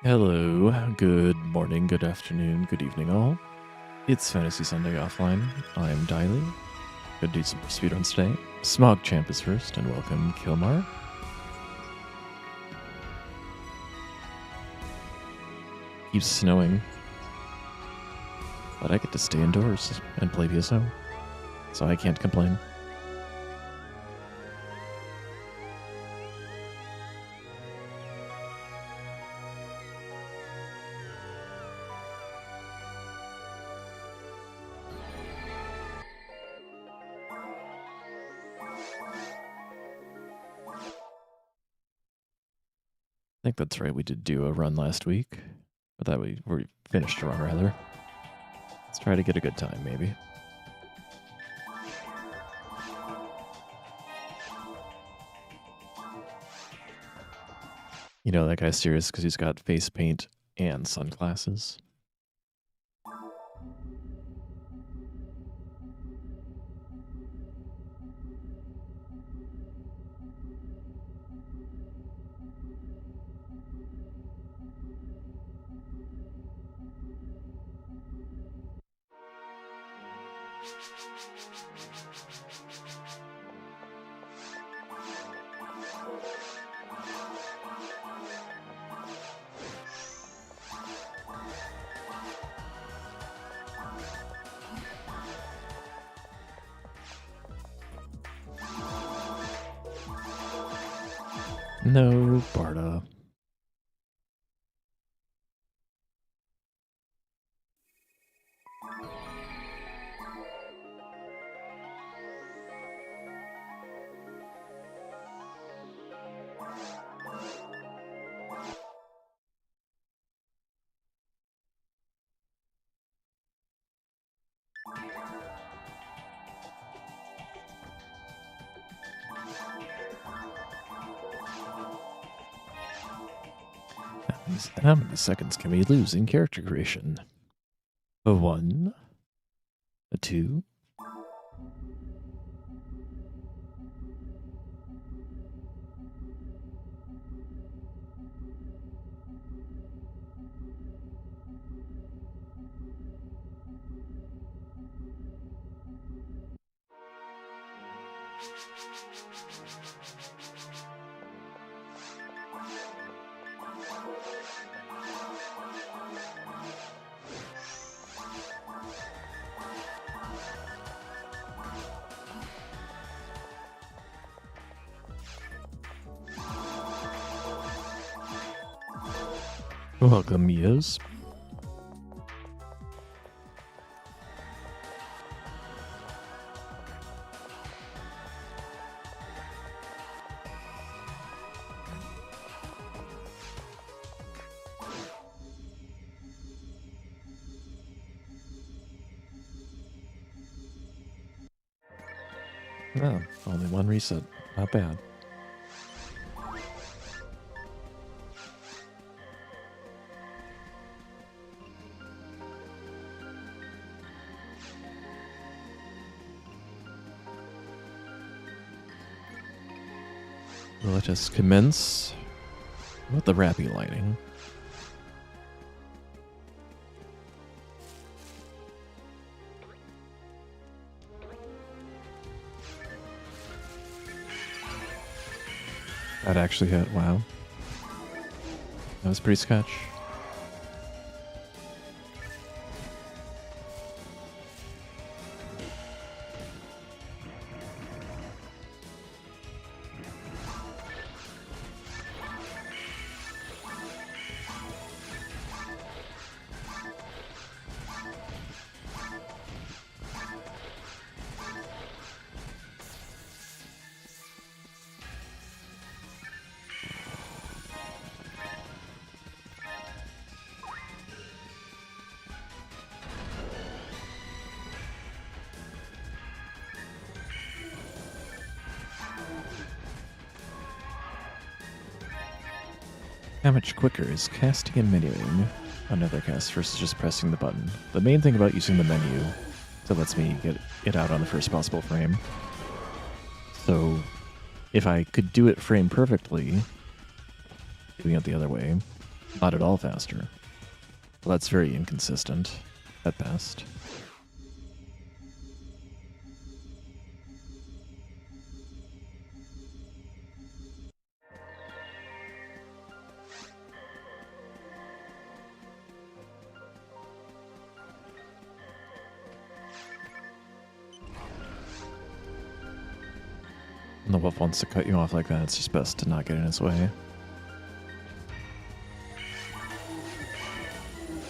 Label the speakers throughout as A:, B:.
A: Hello, good morning, good afternoon, good evening all. It's Phantasy Sunday Offline. I am Diley. Gonna do some speedruns today. Smog Champ is first, and welcome Kilmar. Keeps snowing, but I get to stay indoors and play PSO, so I can't complain. I think that's right, we did do a run last week. Or that we finished a run, rather. Let's try to get a good time, maybe. You know, that guy's serious because he's got face paint and sunglasses. No, Barda. How many seconds can we lose in character creation? A 1, a 2. Welcome, Mios. Oh, only one reset. Not bad. Let us commence with the rappy lighting. That actually hit, wow. That was pretty sketch. How much quicker is casting and menuing another cast versus just pressing the button? The main thing about using the menu is it lets me get it out on the first possible frame. So if I could do it frame perfectly, doing it the other way, Not at all faster. Well, that's very inconsistent at best. When the wolf wants to cut you off like that, it's just best to not get in his way.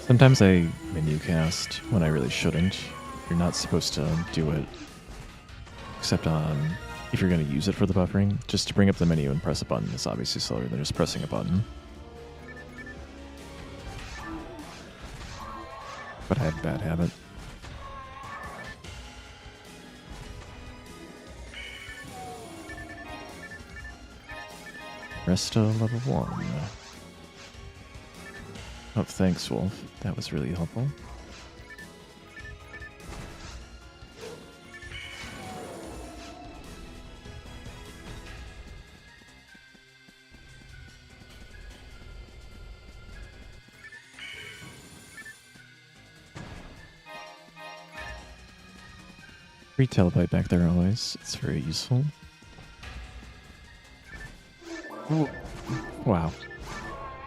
A: Sometimes I menu cast when I really shouldn't. You're not supposed to do it except on if you're going to use it for the buffering. Just to bring up the menu and press a button is obviously slower than just pressing a button. But I have a bad habit. Resto level 1. Oh, thanks, Wolf. That was really helpful. Free telebyte back there always. It's very useful. Oh. Wow.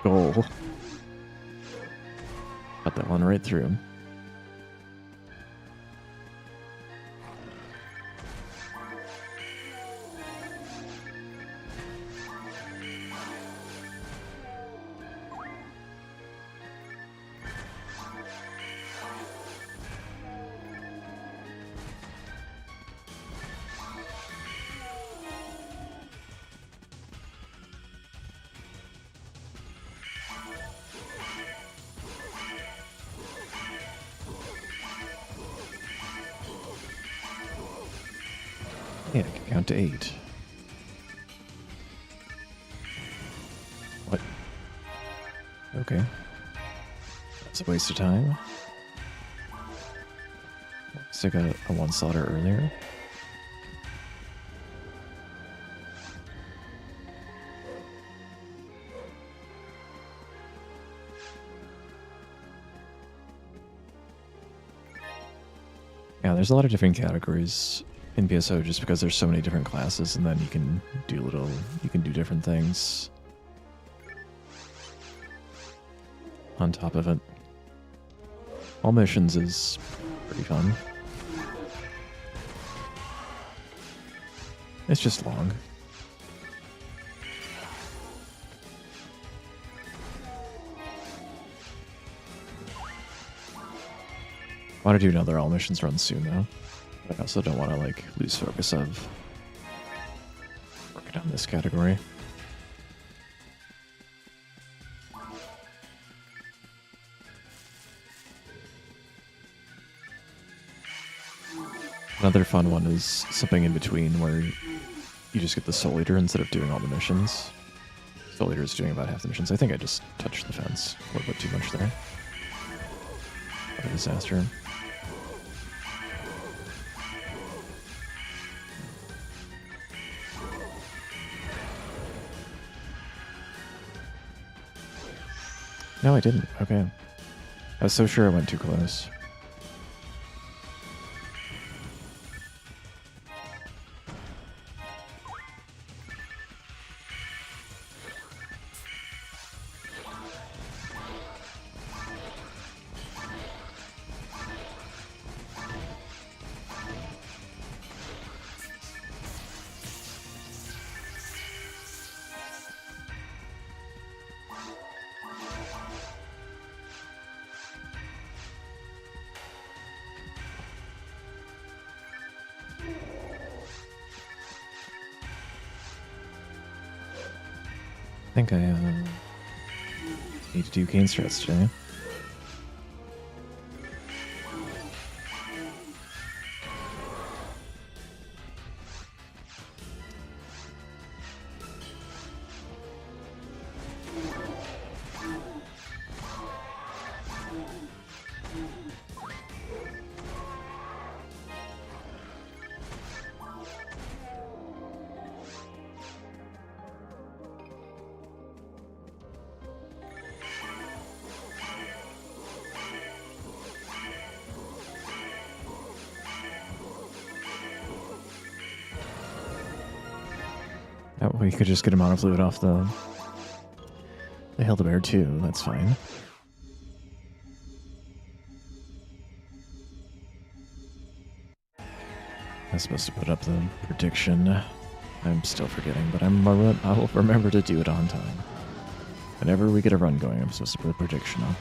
A: Goal. Got that one right through him. Yeah, I can count to 8. What? Okay. That's a waste of time. Still got a one slaughter earlier. Yeah, there's a lot of different categories in PSO just because there's so many different classes, and then you can do different things on top of it. All missions is pretty fun. It's just long. I want to do another all missions run soon though. But I also don't want to like lose focus of working on this category. Another fun one is something in between where you just get the Soul Eater instead of doing all the missions. Soul Eater is doing about half the missions. I think I just touched the fence a little bit too much there. What a disaster. No, I didn't. Okay. I was so sure I went too close. I think I need to do cane strats today. That way you could just get a monofluid off the Hildebear too. That's fine. I'm supposed to put up the prediction. I'm still forgetting, but I will remember to do it on time. Whenever we get a run going, I'm supposed to put a prediction up.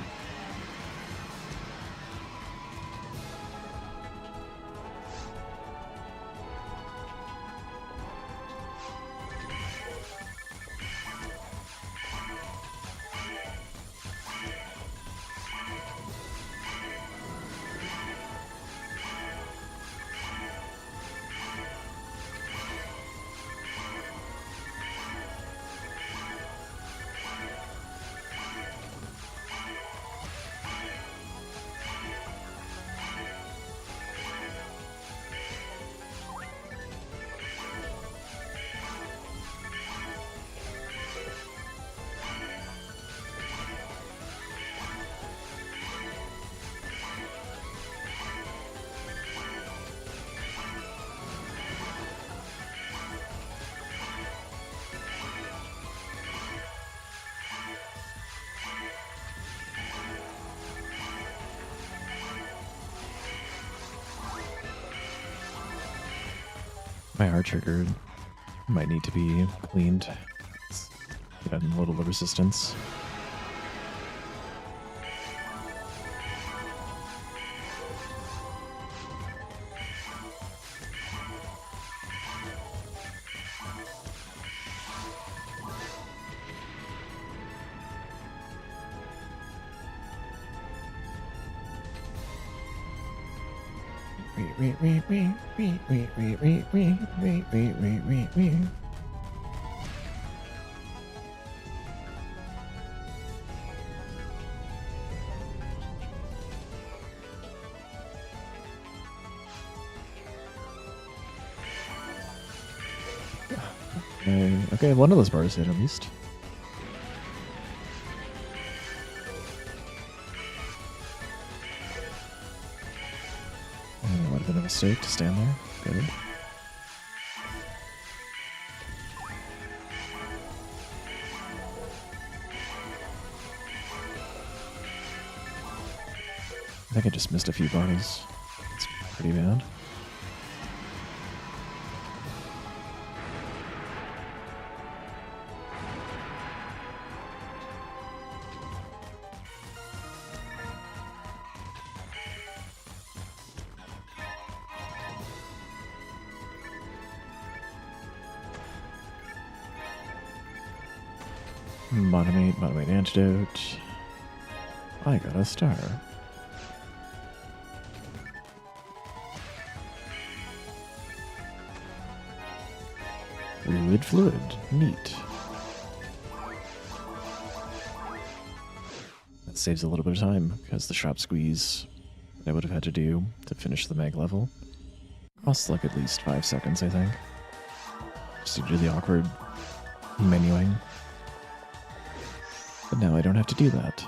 A: My R trigger might need to be cleaned. It's getting a little resistance. Okay, one of those bars hit at least. It might have been a mistake to stand there. Good. I think I just missed a few bars. It's pretty bad. Bottom 8 antidote. I got a star. Fluid fluid. Neat. That saves a little bit of time because the shop squeeze I would have had to do to finish the mag level costs like at least 5 seconds, I think. Just to do the awkward menuing. But now I don't have to do that.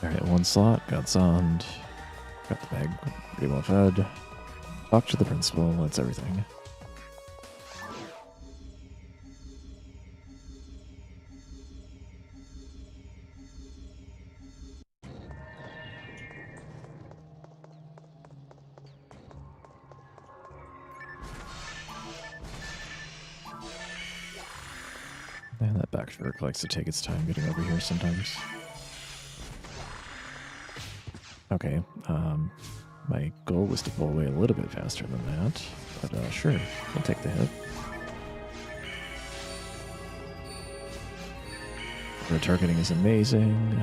A: Alright, one slot, got zoned, got the bag pretty well fed, talk to the principal, that's everything. And that back fork likes to take its time getting over here sometimes. Okay, My goal was to pull away a little bit faster than that, but sure, I'll take the hit. Their targeting is amazing.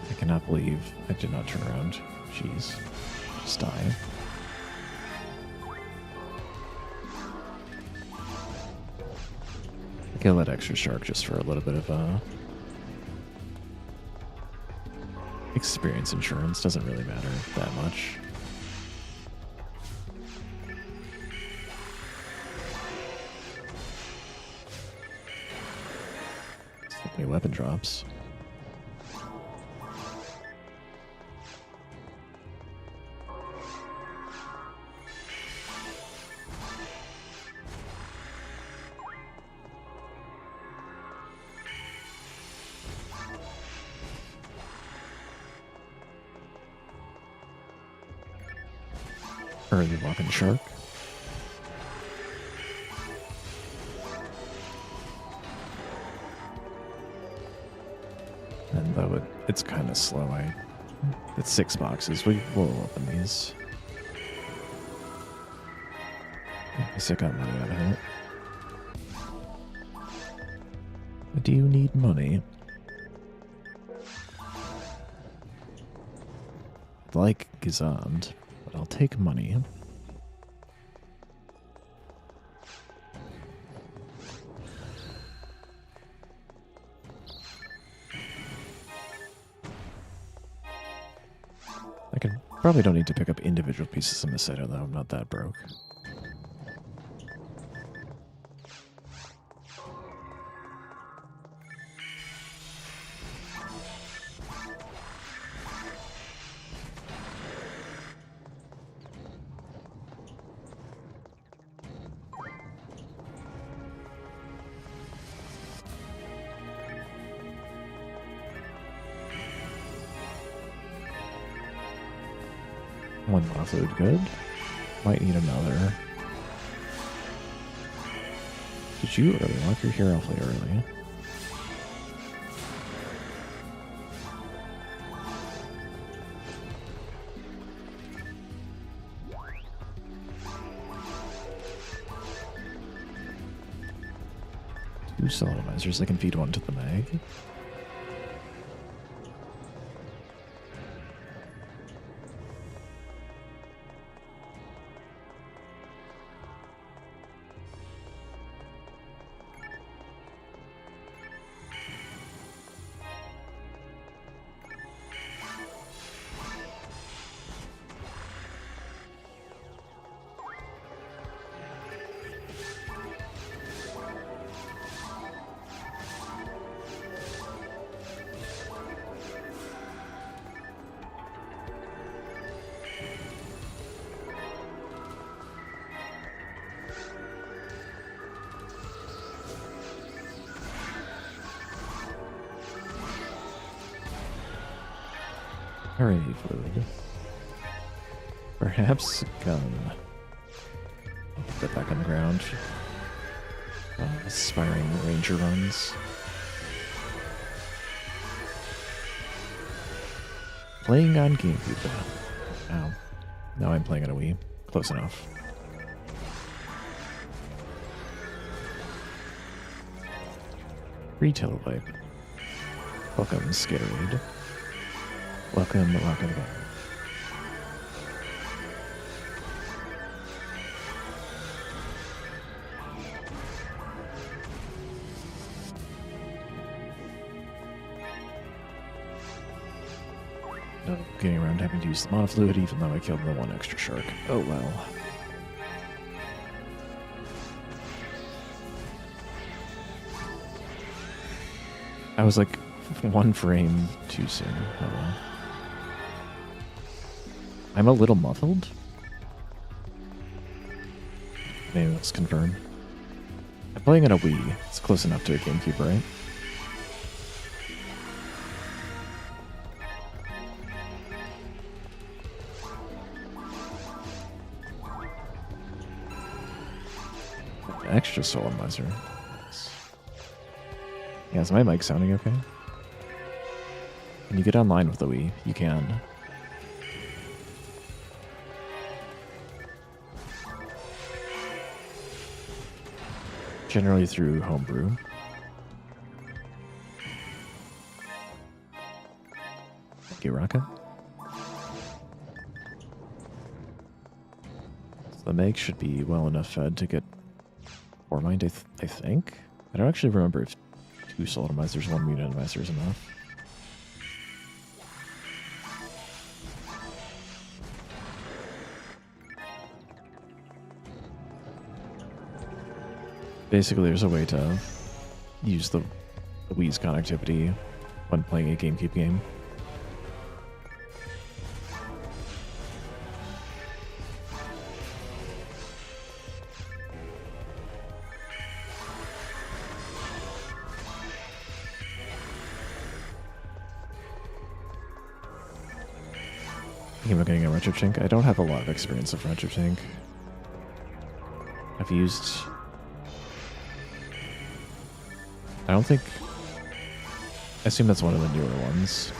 A: I cannot believe I did not turn around. Jeez. Just die. Kill that extra shark just for a little bit of experience insurance. Doesn't really matter that much. So many weapon drops. Early walking shark. And though it's kind of slow, it's 6 boxes. We will open these. At least I got money out of it. I do need money. I'd like Gizand. But I'll take money. Probably don't need to pick up individual pieces in this set, although I'm not that broke. One offload good. Might need another. Did you early lock? You're here awfully early. Two solemnizers. I can feed one to the mag. Alright, fluid. Perhaps a gun. I'll put that back on the ground. Aspiring ranger runs. Playing on GameCube. Ow. Now I'm playing on a Wii. Close enough. Retail pipe. Welcome, Skaterade. Welcome, welcome. Getting around to having to use the mana fluid, even though I killed the one extra shark. Oh well. I was like one frame too soon. Oh well. I'm a little muffled. Maybe let's confirm. I'm playing on a Wii. It's close enough to a GameCube, right? Extra solemnizer. Yeah, is my mic sounding okay? Can you get online with the Wii? You can. Generally through homebrew. Thank you, Raka. So the Meg should be well enough fed to get Formind, I think. I don't actually remember if 2 Soul Atomizers, 1 Moon Atomizer is enough. Basically, there's a way to use the Wii's connectivity when playing a GameCube game. Thinking about getting a RetroTink. I don't have a lot of experience with RetroTink. I've used... I don't think... I assume that's one of the newer ones.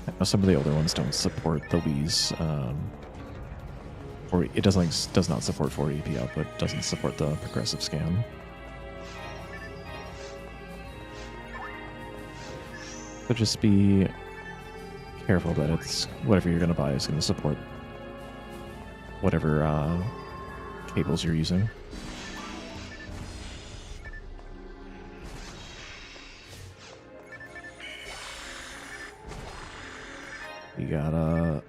A: I know some of the older ones don't support the Wii's, or it does not support 480p output, doesn't support the progressive scan. So just be careful that it's whatever you're going to buy is going to support whatever cables you're using. We got a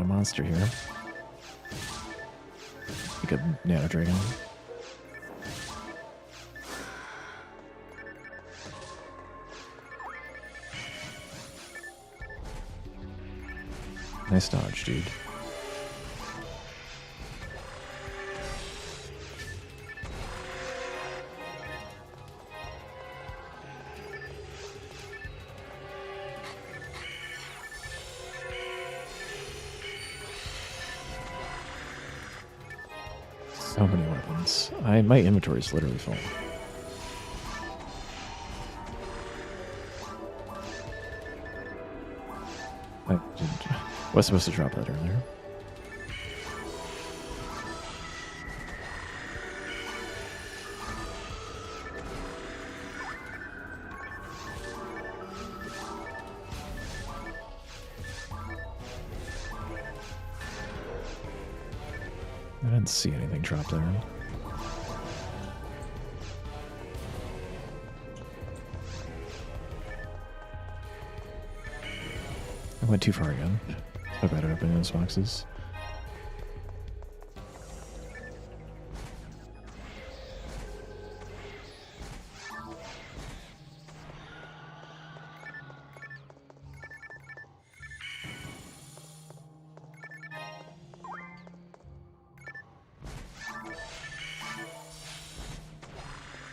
A: monster here. Like a Nano Dragon. Nice dodge, dude. So many weapons. My inventory is literally full. I was supposed to drop that earlier. I didn't see anything drop there. I went too far again. I better open those boxes.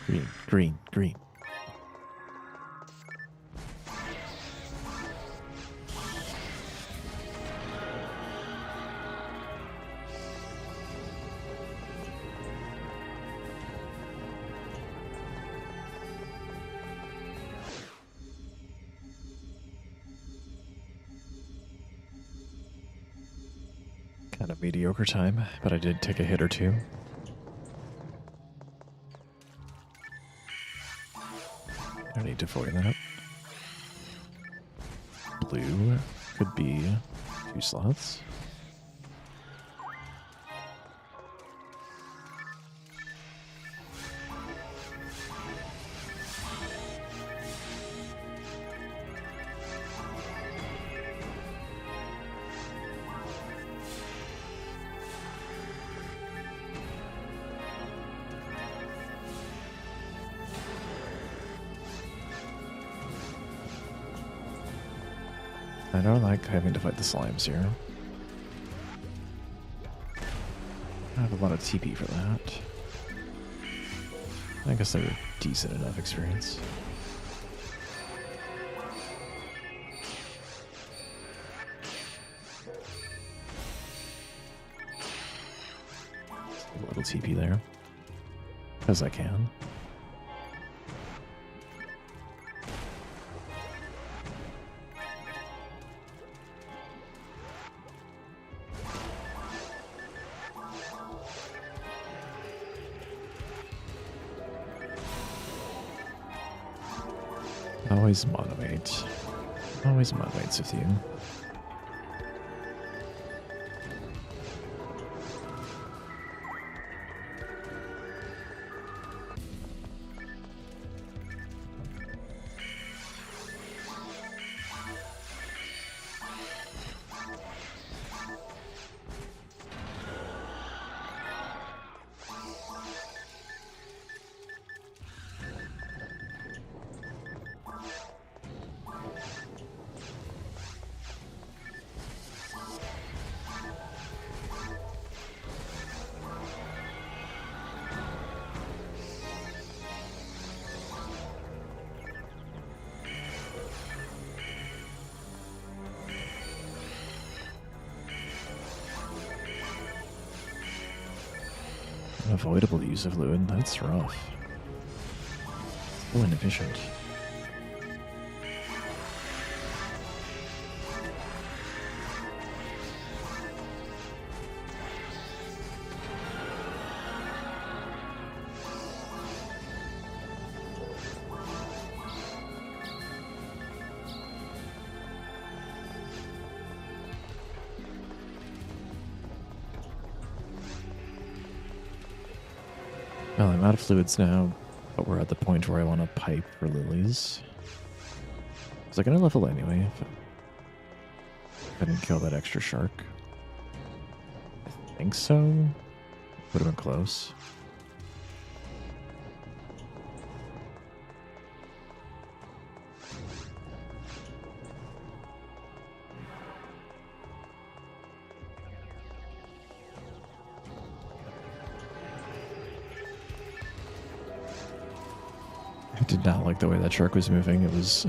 A: Green, green, green. Kind of mediocre time, but I did take a hit or two. I don't need to void that. Blue could be 2 slots. I don't like having to fight the slimes here. I have a lot of TP for that. I guess they're decent enough experience. A little TP there. Because I can. Always moderate. Always moderates with you. Unavoidable use of fluid, that's rough. So inefficient. Well, I'm out of fluids now, but we're at the point where I want to pipe for lilies. Was I going to level anyway if I didn't kill that extra shark? I think so. Would have been close. I did not like the way that shark was moving. It was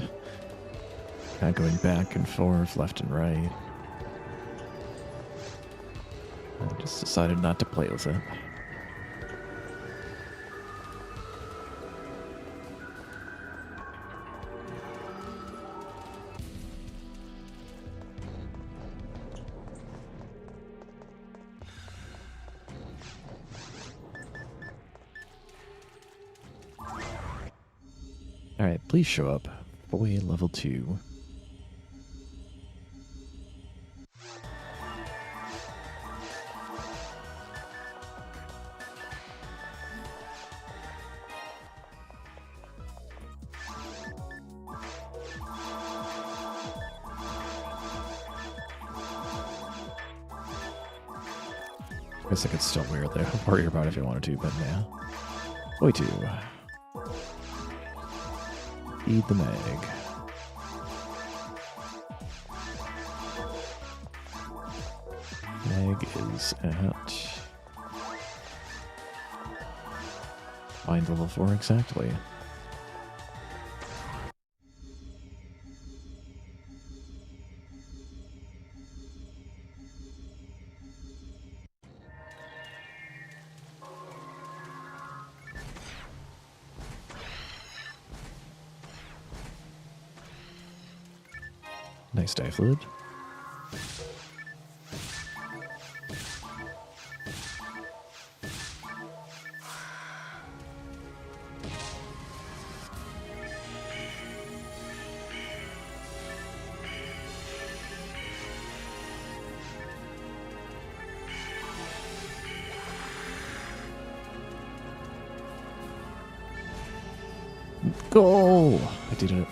A: kind of going back and forth, left and right. I just decided not to play with it. Alright, please show up. Boy, level 2. I guess I could still wear the warrior about if I wanted to, but yeah. Boy 2. Feed the Meg. Meg is at... Find level 4 exactly. Nice die fluid. Goal! I did it.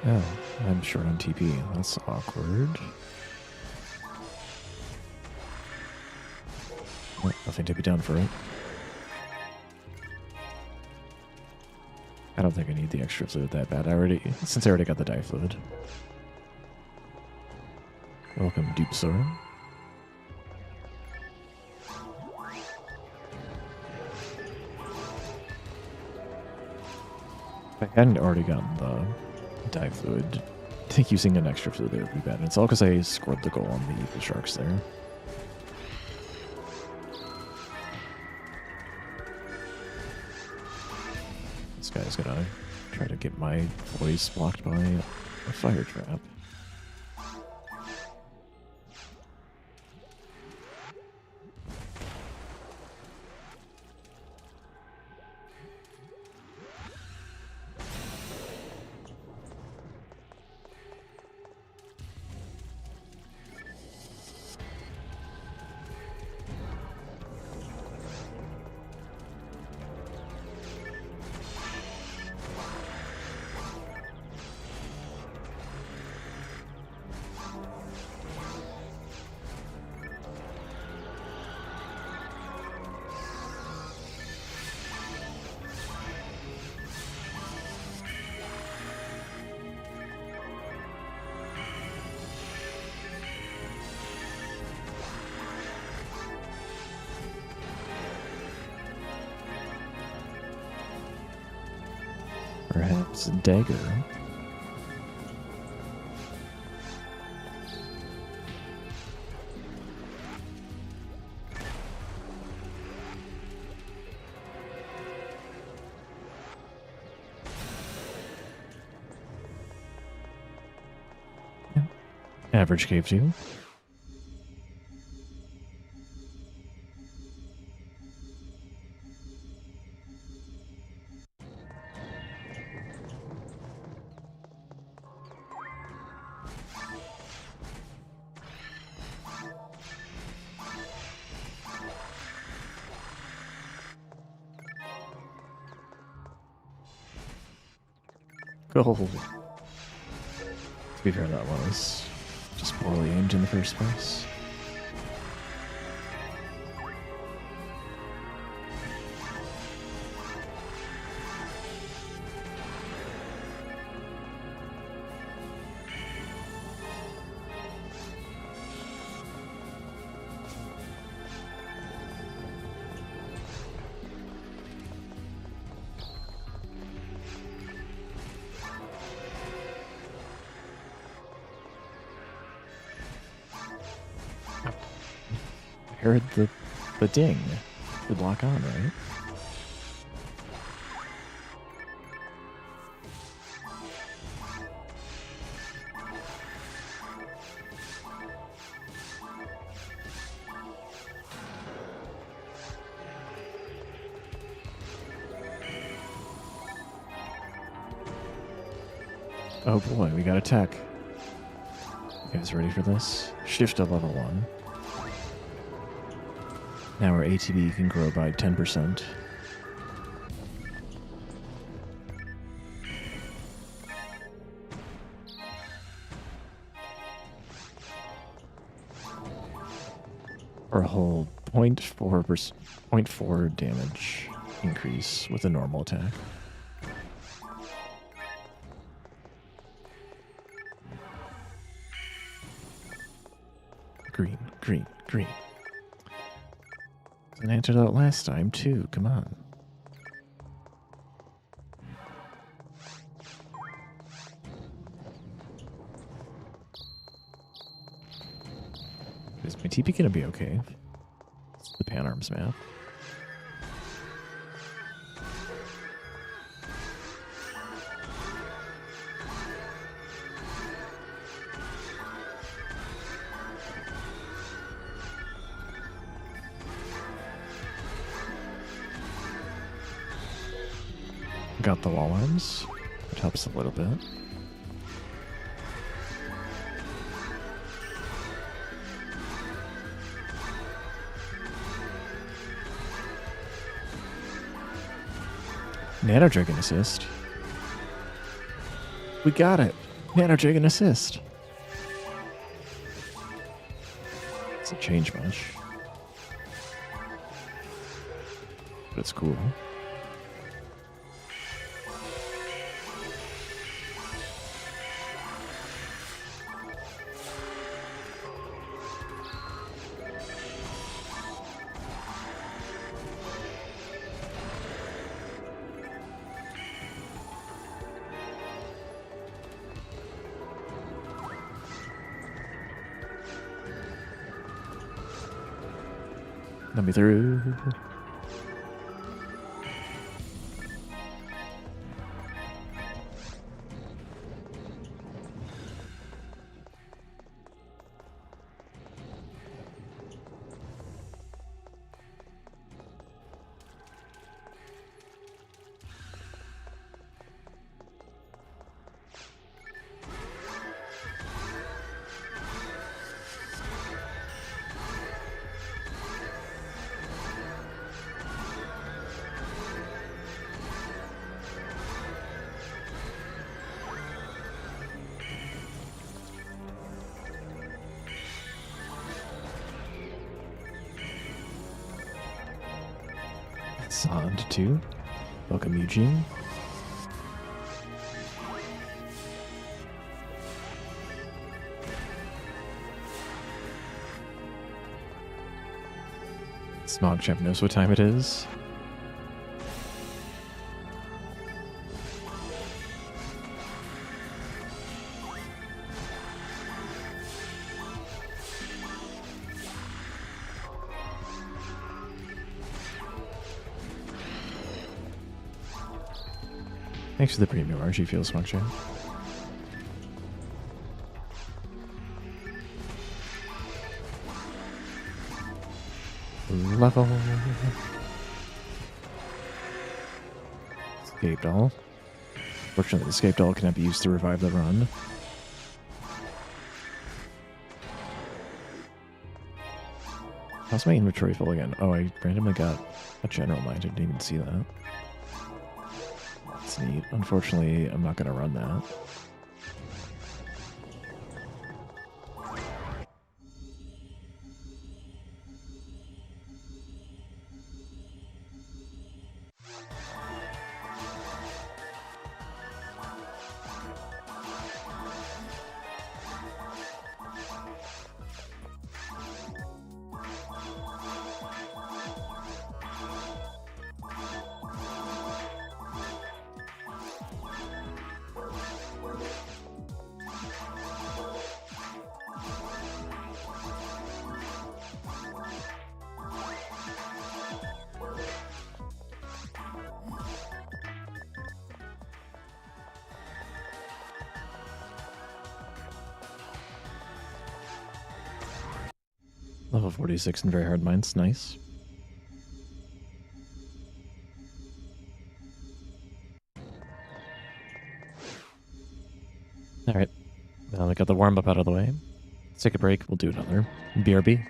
A: Oh, I'm short on TP. That's awkward. Well, nothing to be done for it. I don't think I need the extra fluid that bad. Since I already got the die fluid. Welcome, Deep Sword. If I hadn't already gotten the die fluid, I think using an extra fluid there would be bad. And it's all because I scored the goal on the sharks there. guy's gonna try to get my voice blocked by a fire trap. Perhaps a dagger. Yeah. Average cave 2. Oh. To be fair, that was just poorly aimed in the first place. I heard the ding. Should lock on, right? Oh boy, we got attack. You guys ready for this? Shift to level 1. Now our ATB can grow by 10%. Or a whole 0.4 damage increase with a normal attack. Green, green, green. An antidote last time, too. Come on. Is my TP gonna be okay? It's the Pan Arms map. Got the wall arms, which helps a little bit. Nano Dragon assist. We got it. Nano Dragon assist. It's a change much, but it's cool. Let me through. Sond 2. Welcome, Eugene. Smogchamp knows what time it is. Thanks for the premium RG Fuel, Smogchamp. Level. Escape doll. Fortunately, the escape doll cannot be used to revive the run. How's my inventory full again? Oh, I randomly got a general mine. I didn't even see that. That's neat. Unfortunately, I'm not going to run that. Level 46 and very hard mines. Nice. Alright. Now we got the warm-up out of the way. Let's take a break. We'll do another. BRB.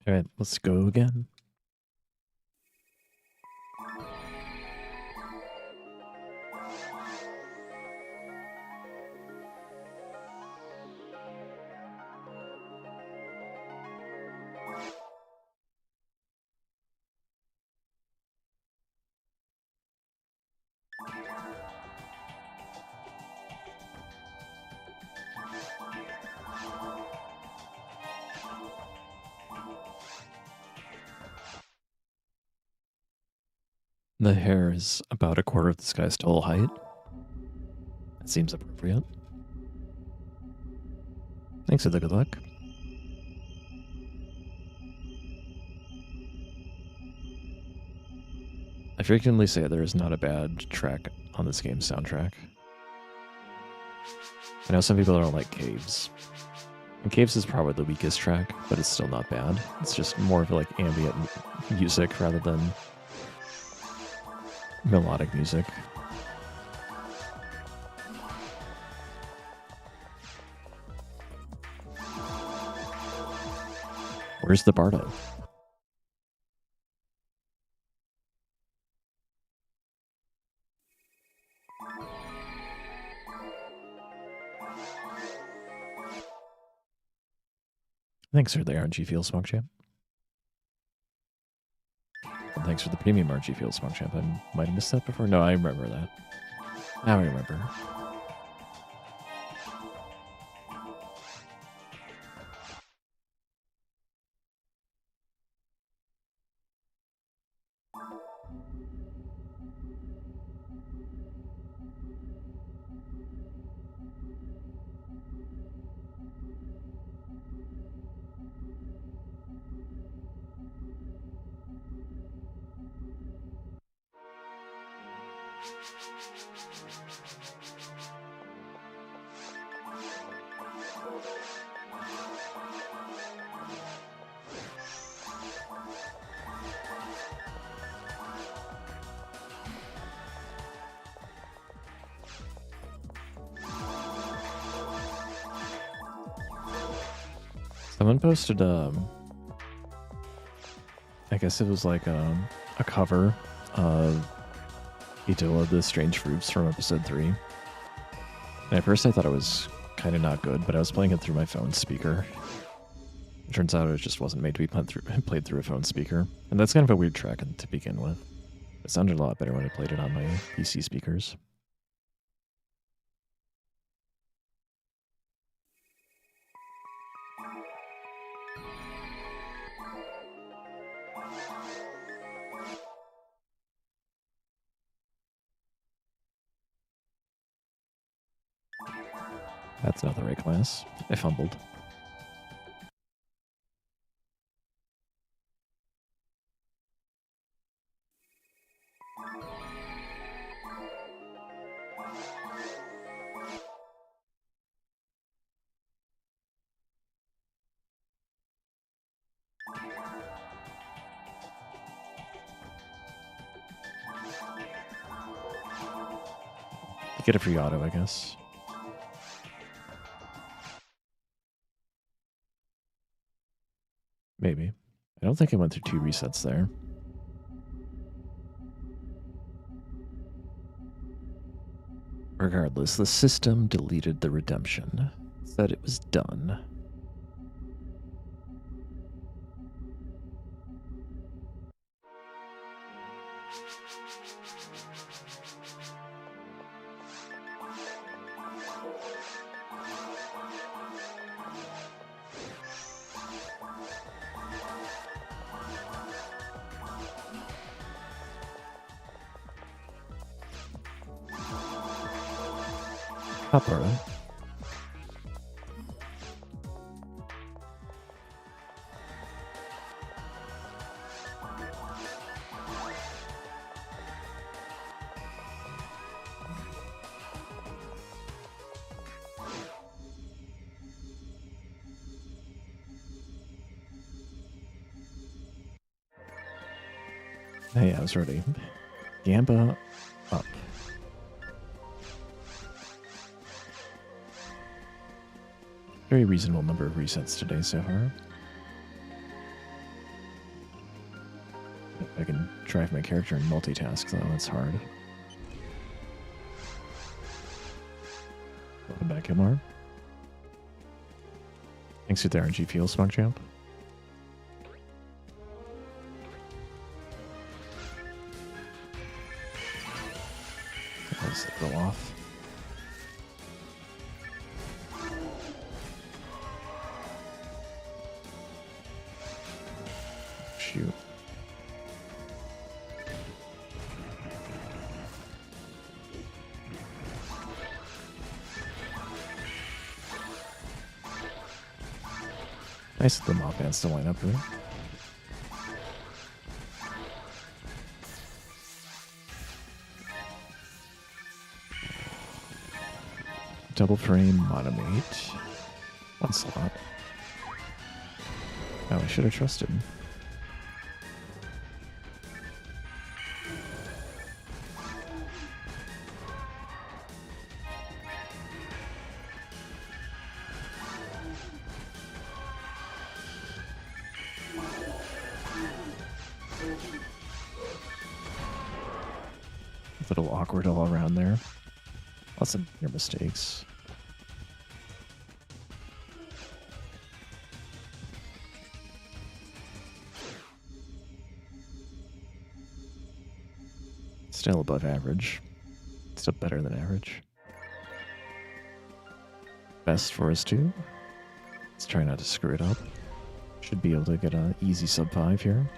A: Alright, let's go again. The hair is about a quarter of this guy's total height. That seems appropriate. Thanks for the good luck. I frequently say there is not a bad track on this game's soundtrack. I know some people don't like Caves. And Caves is probably the weakest track, but it's still not bad. It's just more of like ambient music rather than melodic music. Where's the Bardo? Thanks for the RNG Fuel Smoke Champ. And thanks for the premium RNG Fuel Smoke Champ. I might have missed that before. No, I remember that. Now I remember. Someone posted, I guess it was like a cover of Itola, the Strange Fruits from episode 3. And at first I thought it was kind of not good, but I was playing it through my phone speaker. It turns out it just wasn't made to be played through a phone speaker. And that's kind of a weird track to begin with. It sounded a lot better when I played it on my PC speakers. That's not the right class. I fumbled. Get a free auto, I guess. Maybe. I don't think I went through 2 resets there. Regardless, the system deleted the redemption. Said it was done. Papa. Hey, I was ready. Gamba up. Very reasonable number of resets today so far. I can drive my character and multitask, though. That's hard. Welcome back, Kilmar. Thanks for the RNG fuel, Smug Champ. That was a little off. Shoot. Nice that the mob bands to line up here. Double frame, automate. One slot. Oh, I should have trusted. A little awkward all around there. Lots of your mistakes. Still above average. Still better than average. Best for us too. Let's try not to screw it up. Should be able to get an easy sub 5 here.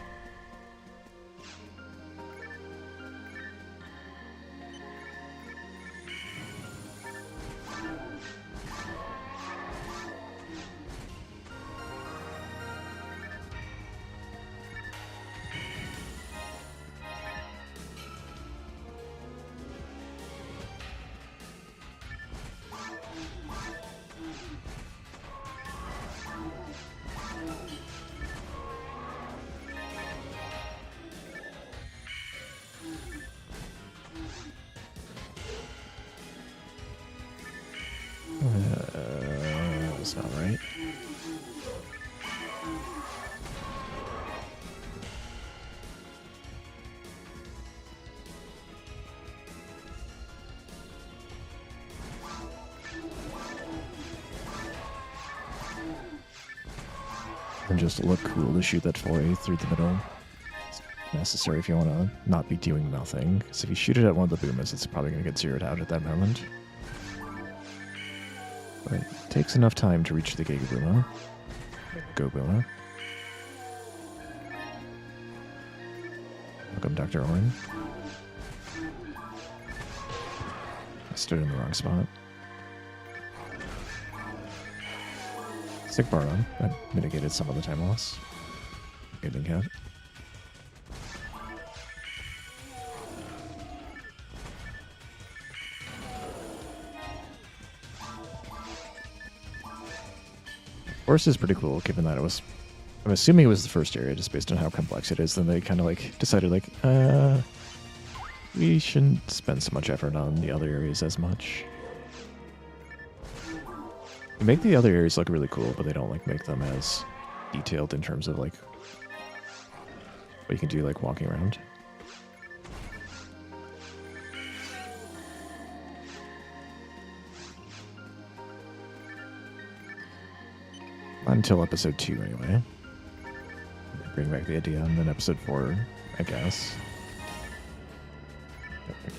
A: That's not right. And just look cool to shoot that 4A through the middle. It's necessary if you want to not be doing nothing. Because if you shoot it at one of the boomers, it's probably going to get zeroed out at that moment. But it takes enough time to reach the Giga Booma. Go Booma. Welcome, Dr. Oren. I stood in the wrong spot. Stick bar on. That mitigated some of the time loss. Getting cat. Force is pretty cool, given that it was... I'm assuming it was the first area, just based on how complex it is. Then they kind of like decided like, we shouldn't spend so much effort on the other areas as much. They make the other areas look really cool, but they don't like make them as detailed in terms of like what you can do like walking around. Until episode 2 anyway. Bring back the idea, and then episode 4, I guess.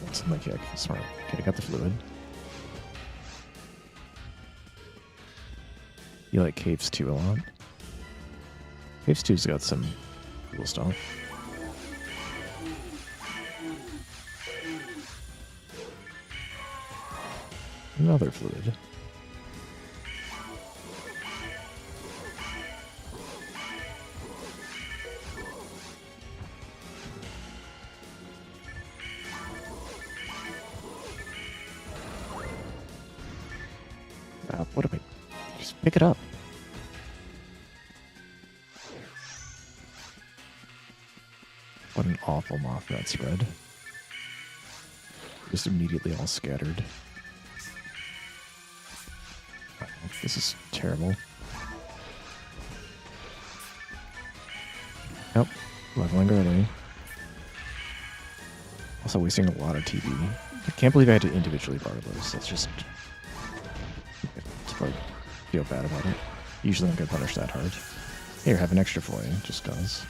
A: What's my kick? Smart. Okay, I got the fluid. You like Caves 2 a lot? Caves 2's got some cool stuff. Another fluid. What am I? Just pick it up. What an awful moth that spread. Just immediately all scattered. Oh, this is terrible. Nope. Leveling early. Also wasting a lot of TP. I can't believe I had to individually bar those. That's just... I feel bad about it. Usually don't get punished that hard. Here, have an extra for you, just cause.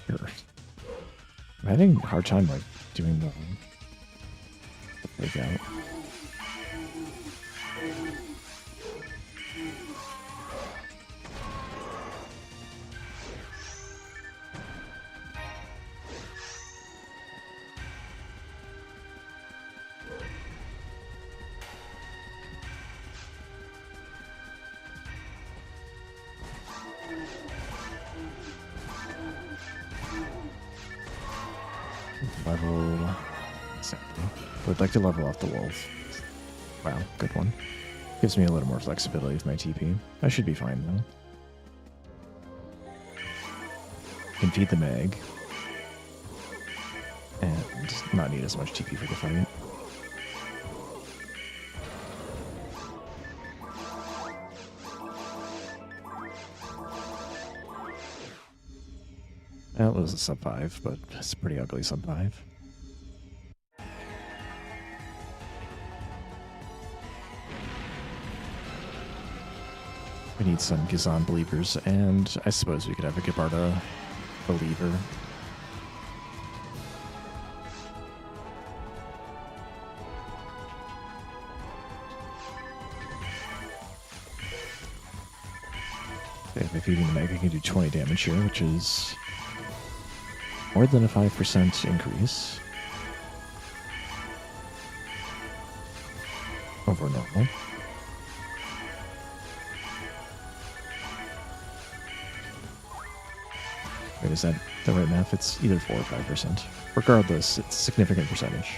A: Sure. I'm having a hard time, like, doing the breakout. Level... Would like to level off the wolf. Wow, good one. Gives me a little more flexibility with my TP. I should be fine, though. Can feed the mag. And not need as much TP for the fight. That was a sub 5, but it's a pretty ugly sub 5. We need some Gizan believers, and I suppose we could have a Gibarda believer. Okay, by feeding the mag, I can do 20 damage here, which is more than a 5% increase over normal. Wait, is that the right math? It's either 4 or 5%. Regardless, it's a significant percentage.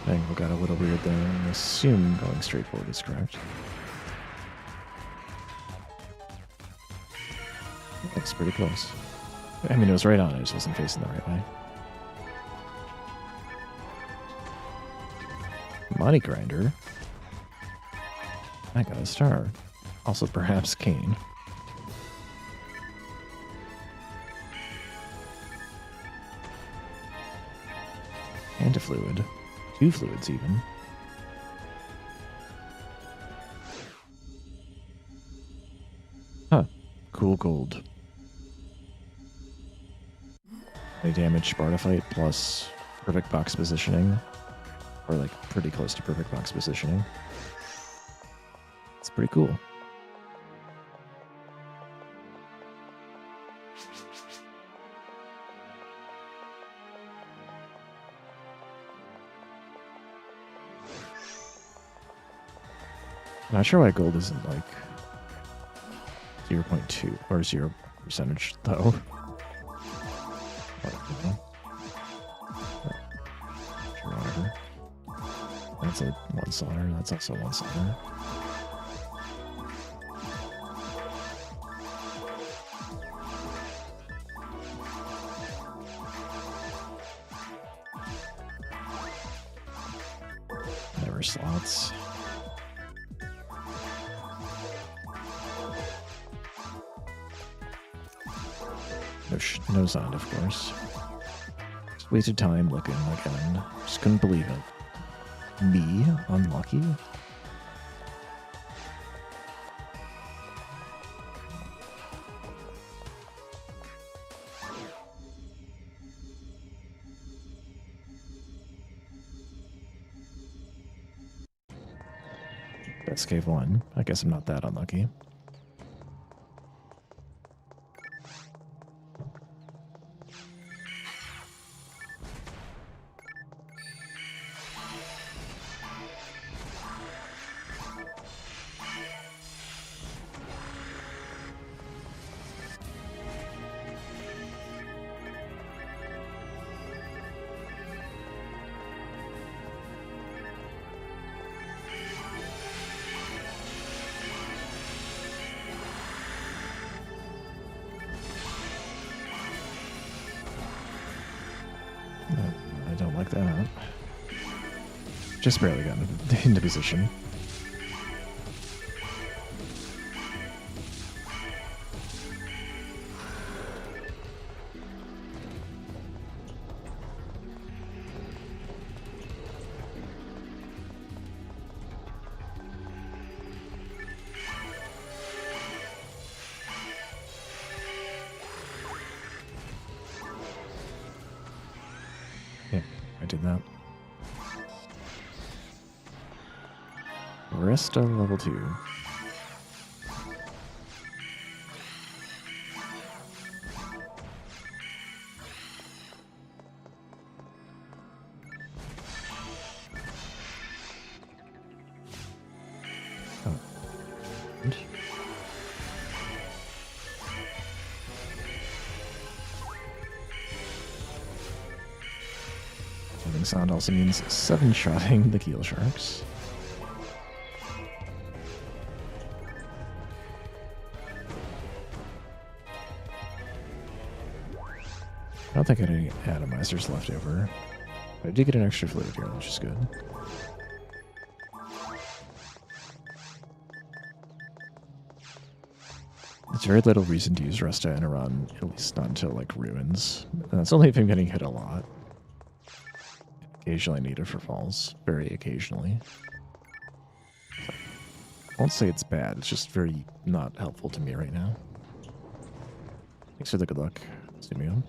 A: Angle got a little weird there. I assume going straight forward is correct. Looks pretty close. I mean, it was right on. I just wasn't facing the right way. Money Grinder. I got a star. Also, perhaps Kane. And a fluid. 2 fluids, even. Huh. Cool gold. Any damage Sparta fight plus perfect box positioning. Or, like, pretty close to perfect box positioning. It's pretty cool. I'm not sure why gold isn't like 0.2 or 0% though. Whatever. Sure, whatever. That's a 1 slaughter. That's also 1 slaughter. Never slots. No sound, of course. Just wasted time looking again. Just couldn't believe it. Me? Unlucky? Best cave 1. I guess I'm not that unlucky. I don't like that. Just barely got into position. Yeah, I did that. Rest on level 2. Oh. Having sound also means 7-shotting the keel sharks. I don't think I had any atomizers left over. But I did get an extra fluid here, which is good. There's very little reason to use Resta in a run, at least not until like ruins. And that's only if I'm getting hit a lot. Occasionally need it for falls. Very occasionally. I won't say it's bad, it's just very not helpful to me right now. Thanks for the good luck, Stimio.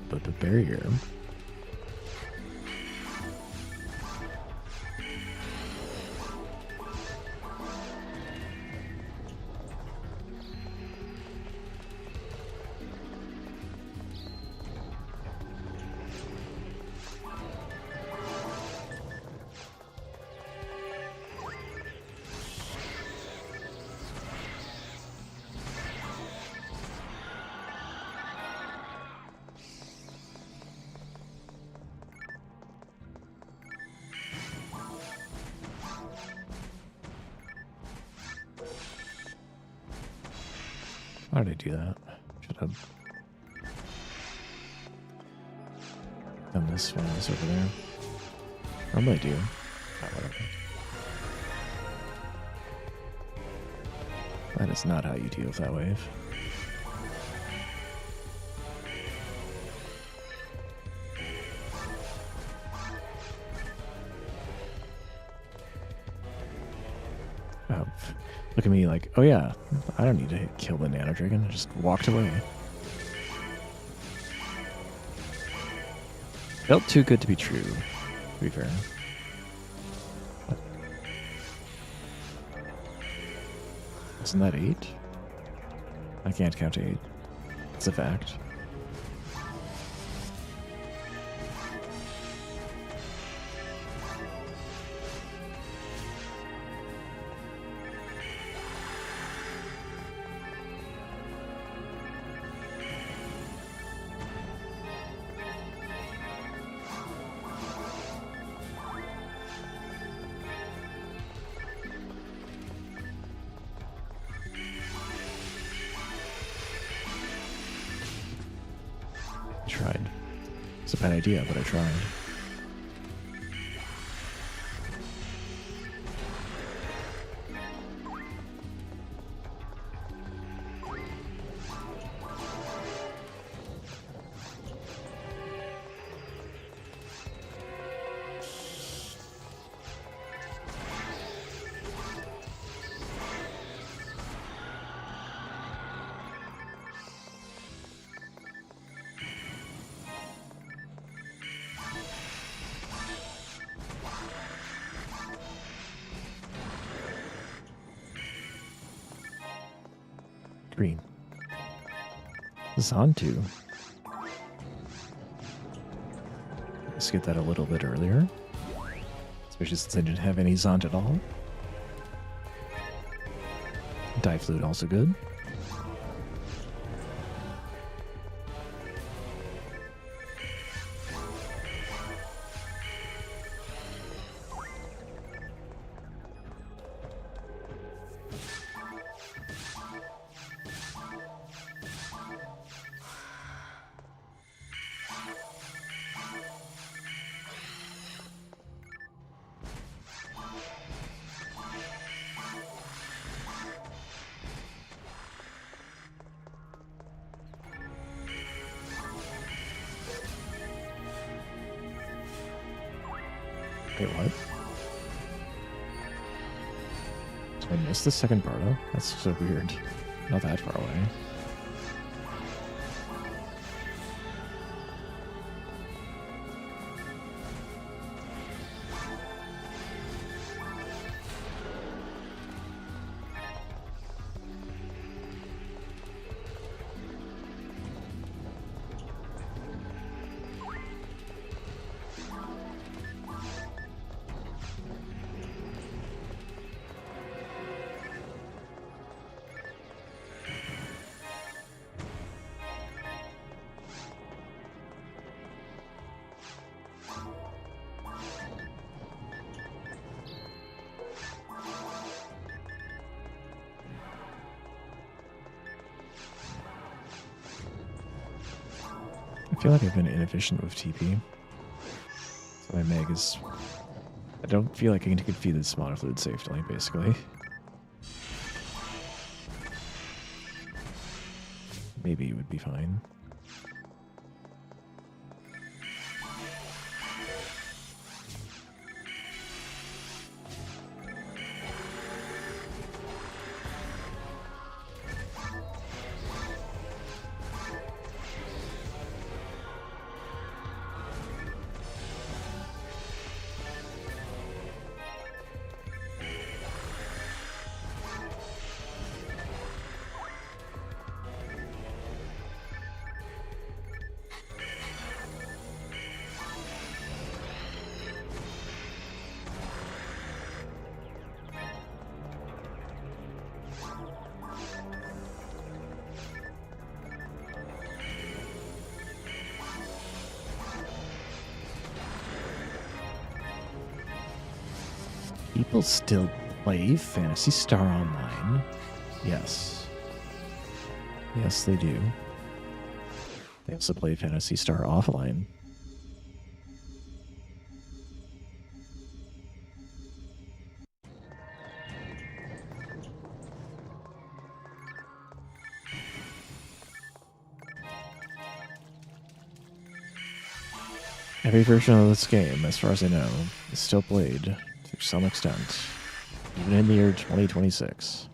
A: But the barrier. Why did I do that? Should have done this when I was over there. Normally I do. Oh, whatever. That is not how you deal with that wave. Oh, look at me like, oh yeah, I don't need to kill the Nano Dragon. I just walked away. Felt too good to be true. to be fair. Isn't that 8? I can't count to 8. It's a fact. Tried. It's a bad idea, but I tried. Green. Zontu. Let's get that a little bit earlier. Especially since I didn't have any Zont at all. Die Flute also good. Wait, what? Did I miss the second Bardo? That's so weird. Not that far away. I feel like I've been inefficient with TP. So my Meg is... I don't feel like I can defeat this Monofluid safely, basically. Maybe it would be fine. People still play Phantasy Star Online. Yes. Yes, they do. They also play Phantasy Star Offline. Every version of this game, as far as I know, is still played to some extent, even in the year 2026.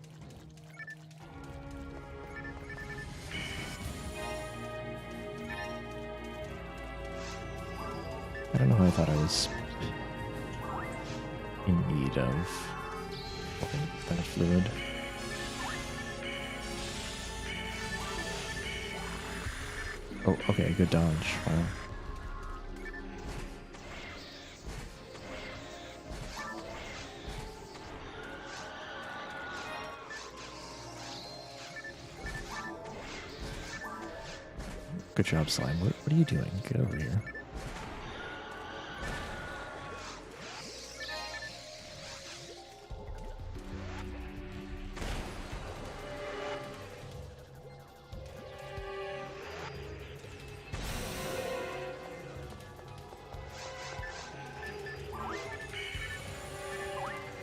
A: I don't know how I thought I was in need of that fluid. Oh, okay, good dodge. Wow. Good job, Slime. What are you doing? Get over here.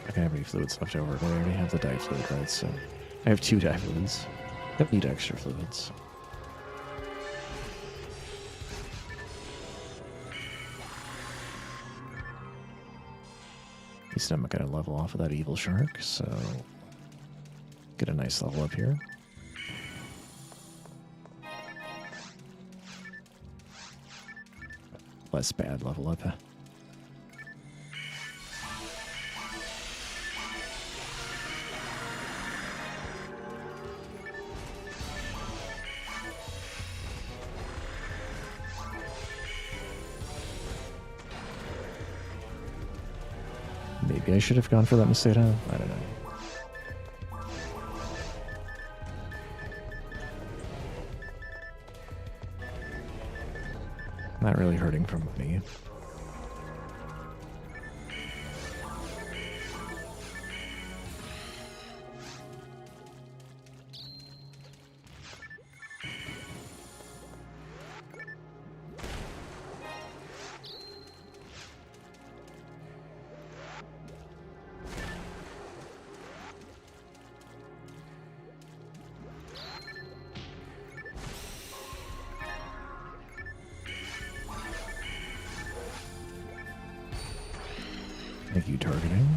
A: I don't have any fluids left over, but I already have the dye fluid, right? So I have 2 dye fluids. Don't need extra fluids. At least I'm not going to level off of that evil shark, so get a nice level up here. Less bad level up. Maybe I should have gone for that Maseta. I don't know. Not really hurting from me. Thank you, targeting.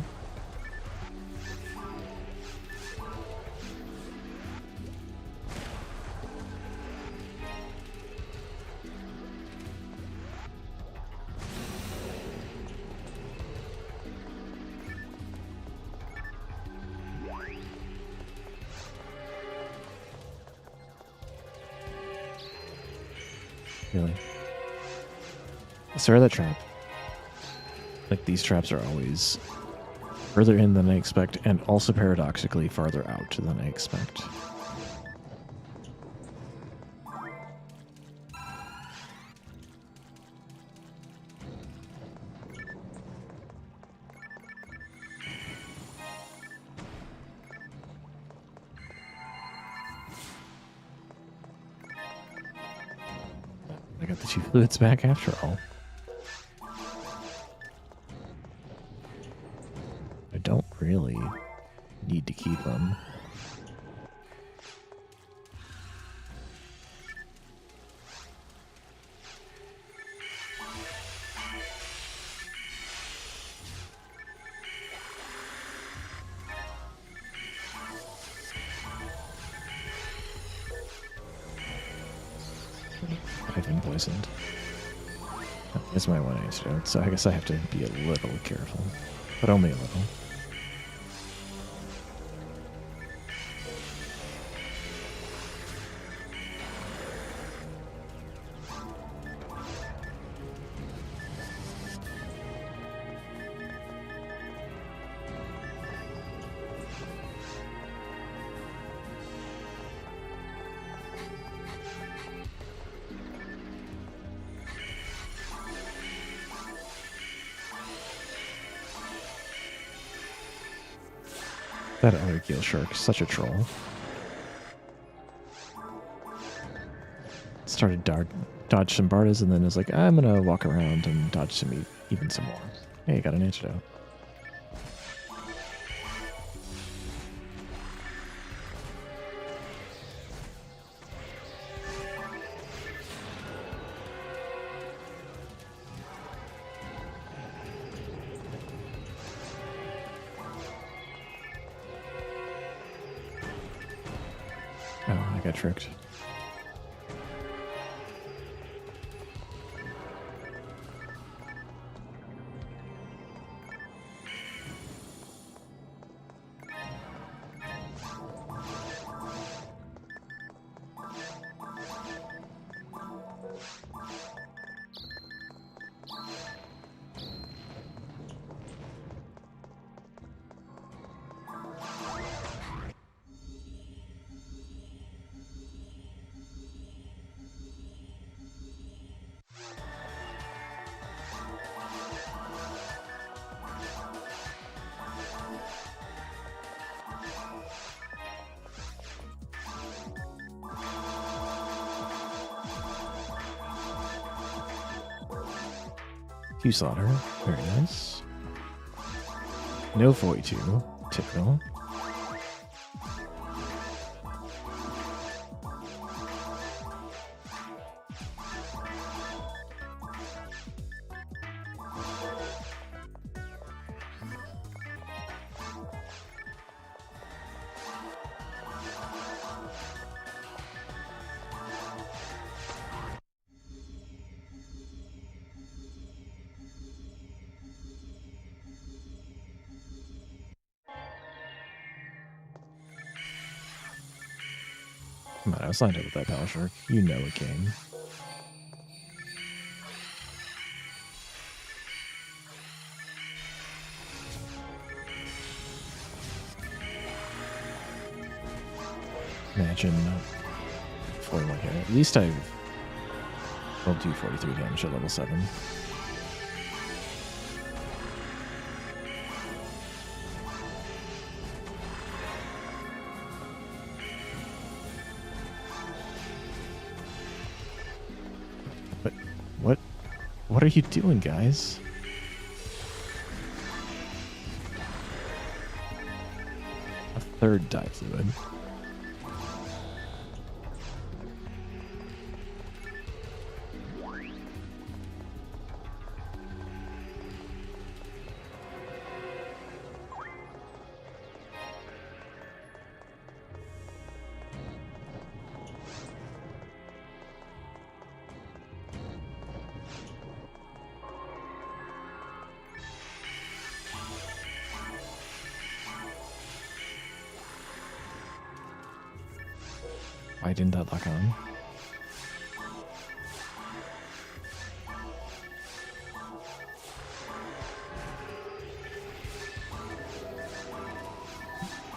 A: Really? Sorry, that trap. Like, these traps are always further in than I expect, and also paradoxically farther out than I expect. I got the 2 fluids back after all. I don't really need to keep them. I've been poisoned. That's my one antidote, so I guess I have to be a little careful, but only a little. That other gill shark, such a troll. Started dodge some Bardas and then was like, I'm gonna walk around and dodge some even some more. Hey, got an antidote. Oh, I got tricked. Q slaughter. Very nice. No 42. Typical. Come on, I was lined up with that Power Shark. You know it, game. Imagine 41 here. At least I will do 43 damage at level 7. But what are you doing, guys? A third dye fluid. Why didn't that lock on?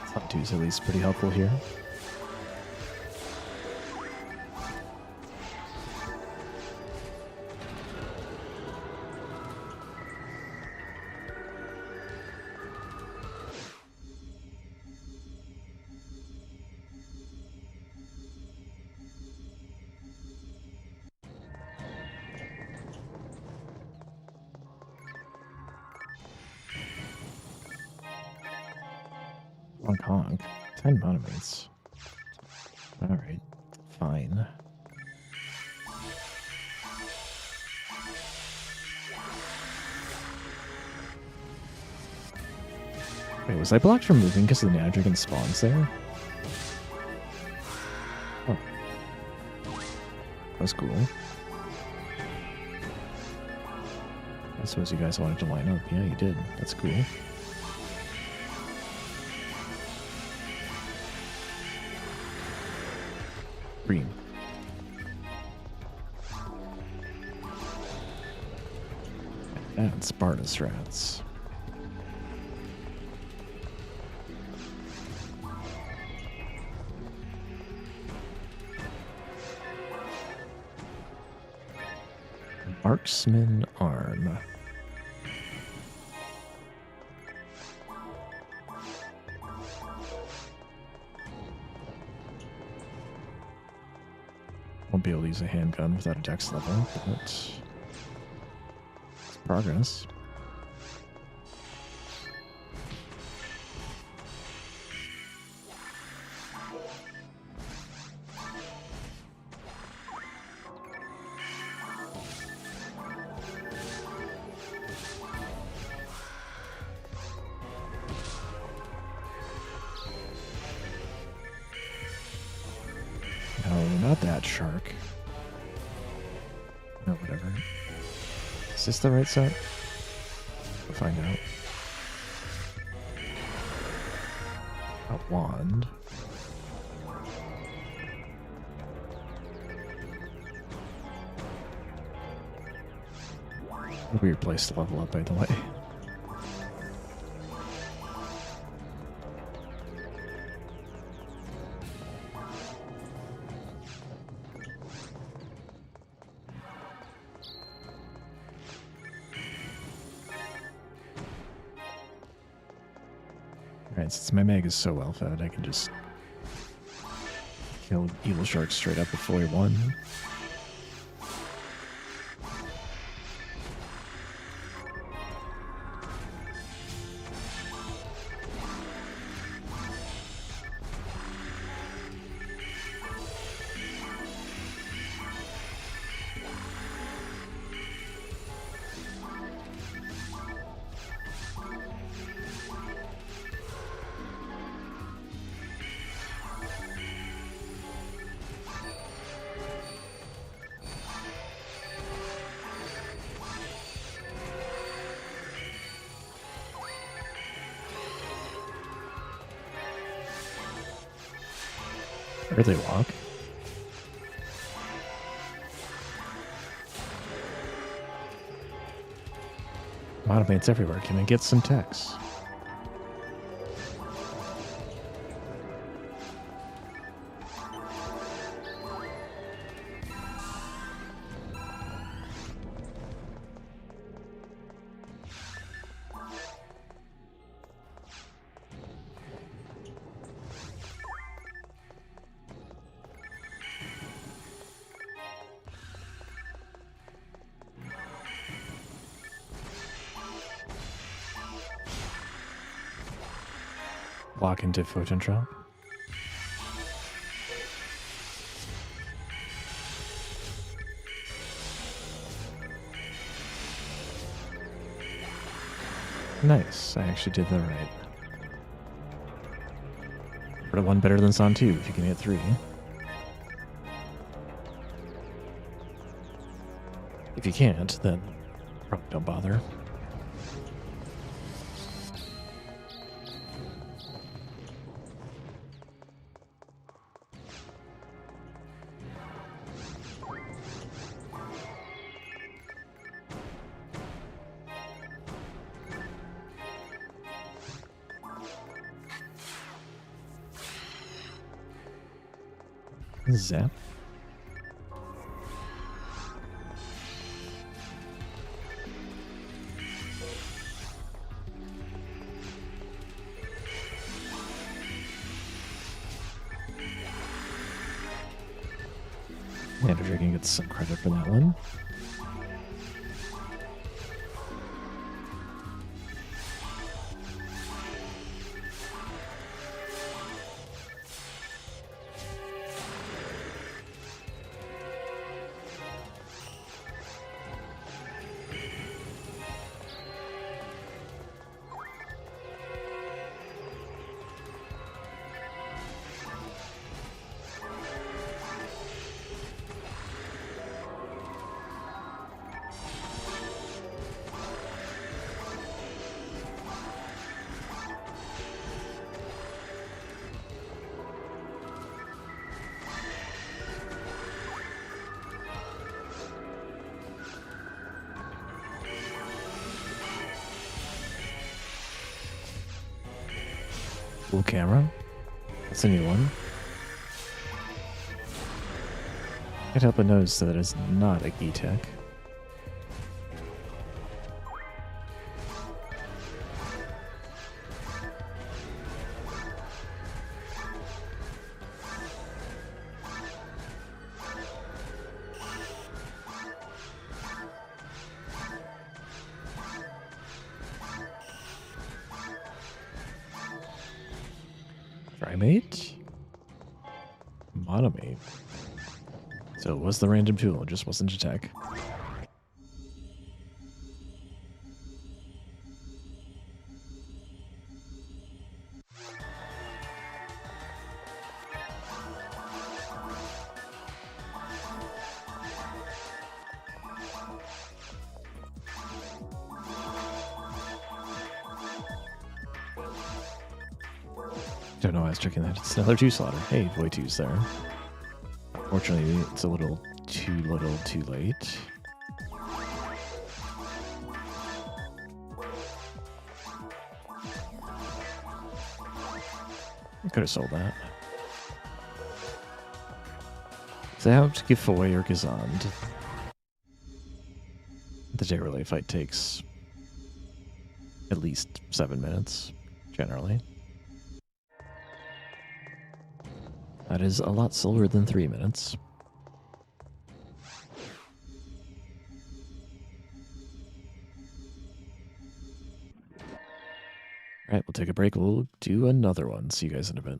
A: Thought 2 is at least pretty helpful here. Honk honk. 10 monomates. Alright. Fine. Wait, was I blocked from moving because the Nano Dragon spawns there? Oh. That's cool. I suppose you guys wanted to line up. Yeah, you did. That's cool. Green. And Sparta strats. Marksman arm. Won't be able to use a handgun without a dex level, but it's progress. No, not that shark. No, whatever. Is this the right set? We'll find out. A wand. A weird place to level up, by the way. Alright, since my mag is so well fed, I can just kill evil sharks straight up with fully 1. Where they walk? Monomates everywhere. Can I get some text? Walk into Photon Drop. Nice. I actually did that right. But one better than Son 2 if you can hit 3. If you can't, then probably don't bother. Zap. And if you can get some credit for that one. Cool camera. That's a new one. Can't help but notice that it is not a key tech. Primate? Monomate. So it was the random tool, it just wasn't a tech. Don't know why I was checking that. It's another 2 slaughter. Hey, Void 2's there. Unfortunately, it's a little too late. I could have sold that. So I have to give away or Gazand. The day relay fight takes at least 7 minutes, generally. That is a lot slower than 3 minutes. Alright, we'll take a break. We'll do another one. See you guys in a bit.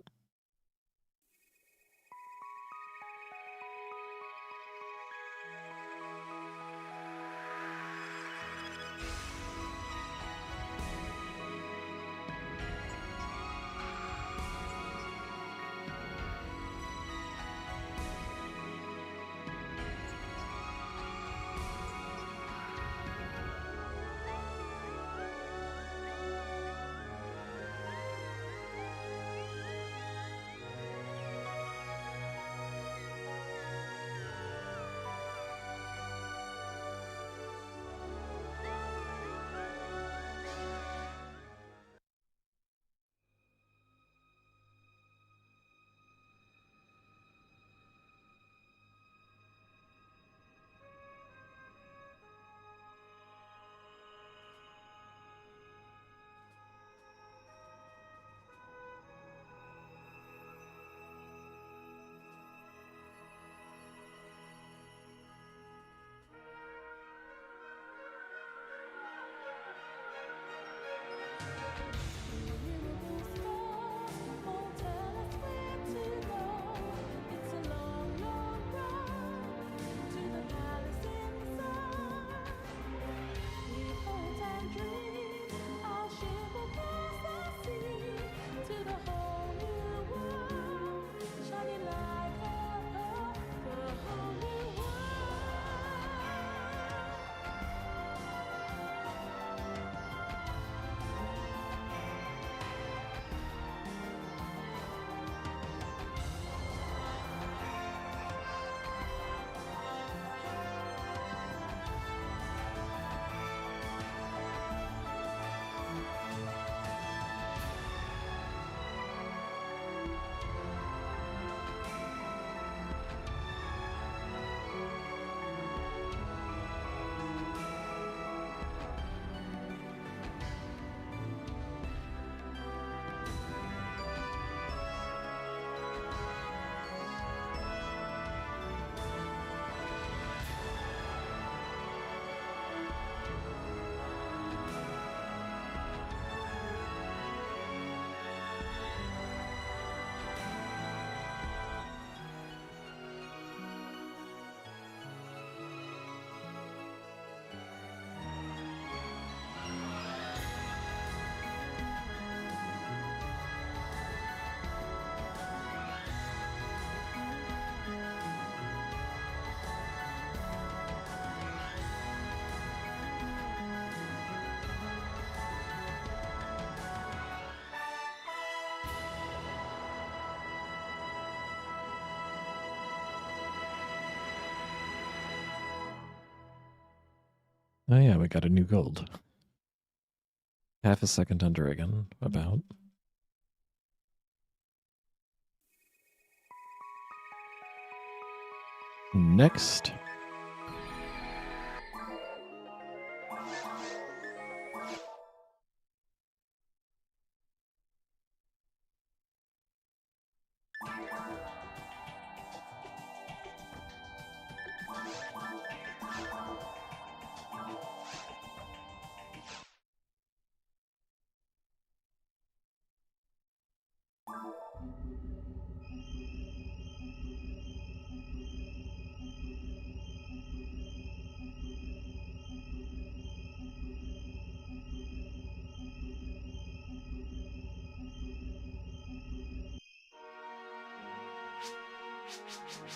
A: Oh yeah, we got a new gold. Half a second under again, about. Next.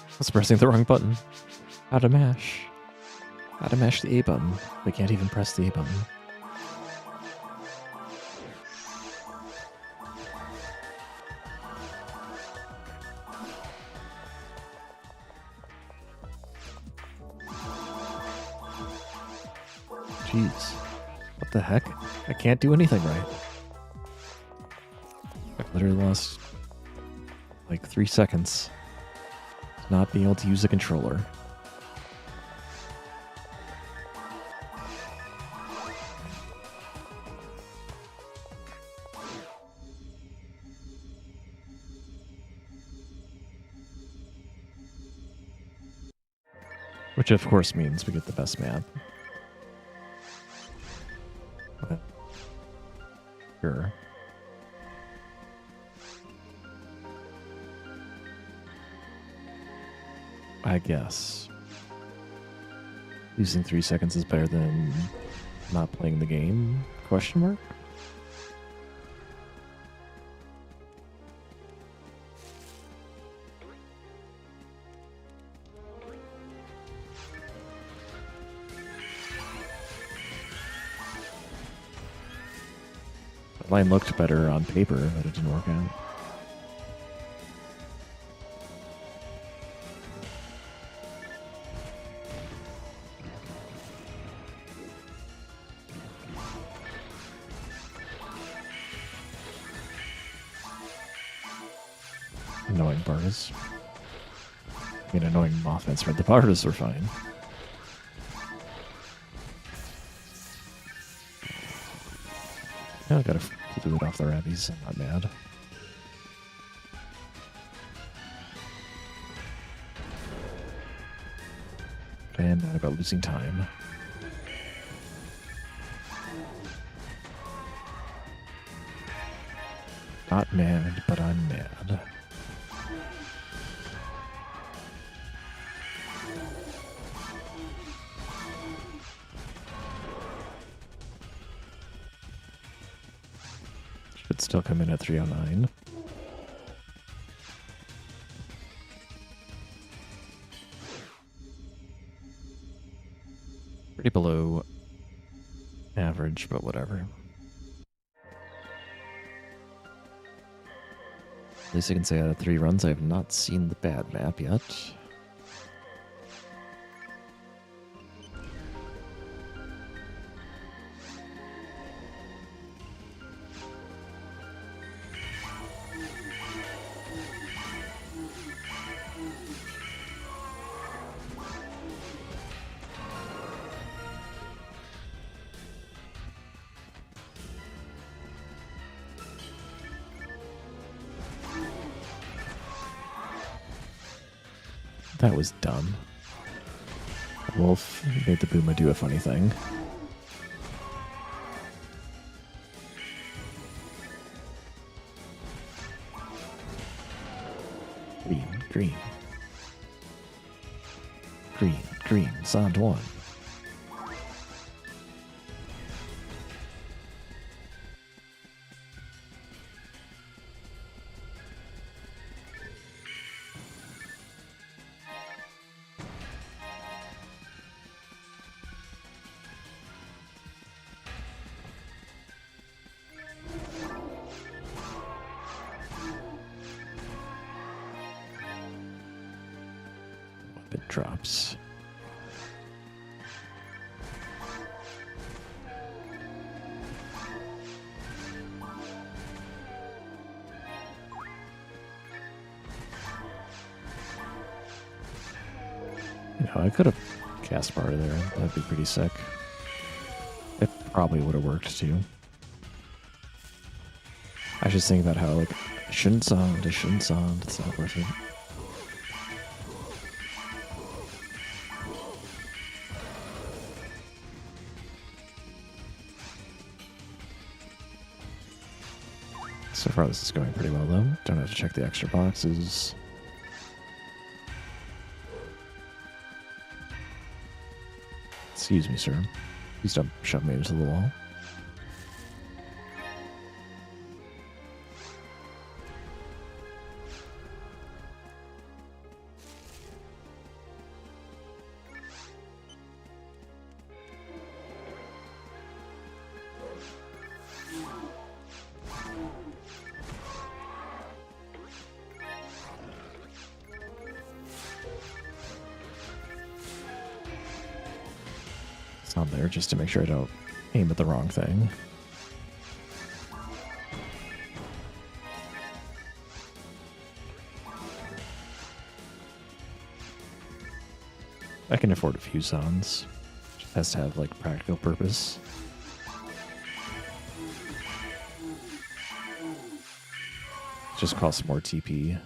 A: I was pressing the wrong button. How to mash. How to mash the A button. We can't even press the A button. Jeez. What the heck? I can't do anything right. I've literally lost like 3 seconds not being able to use a controller. Which of course means we get the best map. But sure. I guess. Losing 3 seconds is better than not playing the game? Question mark? The line looked better on paper, but it didn't work out. Annoying bars. I mean, annoying offense, right? The bars are fine. I gotta do it off the rabbies. I'm not mad. But I am mad about losing time. Not mad, but I'm mad. Should still come in at 309. Pretty below average, but whatever. At least I can say out of 3 runs, I have not seen the bad map yet. That was dumb. Wolf made the Booma do a funny thing. Green, green. Green, green, Sand 1. Drops. You know, I could have cast Barter there. That'd be pretty sick. It probably would have worked too. I just think about how, like, I shouldn't sound, it's not worth it. So far this is going pretty well though. Don't have to check the extra boxes. Excuse me, sir. Please don't shove me into the wall. On there just to make sure I don't aim at the wrong thing. I can afford a few sons. Just has to have like practical purpose. Just costs more TP.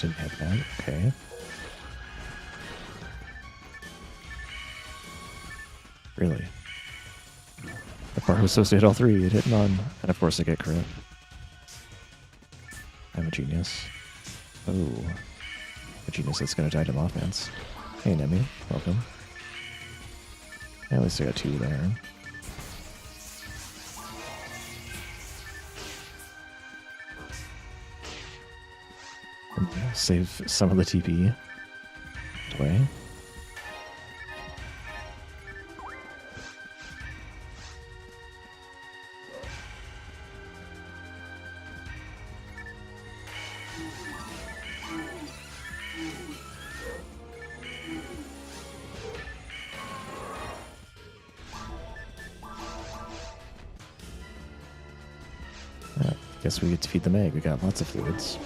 A: Didn't hit that. Okay. Really? The part was supposed to hit all three. It hit none. And of course I get crit. I'm a genius. Oh. A genius that's gonna die to Mothmans. Hey, Nemi. Welcome. At least I got two there. Save some of the TP away. Guess we get to feed the egg. We got lots of fluids.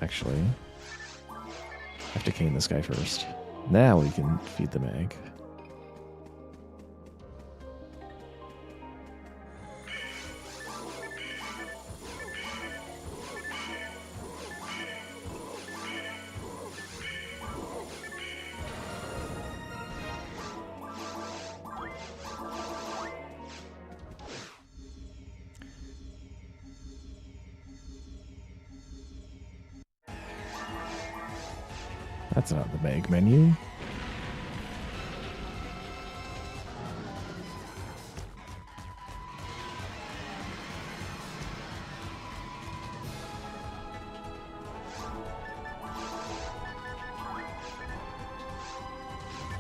A: Actually, I have to cane this guy first. Now we can feed the mag. That's not the Meg menu.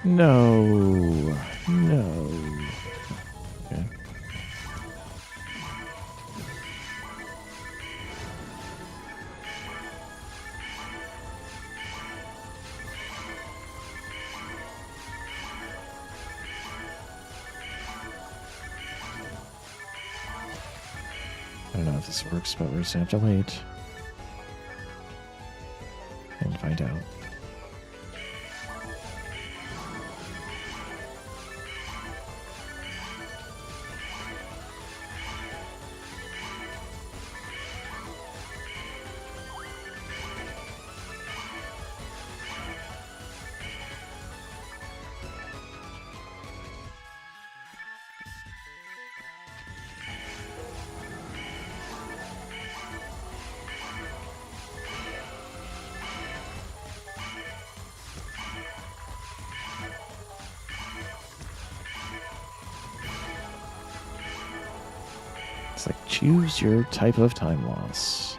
A: No. No. Okay. I don't know if this works, but we're just gonna have to wait and find out. It's like, choose your type of time loss.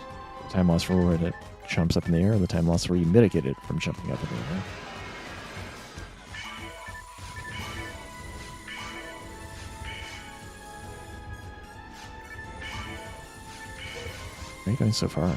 A: Time loss for when it jumps up in the air, and the time loss where you mitigate it from jumping up in the air. How are you going so far?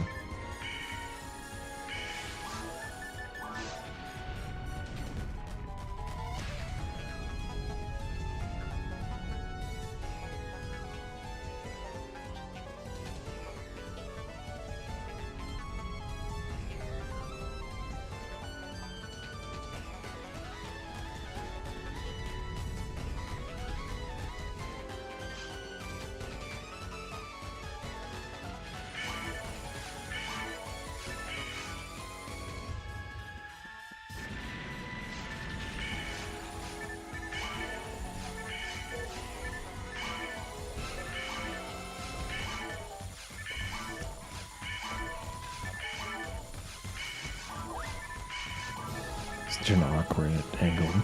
A: Such an awkward angle.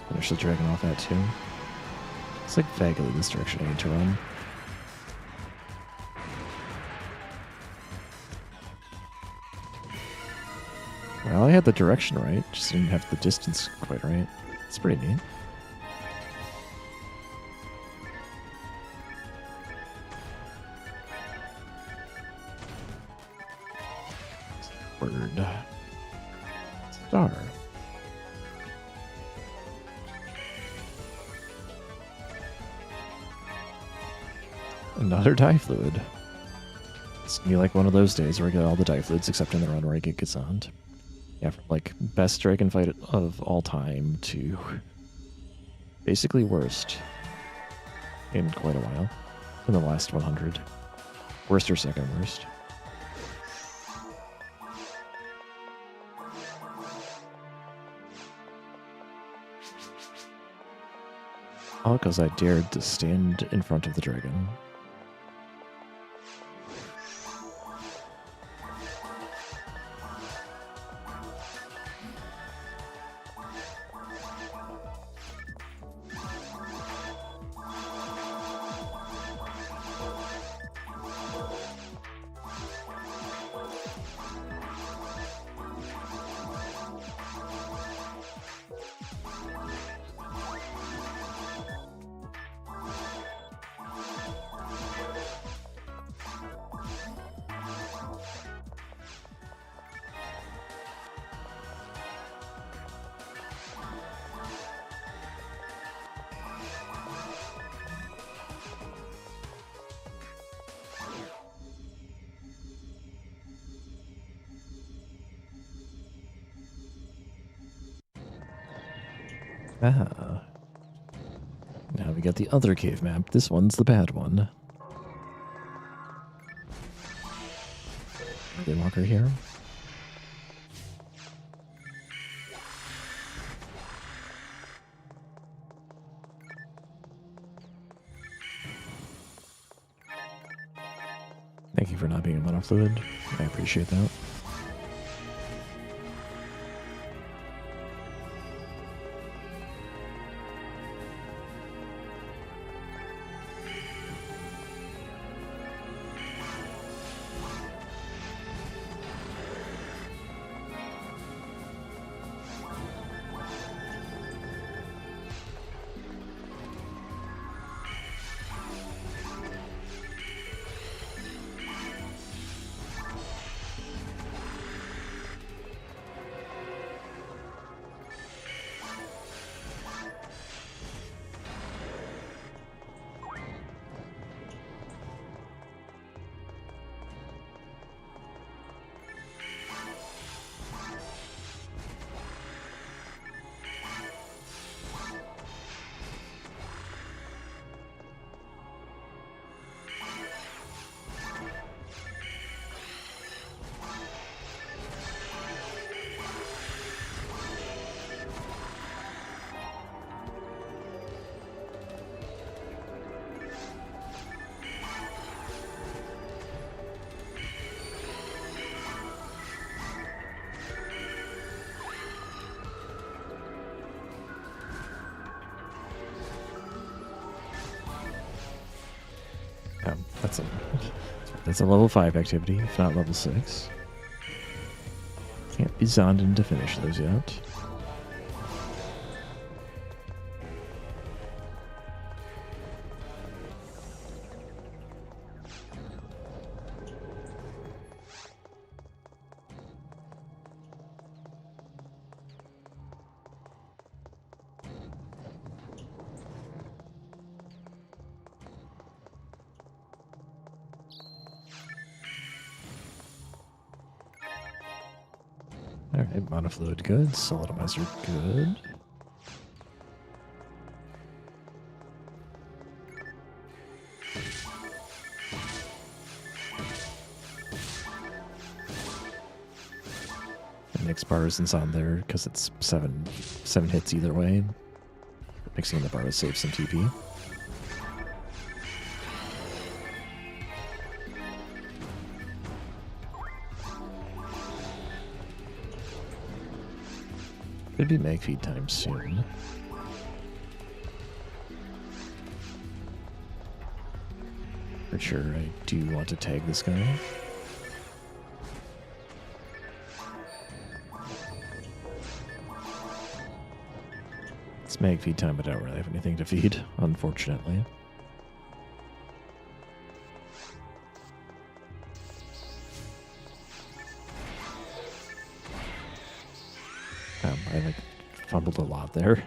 A: Finish the dragon off that too. It's like vaguely this direction I need to run. Well, I had the direction right, just didn't have the distance quite right. It's pretty neat. Word. Star. Another dye fluid. It's gonna be like one of those days where I get all the dye fluids except in the run where I get Gazant. Yeah, from like best dragon fight of all time to basically worst in quite a while. In the last 100. Worst or second worst. All because I dared to stand in front of the dragon. Ah. Now we got the other cave map. This one's the bad one. Walker here. Thank you for not being a mana fluid. I appreciate that. That's a level 5 activity, if not level 6. Can't be Zonden to finish those yet. Alright, monofluid good, solidizer good. The next bar isn't on there because it's seven hits either way. Mixing the bar to save some TP. Could be mag feed time soon. For sure, I do want to tag this guy. It's mag feed time, but I don't really have anything to feed, unfortunately. I fumbled a lot there.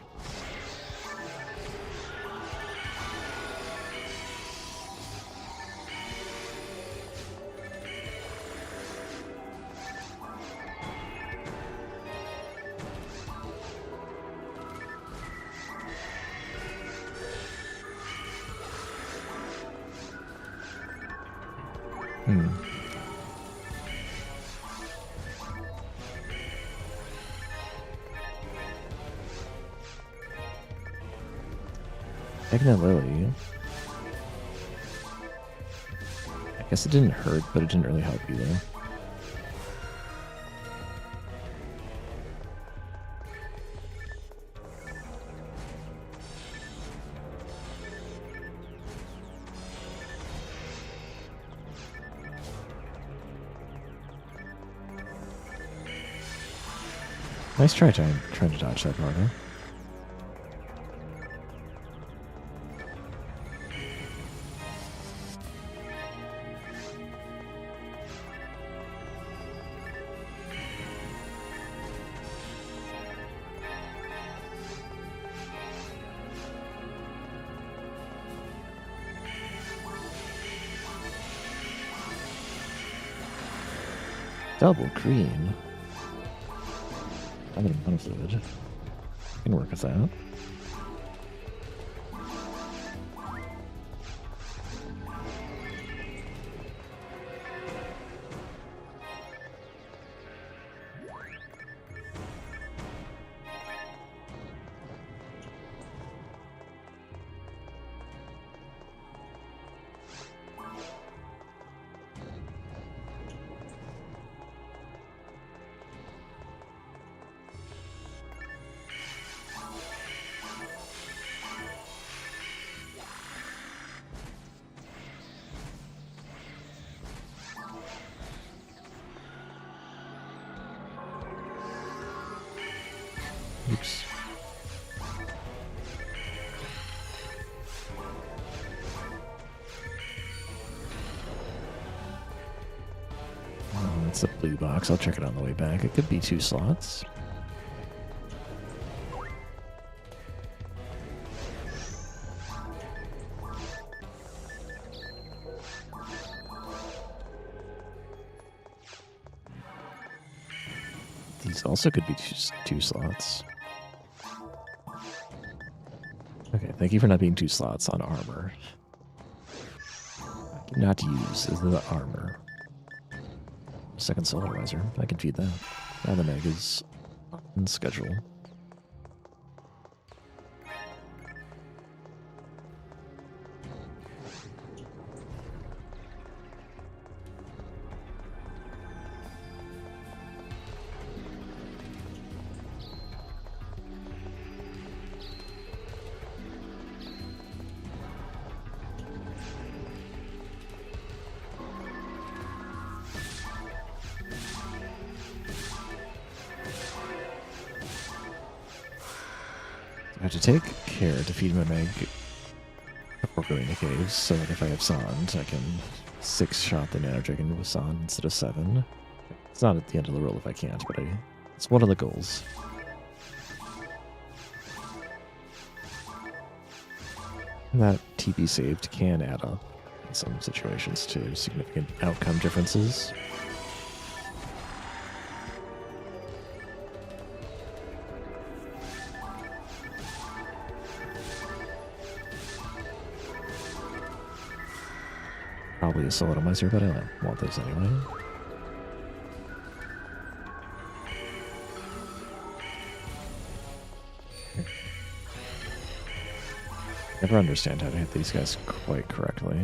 A: Magna Lily. I guess it didn't hurt, but it didn't really help either. Nice trying to dodge that partner. Double green. I'm gonna fluid. I can work with that. Oops. Oh, it's a blue box. I'll check it on the way back. It could be 2 slots. These also could be 2 slots. Okay, thank you for not being 2 slots on armor. Not to use is the armor. Second solarizer. I can feed that. Now the mag is on schedule. I have to take care to feed him an egg before going to caves, so that if I have Sand, I can 6-shot the Nano Dragon with Sand instead of 7. It's not at the end of the world if I can't, but it's one of the goals. And that TP saved can add up in some situations to significant outcome differences. Probably a soul atomizer, but I don't want those anyway. Never understand how to hit these guys quite correctly.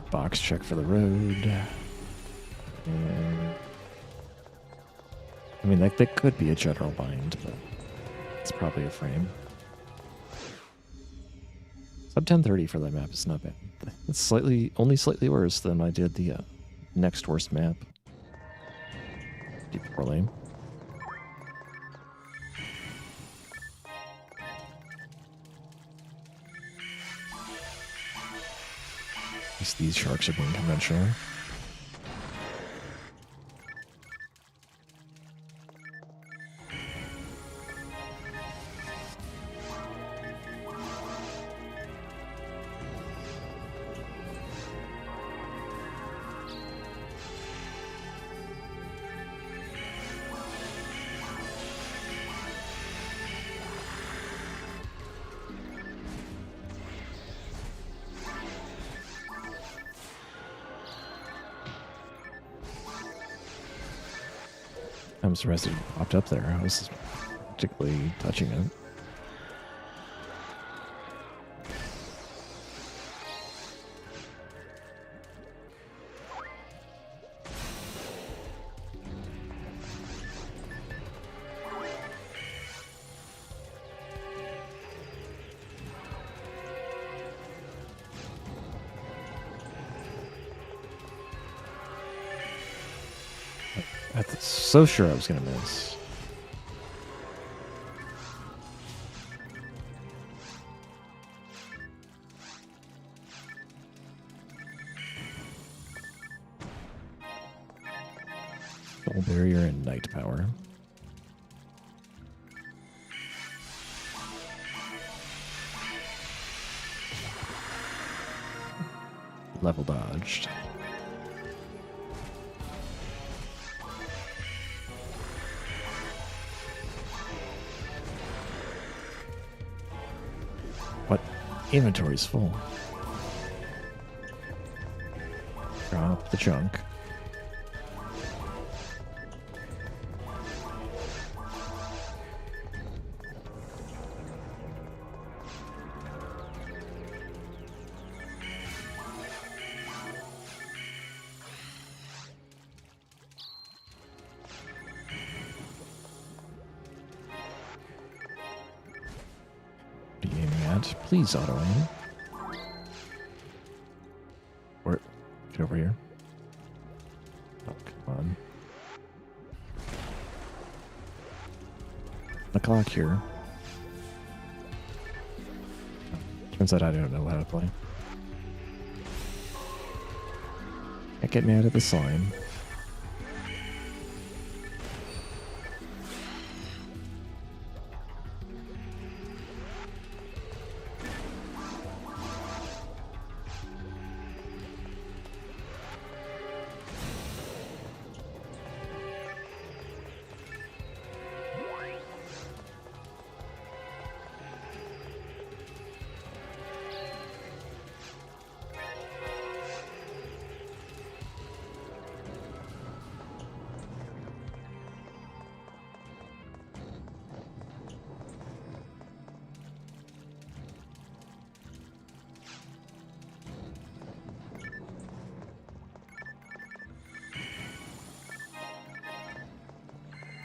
A: Box check for the road. I mean, that could be a general bind, but it's probably a frame. Sub 1030 for that map is not bad. It's only slightly worse than I did the next worst map. Deep Four Lane. At least these sharks are being conventional. I'm surprised it popped up there. I was particularly touching it. I was so sure I was going to miss. Soul Barrier and Night Power. Level dodged. What? Inventory's full. Drop the junk. Please auto aim. Or get over here. Oh, come on. The clock here. Turns out I don't know how to play. Can't get mad at the slime.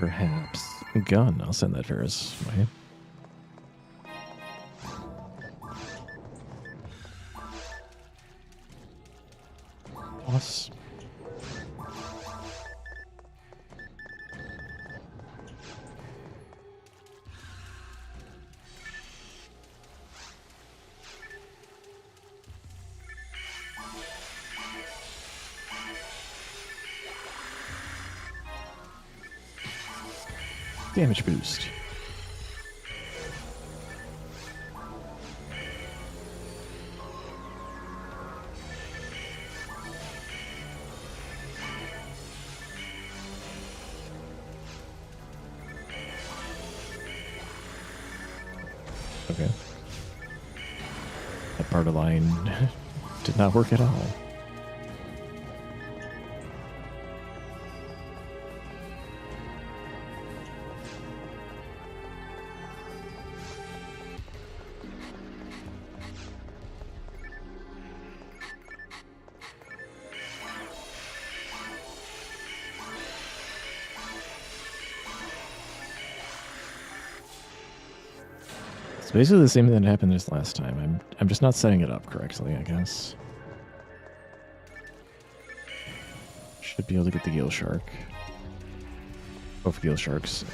A: Perhaps. Gun. I'll send that Ferris way. Boss. Damage boost. Okay. That part of the line did not work at all. Basically the same thing that happened this last time. I'm just not setting it up correctly, I guess. Should be able to get the gill shark. Both gill sharks.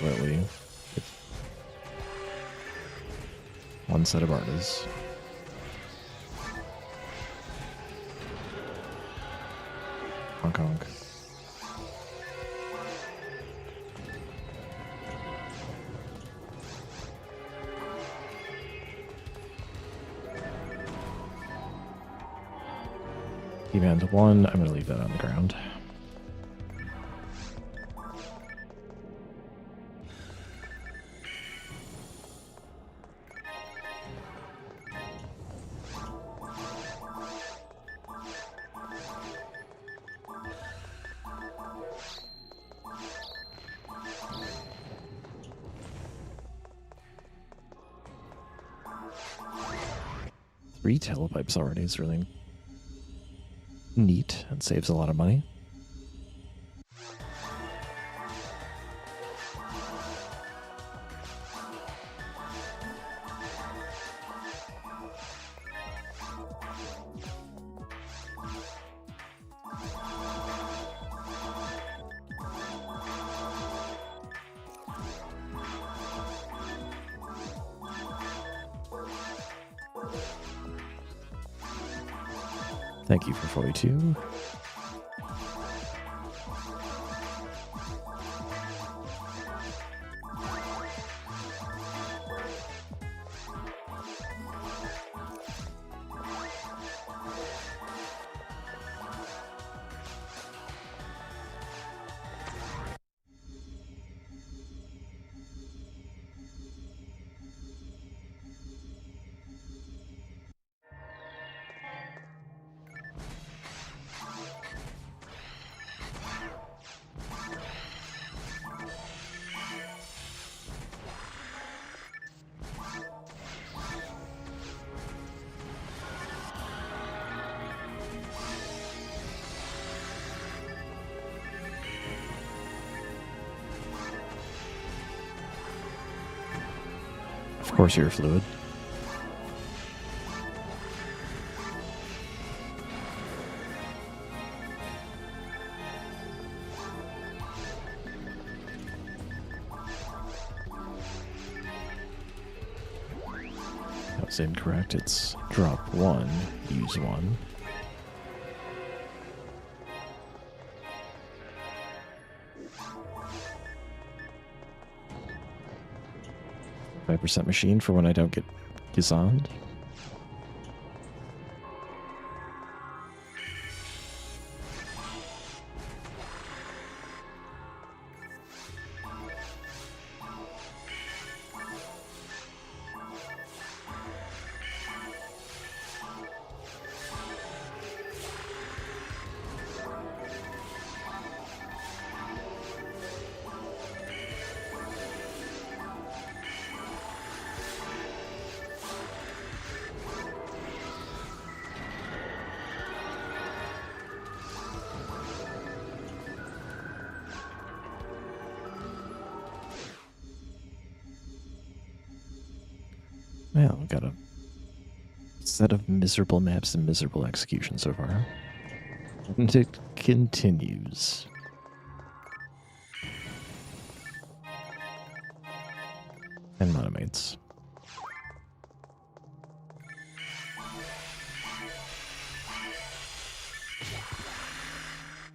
A: Literally. One set of artists. Honk honk. Event 1, I'm going to leave that on the ground. Three telepipes already is really neat and saves a lot of money. Thank you for 42. Of course you're fluid. That was incorrect. It's drop 1, use 1. % machine for when I don't get Gizand. Well, we got a set of miserable maps and miserable execution so far. And it continues. And monomates.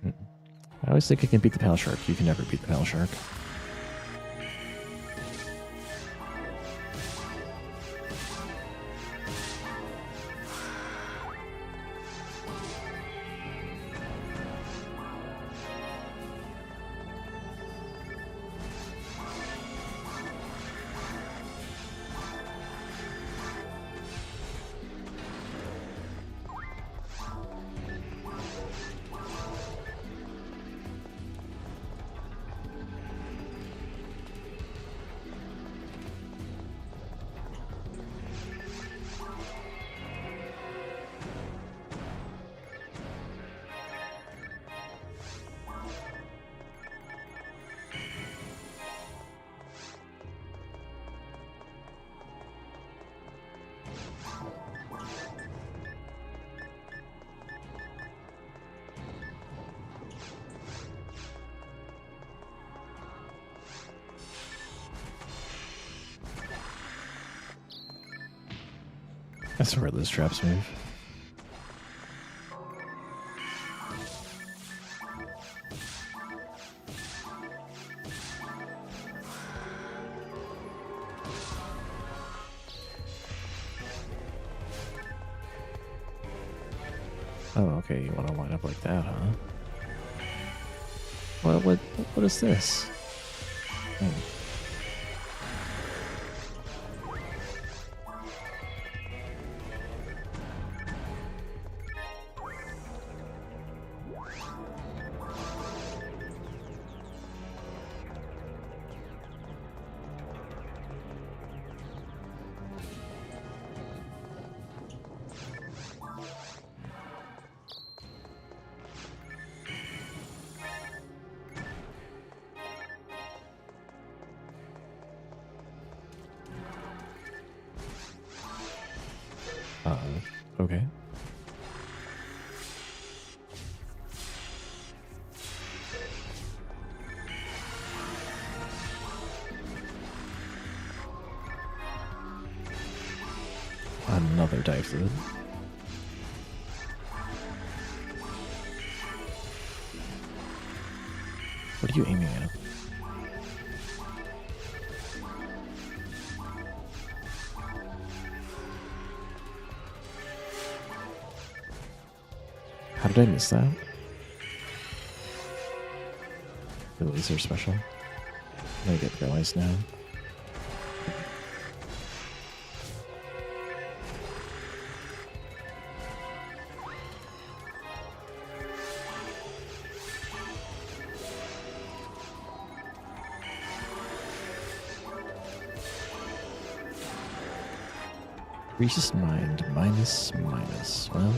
A: I always think I can beat the Pal Shark. You can never beat the Pal Shark. That's where those traps move. Oh, okay, you want to line up like that, huh? What is this? Oh. Okay. Another dive through. What are you aiming at? How did I miss that? The laser special. I'm gonna get paralyzed now. Increases mind minus. Well,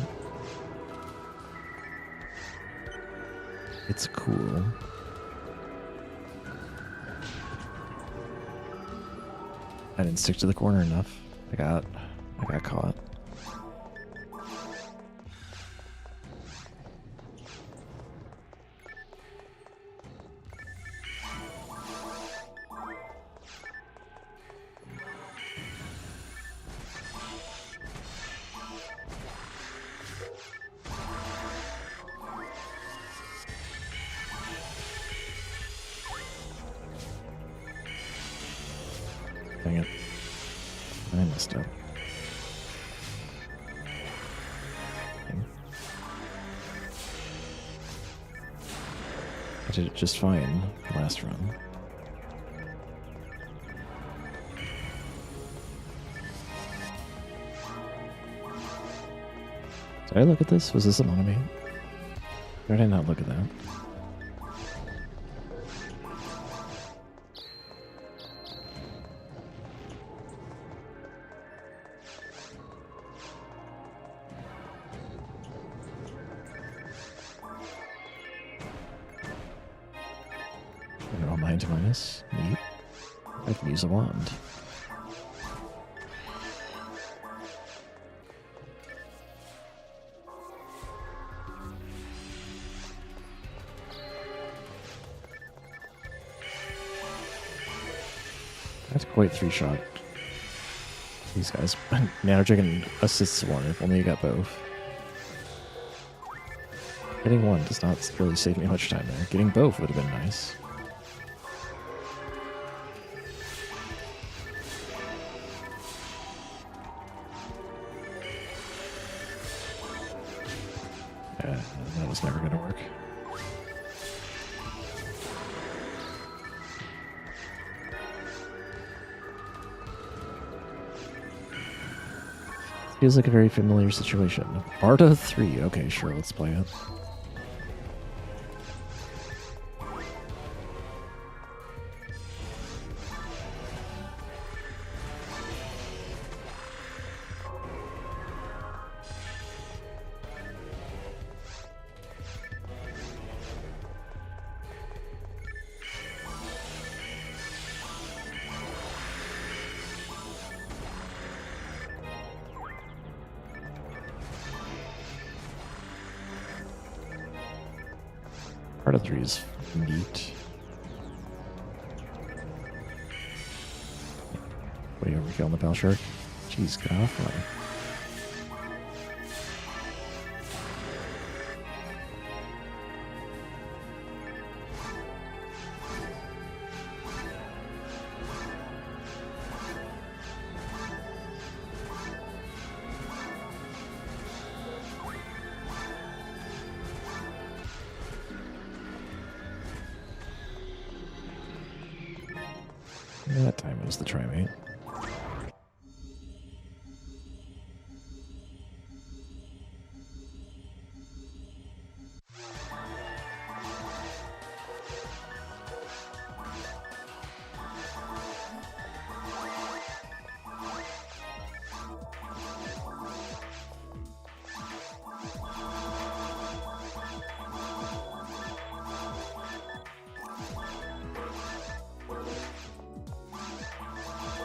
A: it's cool. I didn't stick to the corner enough. I got caught. Dang it. I messed up. I did it just fine last run. Did I look at this? Was this a monomate? Or did I not look at that? Mind minus. Neat. I can use a wand. That's quite 3-shot. These guys. Nano Dragon assists one, if only you got both. Getting one does not really save me much time there. Getting both would have been nice. That was never going to work. Feels like a very familiar situation. Barda 3. Okay, sure, let's play it. Part of 3 is neat. Way overkill on the Pal Shark. Jeez, get off one. That time it was the trimate.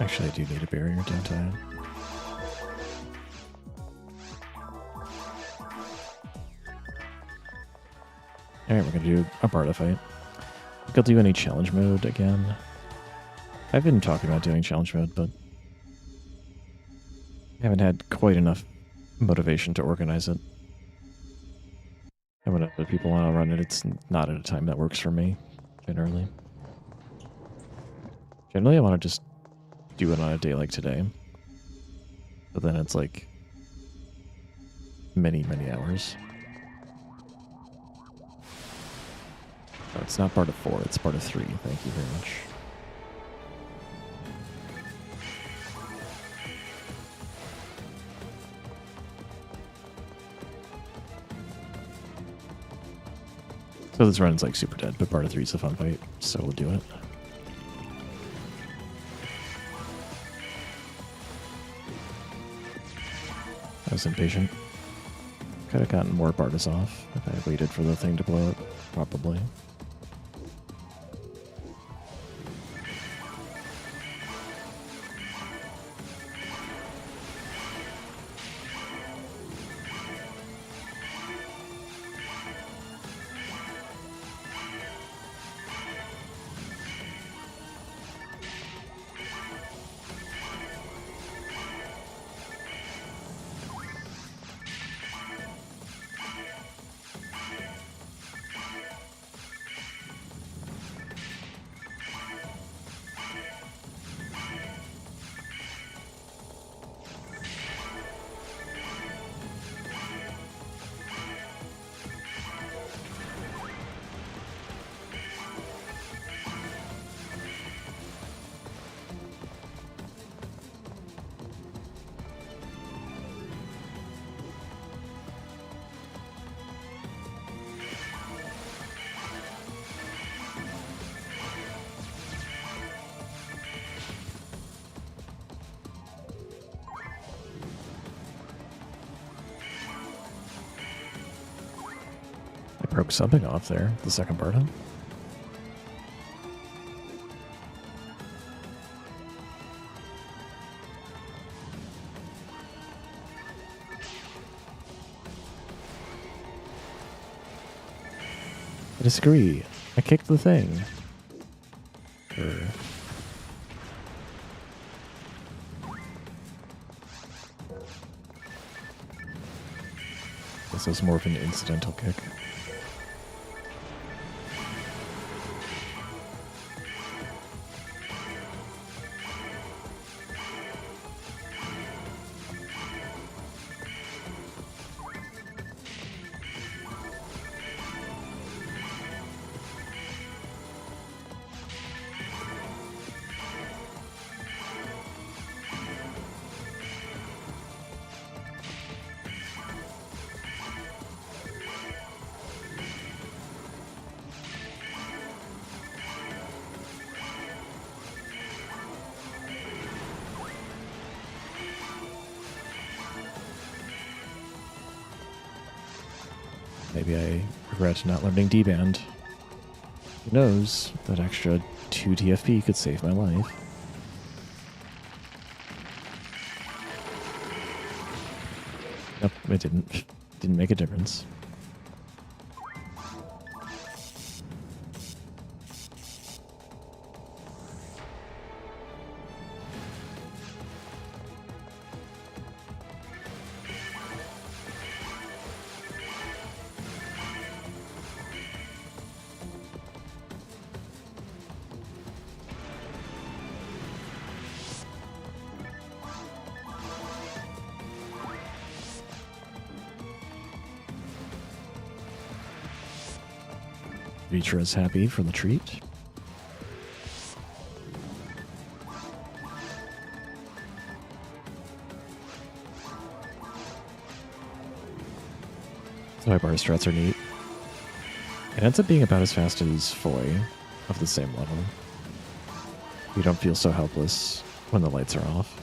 A: Actually, I do need a barrier, don't I? Alright, we're gonna do a Barda fight. I think I'll do any challenge mode again. I've been talking about doing challenge mode, but I haven't had quite enough motivation to organize it. And when other people want to run it, it's not at a time that works for me, generally. Generally, I want to just do it on a day like today. But then it's like many, many hours. No, it's not part of 4, it's part of 3. Thank you very much. So this run's like super dead, but part of 3 is a fun fight, so we'll do it. I was impatient. Could have gotten more Bardas off if I waited for the thing to blow up, probably. Broke something off there, the second Barda. I disagree. I kicked the thing. So it's more of an incidental kick. Maybe I regret not learning D-band. Who knows? That extra 2 TFP could save my life. Nope, it didn't. Didn't make a difference. Reacher is happy for the treat. So high bar strats are neat. It ends up being about as fast as Foy of the same level. You don't feel so helpless when the lights are off.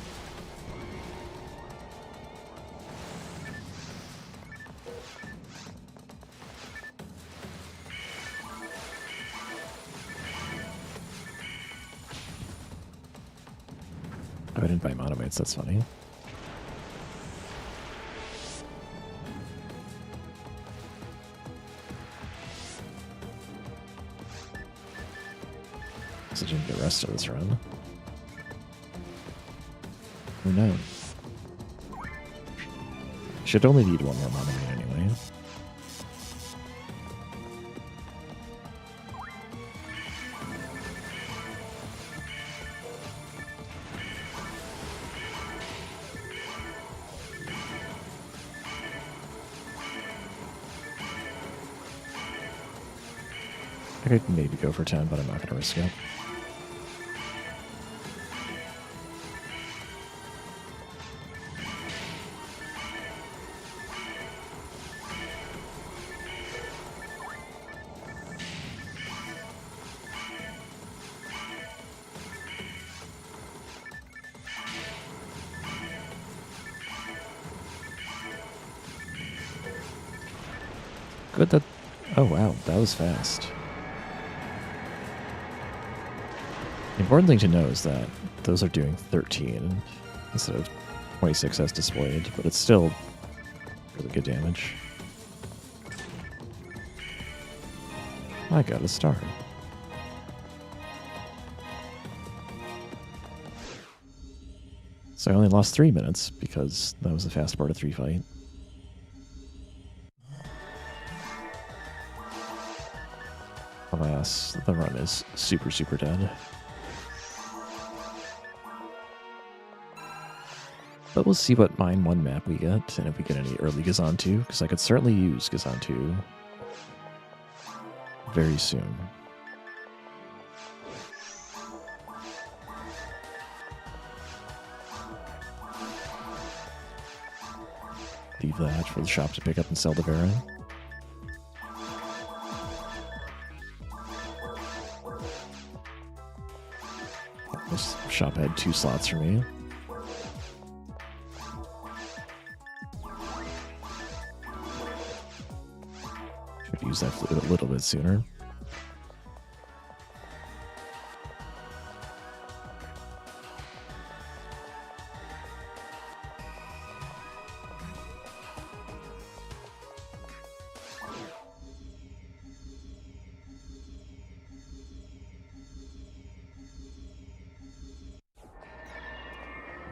A: I didn't buy monomates, that's funny. So I didn't get rest of this run. Who knows? Should only need one more monomate anyway. I could maybe go for 10, but I'm not going to risk it. Good that... Oh wow, that was fast. The important thing to know is that those are doing 13 instead of 26 as displayed, but it's still really good damage. I got a star. So I only lost 3 minutes because that was the fast part of 3 fight. Alas, the run is super, super dead. But we'll see what Mine 1 map we get, and if we get any early Gazan 2, because I could certainly use Gazan 2 very soon. Leave that for the shop to pick up and sell to Vera. This shop had 2 slots for me. Should use that fluid a little bit sooner.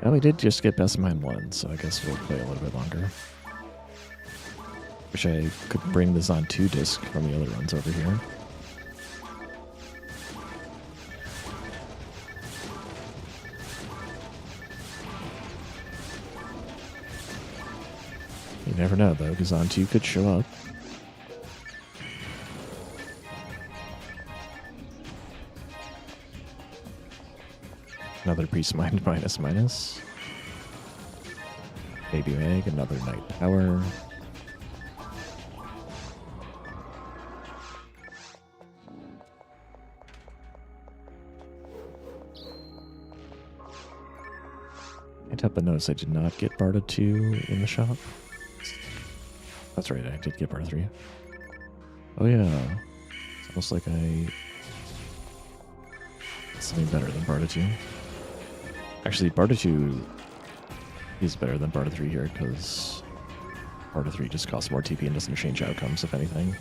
A: Well, we did just get Best Mine 1, so I guess we'll play a little bit longer. Wish I could bring this on 2-disc from the other ones over here. You never know, though, because on 2 could show up. Another priest mind minus. Baby egg, another knight power. Can't help but notice I did not get Barda 2 in the shop. That's right, I did get Barda 3. Oh yeah. It's almost like something better than Barda 2. Actually, Barda 2 is better than Barda 3 here, because Barda 3 just costs more TP and doesn't change outcomes, if anything.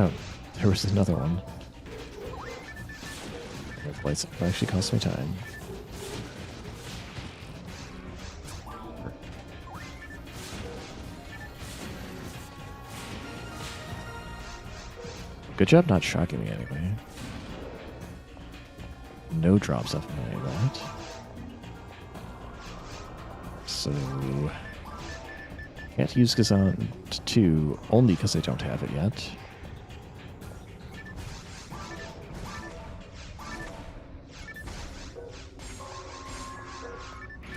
A: Oh, there was another one. Lights actually cost me time. Good job not shocking me anyway. No drops off my right. So can't use Gazan 2 only because I don't have it yet.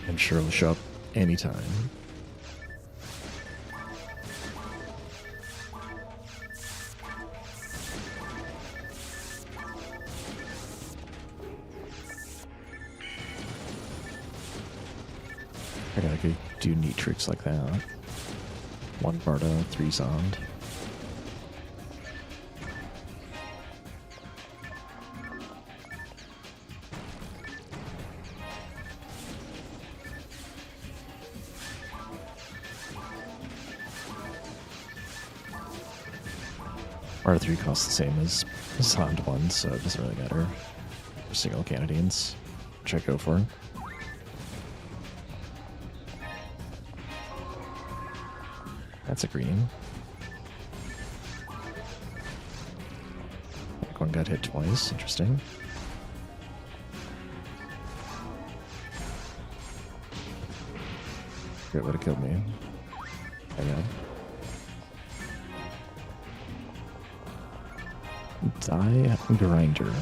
A: I'm sure it'll show up anytime. I gotta do neat tricks like that. 1 Barda, 3 Zond. R3 costs the same as Zond 1, so it doesn't really matter for single Canadians, which I go for. That's a green. One got hit twice, interesting. It would have killed me. I know. Die Grinder.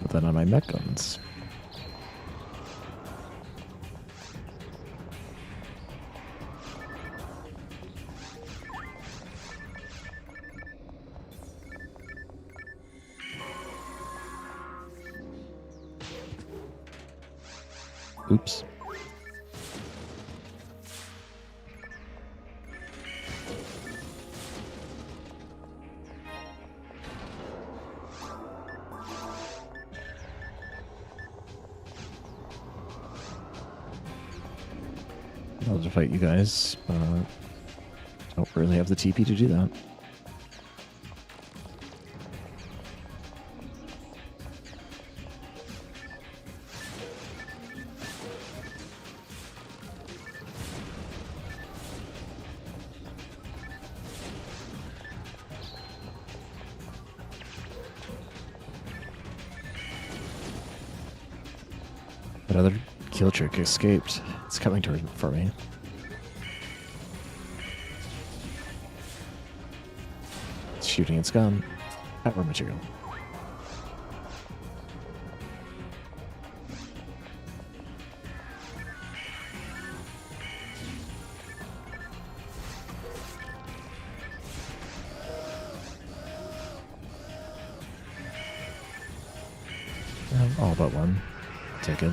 A: Put that on my mech guns. Oops. I'll just fight you guys, but don't really have the TP to do that. Another kill trick escaped. It's coming for me. shooting its gun. Power material. All but one. Take it.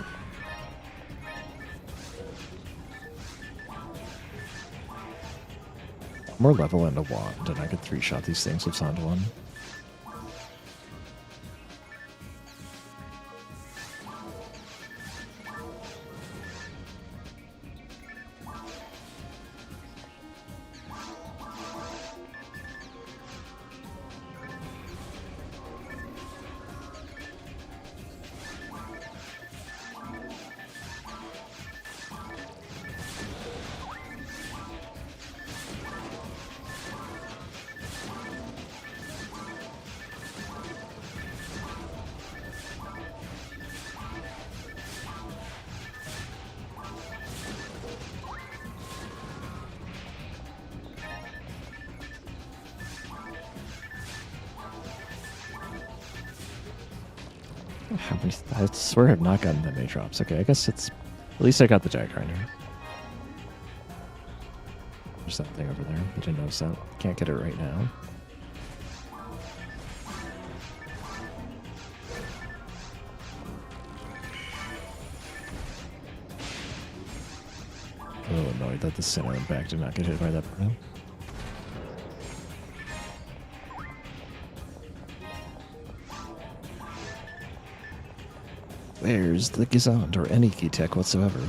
A: More level and a wand, and I could 3-shot these things with sound one. I swear I've not gotten that many drops. Okay, I guess it's... At least I got the Jack Grinder. There's that thing over there. I didn't notice that. Can't get it right now. A little annoyed that the center and back did not get hit by that burn. There's the Gizant, or any key tech whatsoever.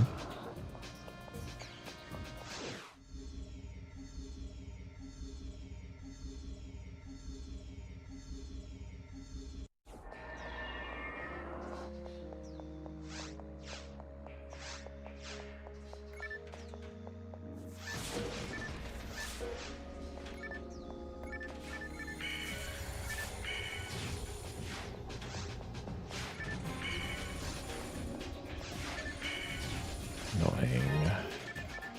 A: Annoying.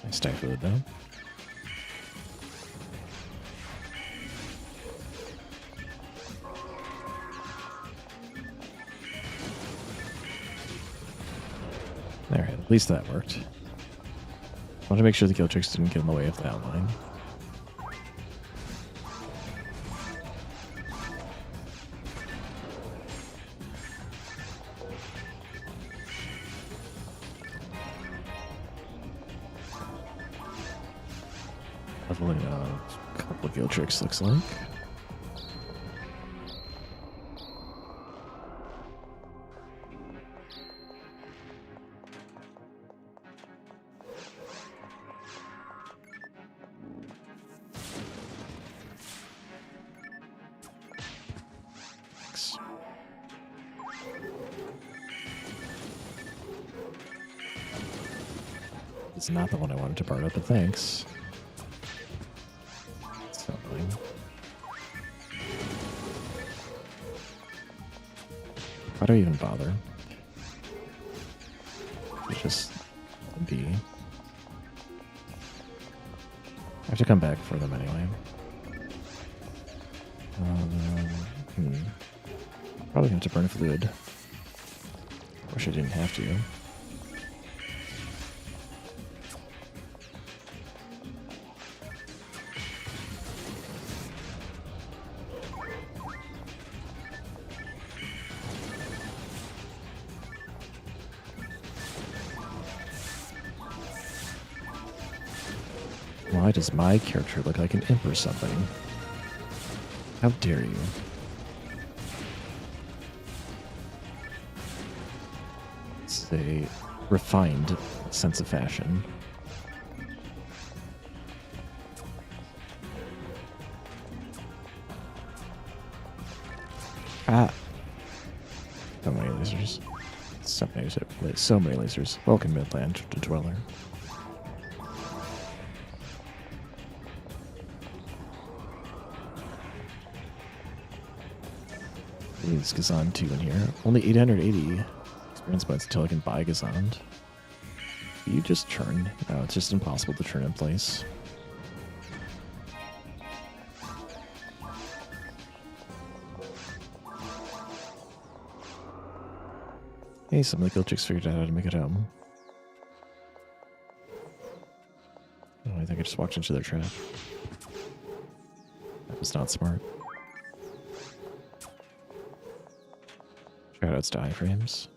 A: Nice die fluid though. There, at least that worked. I want to make sure the kill tricks didn't get in the way of the outline. Leveling a couple of kill tricks, looks like. It's not the one I wanted to burn up, but thanks. So annoying. Why do I even bother? It's just B. I have to come back for them anyway. Probably have to burn fluid. Wish I didn't have to. Why does my character look like an imp or something? How dare you? It's a refined sense of fashion. Ah! So many lasers. So many lasers. Welcome, Midland, to Dweller. Needs Gazan 2 in here. Only 880 experience points until I can buy Gazan. You just churn. No, it's just impossible to churn in place. Hey, some of the guild chicks figured out how to make it home. Oh, I think I just walked into their trap. That was not smart. Shoutouts to iframes.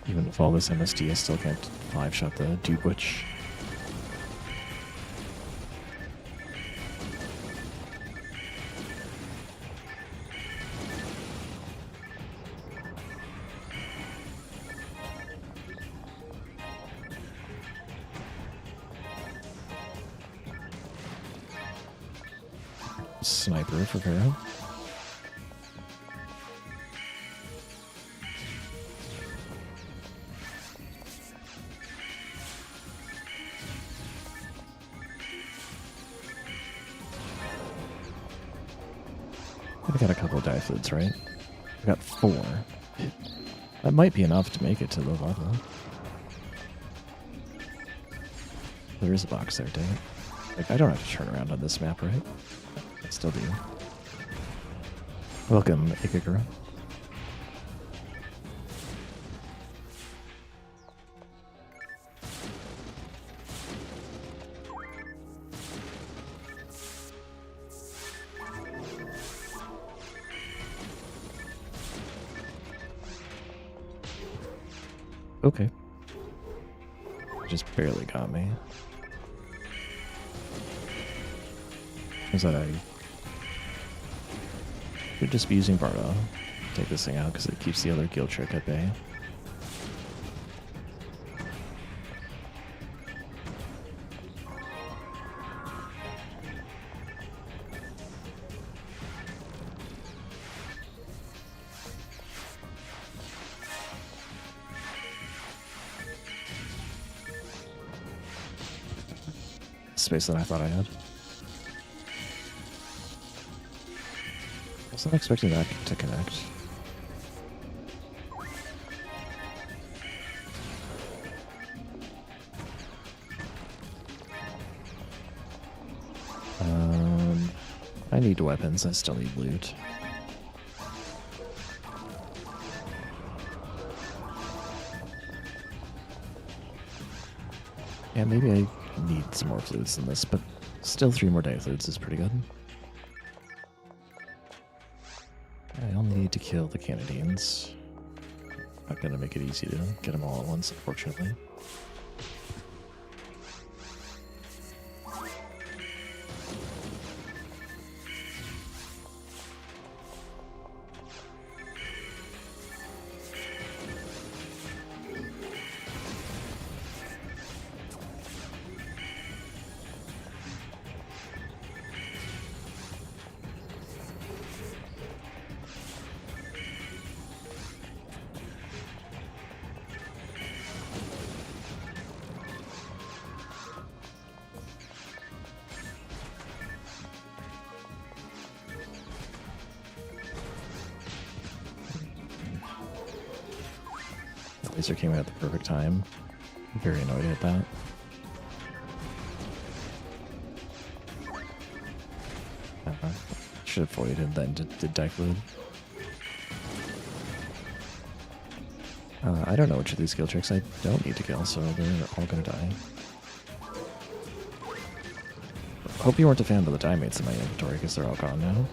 A: Even with all this MSD, I still can't 5-shot the Duke Witch. Sniper for Pharaoh. I got a couple of diaphids, right? I got 4. That might be enough to make it to the level. There is a box there, dang it. Like, I don't have to turn around on this map, right? I still do. Welcome, Ikagura. Okay. Just barely got me. Is that I could just be using Bardo. Take this thing out because it keeps the other guild trick at bay. Space that I thought I had. I was not expecting that to connect. I need weapons, I still need loot. Yeah, maybe I need some more flutes than this, but still 3 more day flutes is pretty good. I only need to kill the Canadians. Not gonna make it easy to get them all at once, unfortunately. Laser came out at the perfect time. I'm very annoyed at that. Should have voided and then did Difluid. I don't know which of these skill tricks I don't need to kill, so they're all gonna die. Hope you weren't a fan of the die mates in my inventory, because they're all gone now.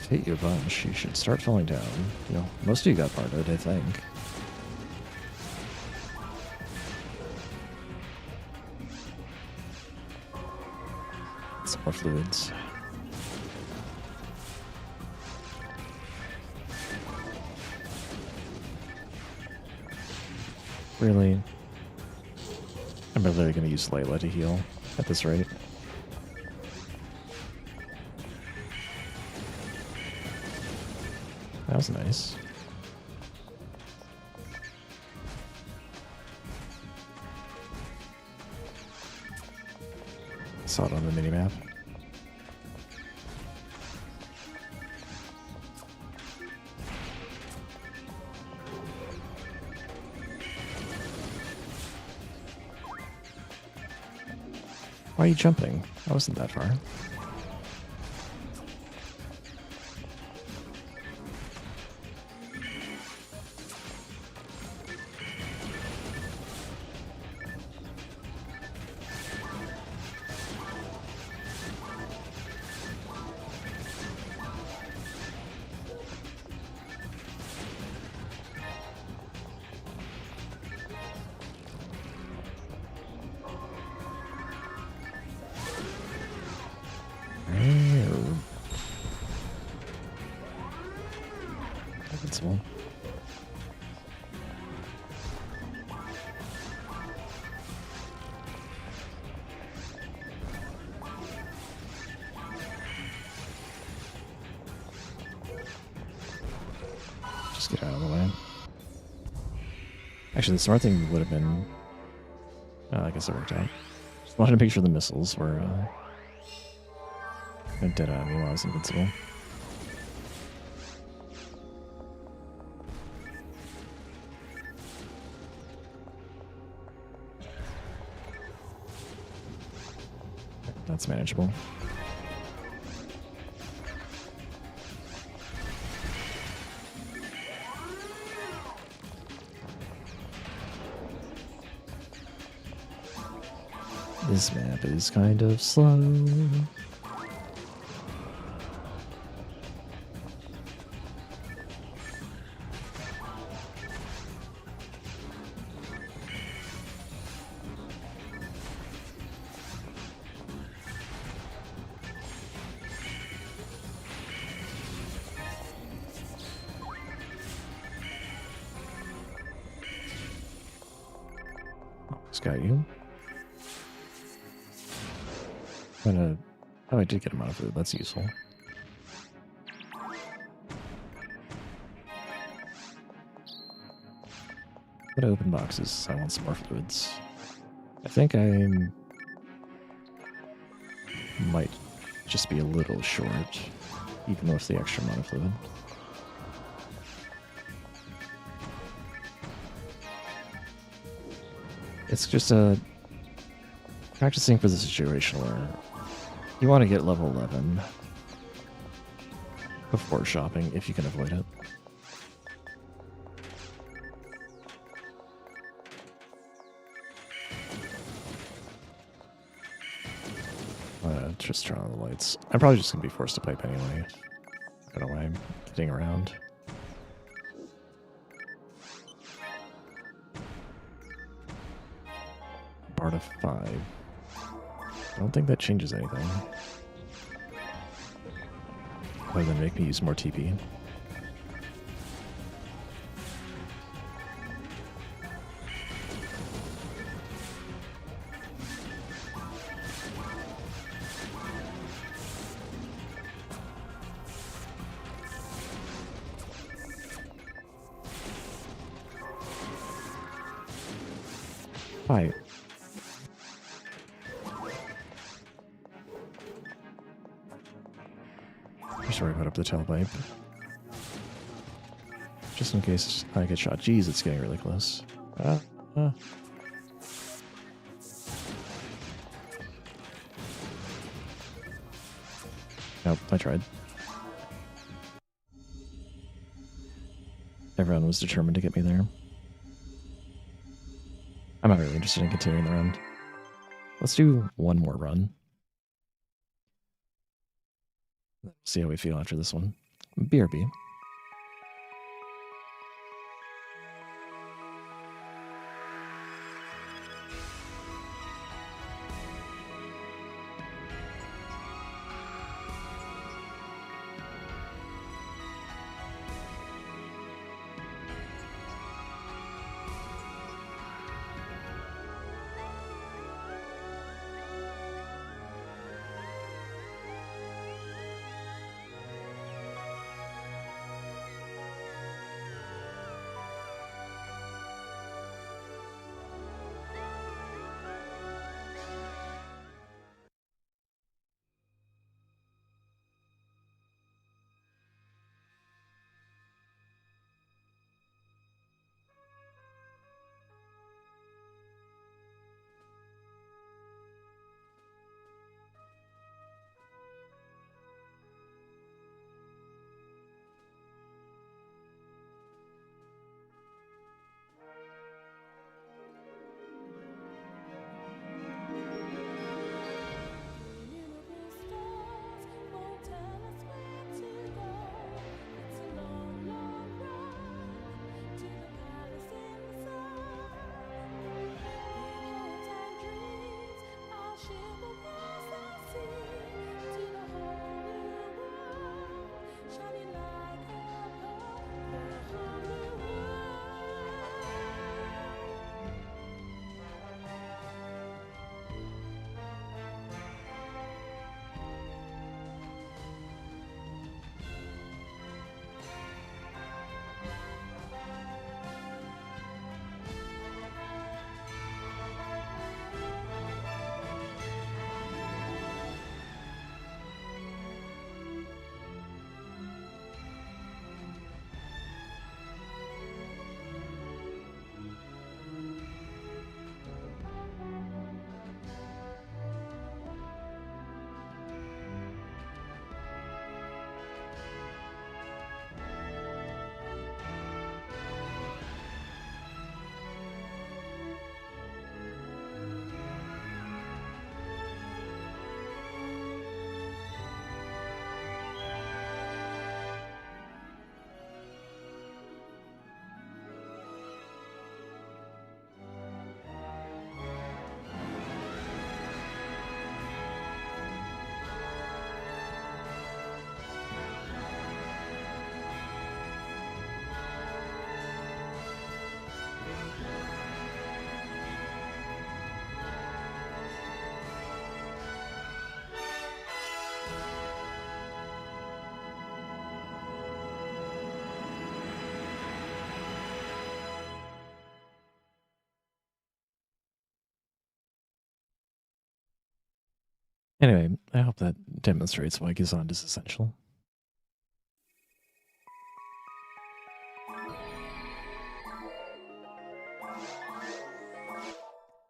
A: Hit you a bunch, you should start falling down. You know, most of you got parted, I think. Some more fluids. Really? I'm literally going to use Layla to heal at this rate. That was nice. Saw it on the minimap. Why are you jumping? I wasn't that far. Invincible. Just get out of the way. Actually, the smart thing would have been... I guess it worked out. Just wanted to make sure the missiles were dead on me while I was invincible. That's manageable. This map is kind of slow. It's got you. Oh, I did get him out of food. That's useful. I'm gonna open boxes. I want some more fluids. I think I might just be a little short, even with the extra amount of fluid. It's just practicing for the situation where you want to get level 11 before shopping if you can avoid it. Just turn on the lights. I'm probably just going to be forced to pipe anyway. I don't know why I'm getting around. Bard of 5. I don't think that changes anything. Other than make me use more TP. Fight. Sorry, put up the tailpipe. Just in case I get shot. Jeez, it's getting really close. Nope, I tried. Everyone was determined to get me there. I'm not really interested in continuing the run. Let's do one more run. See how we feel after this one. BRB. Anyway, I hope that demonstrates why Gizand is essential.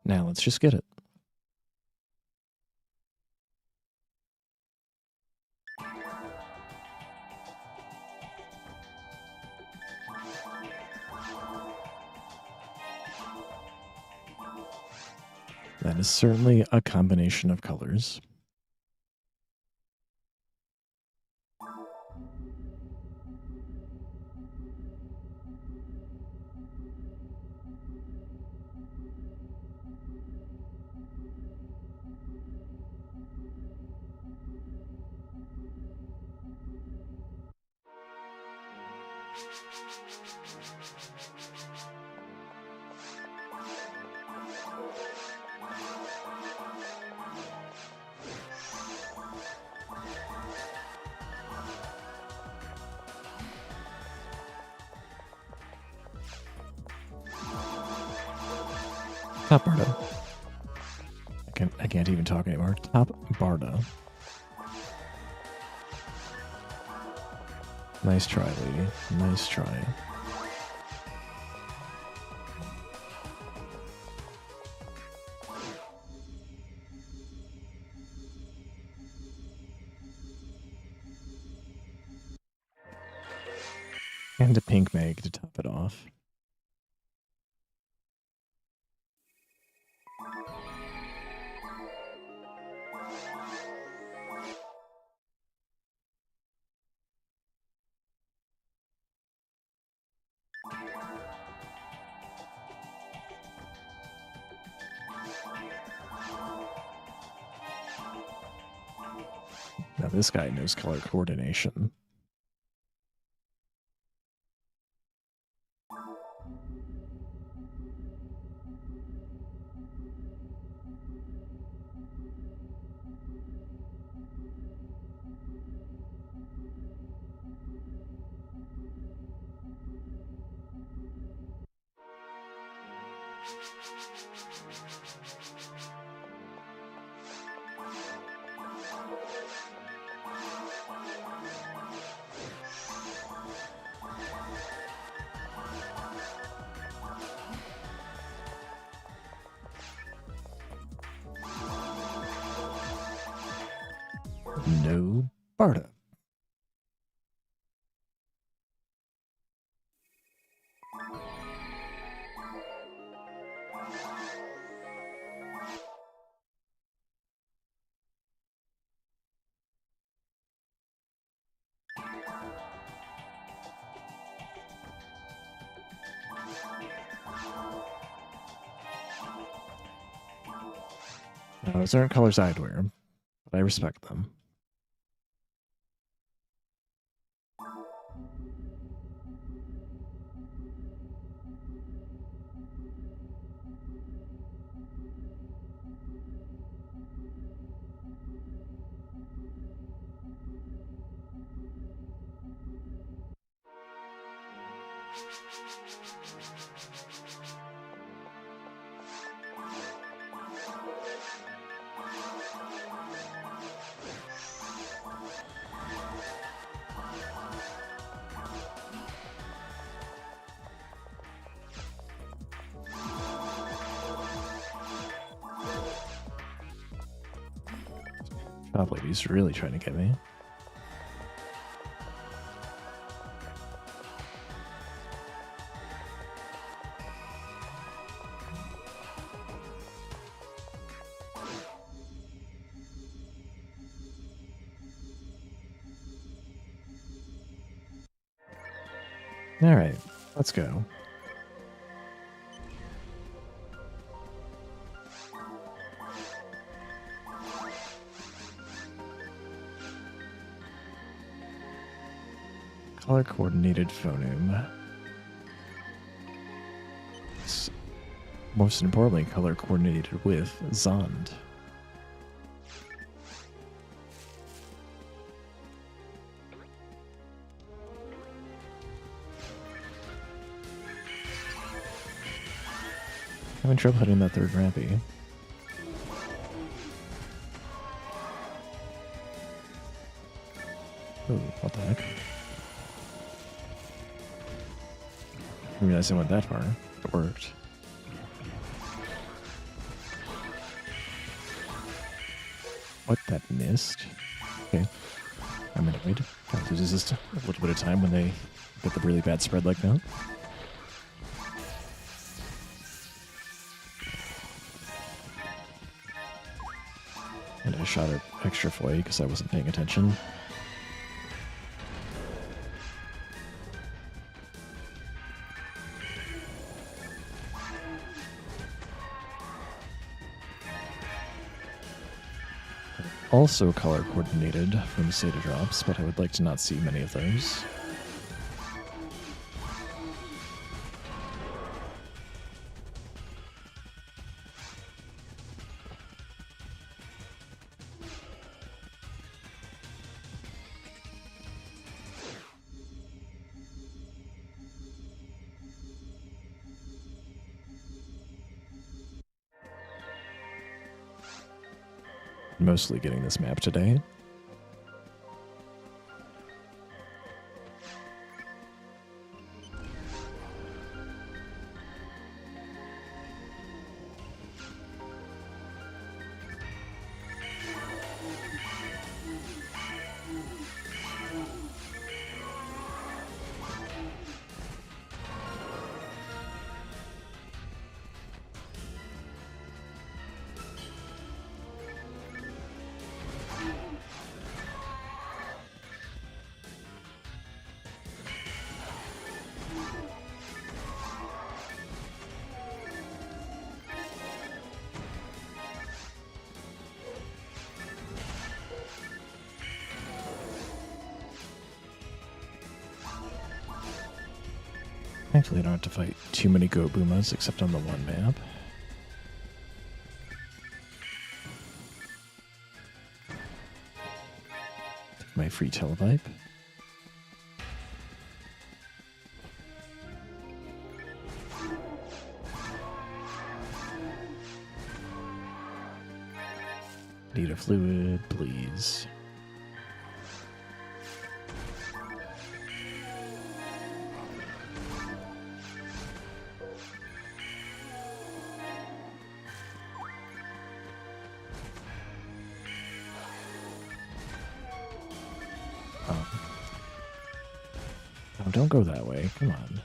A: Now let's just get it. That is certainly a combination of colors. Top Barda. I can't even talk anymore. Top Barda. Nice try, lady. Nice try. And a pink mag to top it off. Now this guy knows color coordination. No Barda. Now, those aren't colors I'd wear, but I respect them. Top lady's really trying to get me. All right, let's go. Color coordinated phoneme. Most importantly, color coordinated with Zond. Having trouble hitting that third rampy. didn't realize I went that far. It worked. What, that missed? Okay. I'm annoyed. That loses just a little bit of time when they get the really bad spread like that. And I shot an extra foy because I wasn't paying attention. Also color coordinated from Seda drops, but I would like to not see many of those. Mostly getting this map today. Thankfully, I don't have to fight too many Go Boomas except on the one map. Take my free telepipe. Need a fluid, please. Oh, don't go that way. Come on.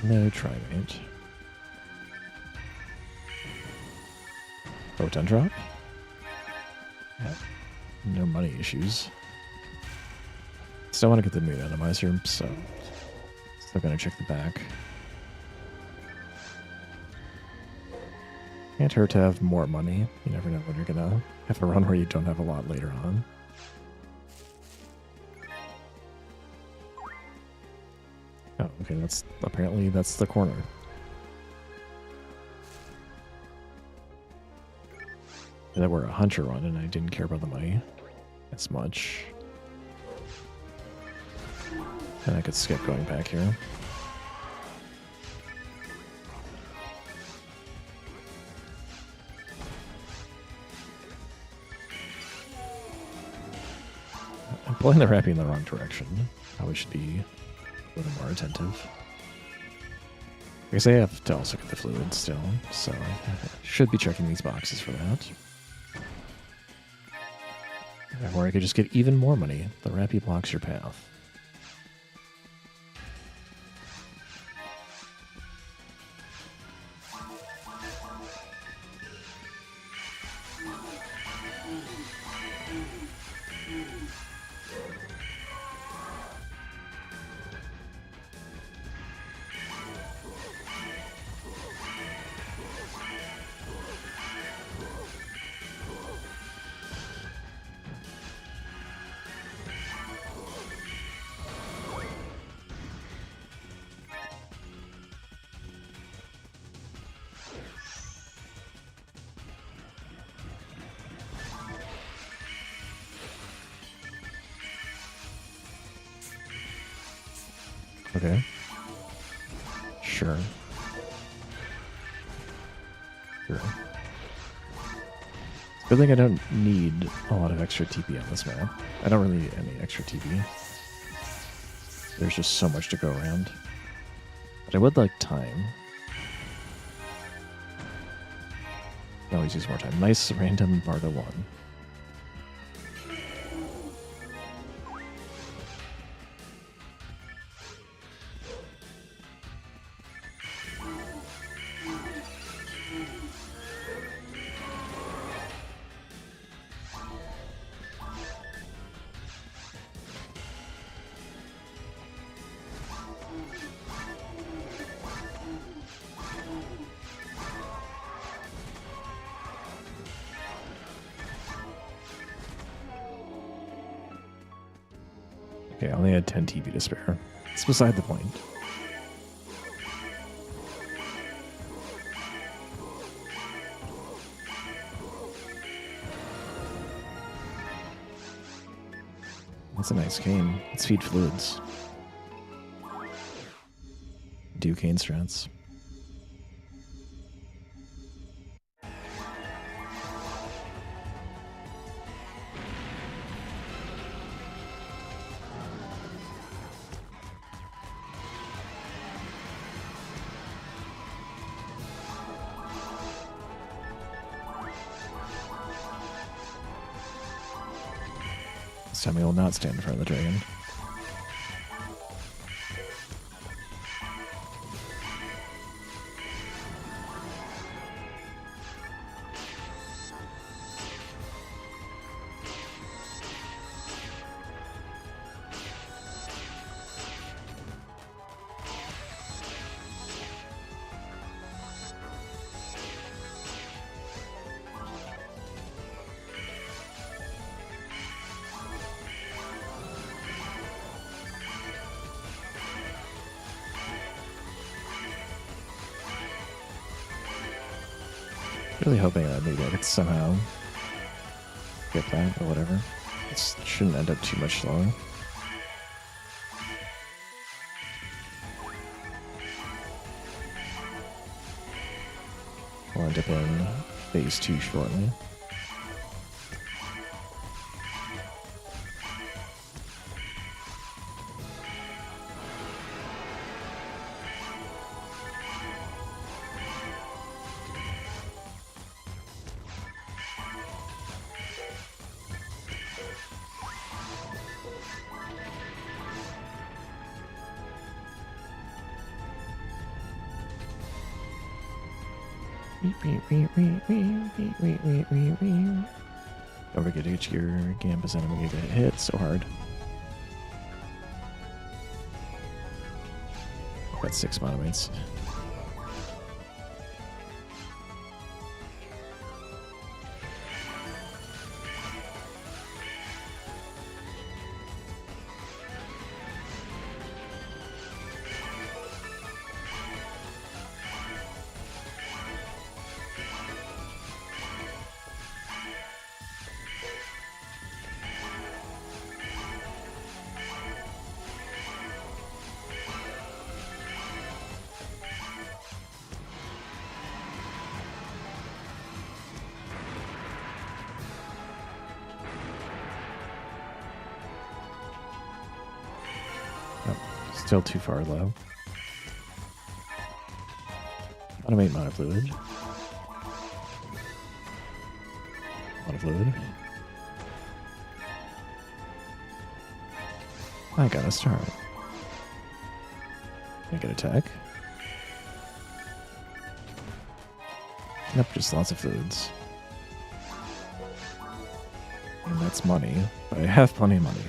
A: No trimate. Photon drop? Yeah. No money issues. Still want to get the mood atomizer, so still gonna check the back. Can't hurt to have more money. You never know when you're gonna have a run where you don't have a lot later on. Oh, okay, that's apparently that's the corner. That were a hunter run and I didn't care about the money as much. And I could skip going back here. I'm pulling the Rappy in the wrong direction. Probably should be a little more attentive. I guess I have to also get the fluid still, so I should be checking these boxes for that. Or I could just get even more money. The Rappy blocks your path. Okay. Sure. Sure. Good thing I don't need a lot of extra TP on this map. I don't really need any extra TP. There's just so much to go around. But I would like time. I always use more time. Nice random Bardo 1. Okay, I only had 10 TP to spare. It's beside the point. That's a nice cane. Let's feed fluids. Do cane strats. This time we will not stand in front of the dragon. Really hoping that maybe I could somehow get that or whatever. This shouldn't end up too much long. We'll end up in phase 2 shortly. Don't forget to get your Gambus enemy to get hit so hard. Got 6 monomates. Still too far low. Automate monofluid. Monofluid. I got a star. I get attack. Nope, just lots of fluids. And that's money, but I have plenty of money.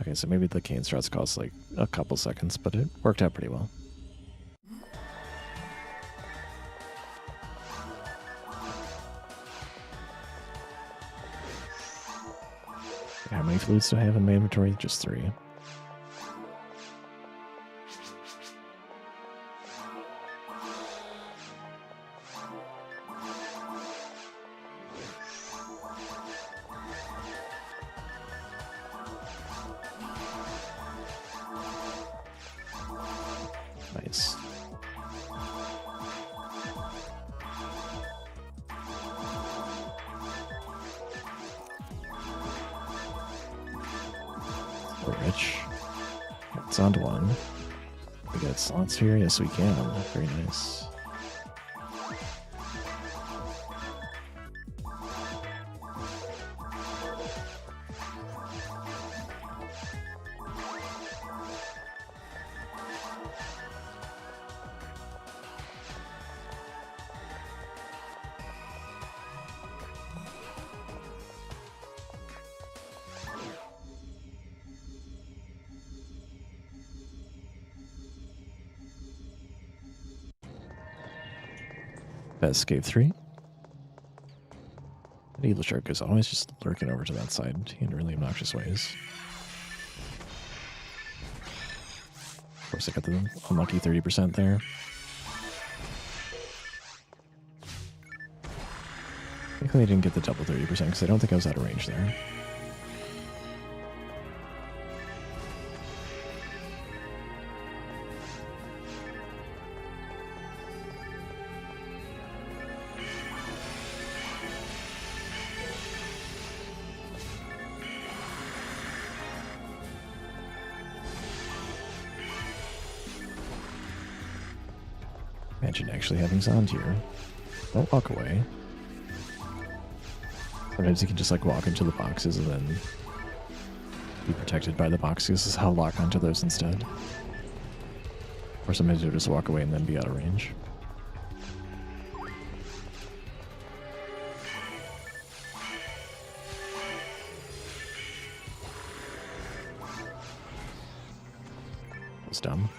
A: Okay, so maybe the cane strats cost like a couple seconds, but it worked out pretty well. How many fluids do I have in my inventory? Just 3. Nice. So rich. It's on to one. We got slots here? Yes, we can. Very nice. Escape 3. That evil shark is always just lurking over to that side in really obnoxious ways. Of course, I got the unlucky 30% there. Thankfully, I didn't get the double 30% because I don't think I was out of range there. Imagine actually having Zond here. Don't walk away. Sometimes you can just like walk into the boxes and then be protected by the boxes. I'll lock onto those instead. Or sometimes you'll just walk away and then be out of range. That was dumb.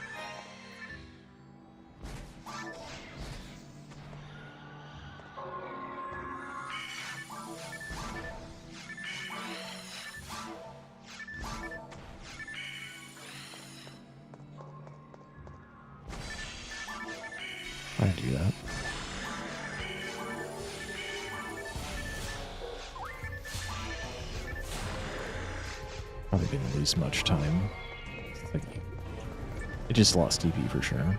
A: I do that. Probably didn't lose much time. It just lost TP for sure.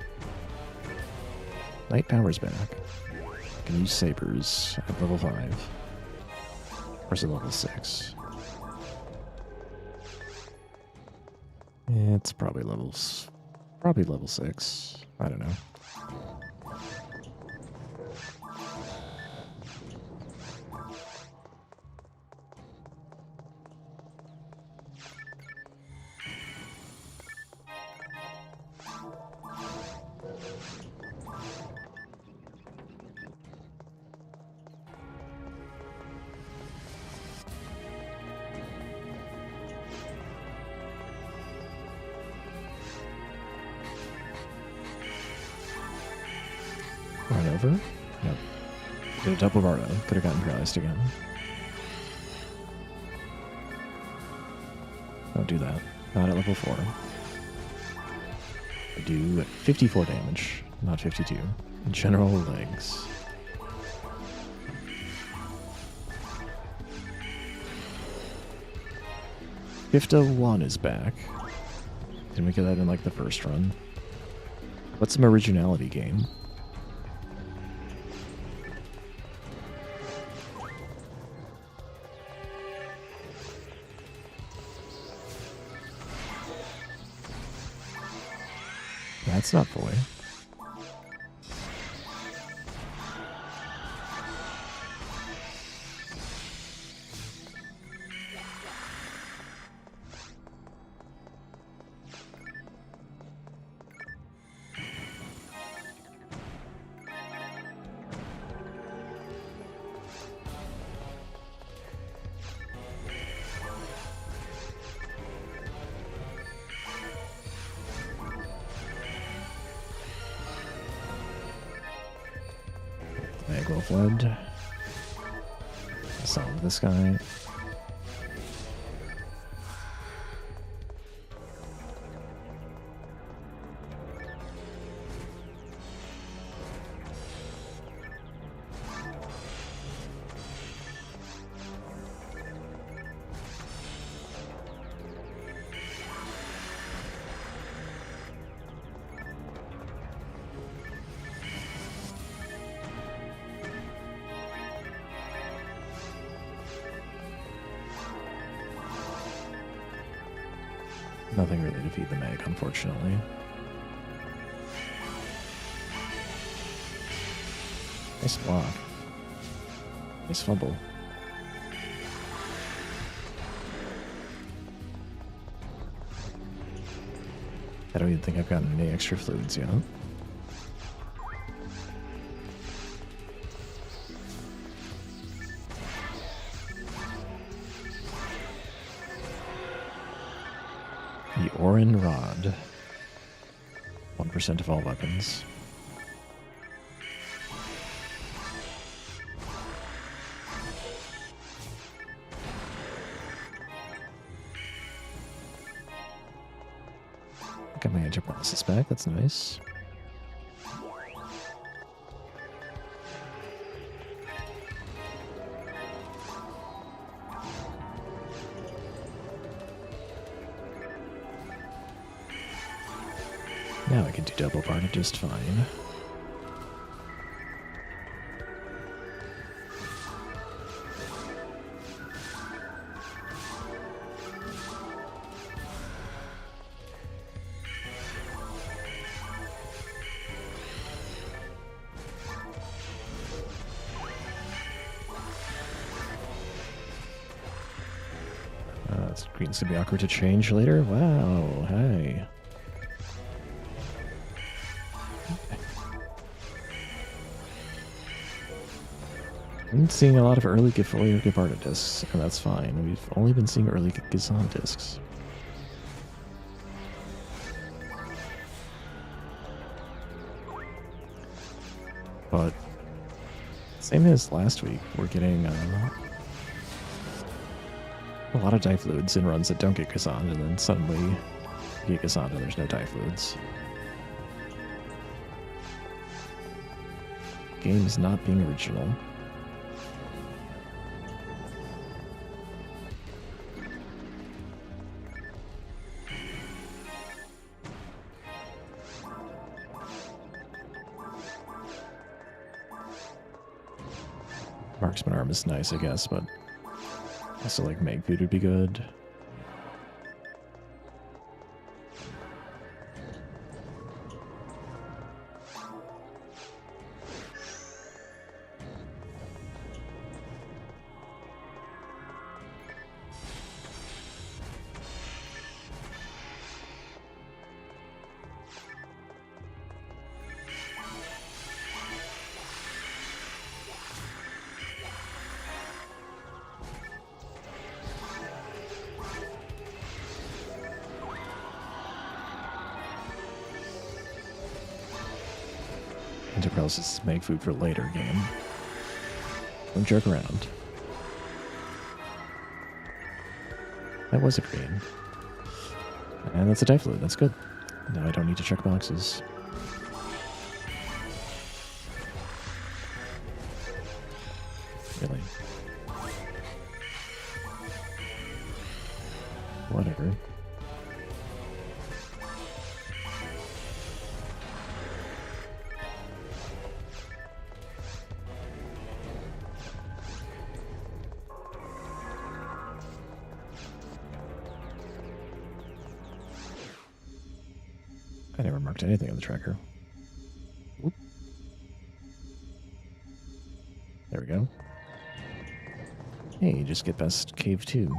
A: Night Power's back. I can use Sabers at level 5. Or is it level 6? It's probably level 6. I don't know. Run over? Nope. Did a double Marta. Could have gotten paralyzed again. Don't do that. Not at level 4. I do 54 damage, not 52. General legs. Fifta 1 is back. Didn't we get that in like the first run? What's some originality game? That's not boy. Agro Flood. Solve this guy. Nothing really to feed the Meg, unfortunately. Nice block. Nice fumble. I don't even think I've gotten any extra fluids yet. The Orin Rod. 1% of all weapons. Got my anti-paralysis back, that's nice. Now I can do double barter just fine. Green's gonna be awkward to change later. Wow, hi. I'm seeing a lot of early Gifolio Givarda discs, and that's fine. We've only been seeing early Gizan discs. But same as last week, we're getting a lot of Difluids in runs that don't get Kazan, and then suddenly you get Kazan and there's no Difluids. Game is not being original. Marksman arm is nice, I guess, but also, like, Meg food would be good. Paralysis is make food for later game. Don't jerk around. That was a green. And that's a Difluid, that's good. Now I don't need to check boxes. Really. Whatever. I never marked anything on the tracker. Oop. There we go. Hey, you just get past cave 2.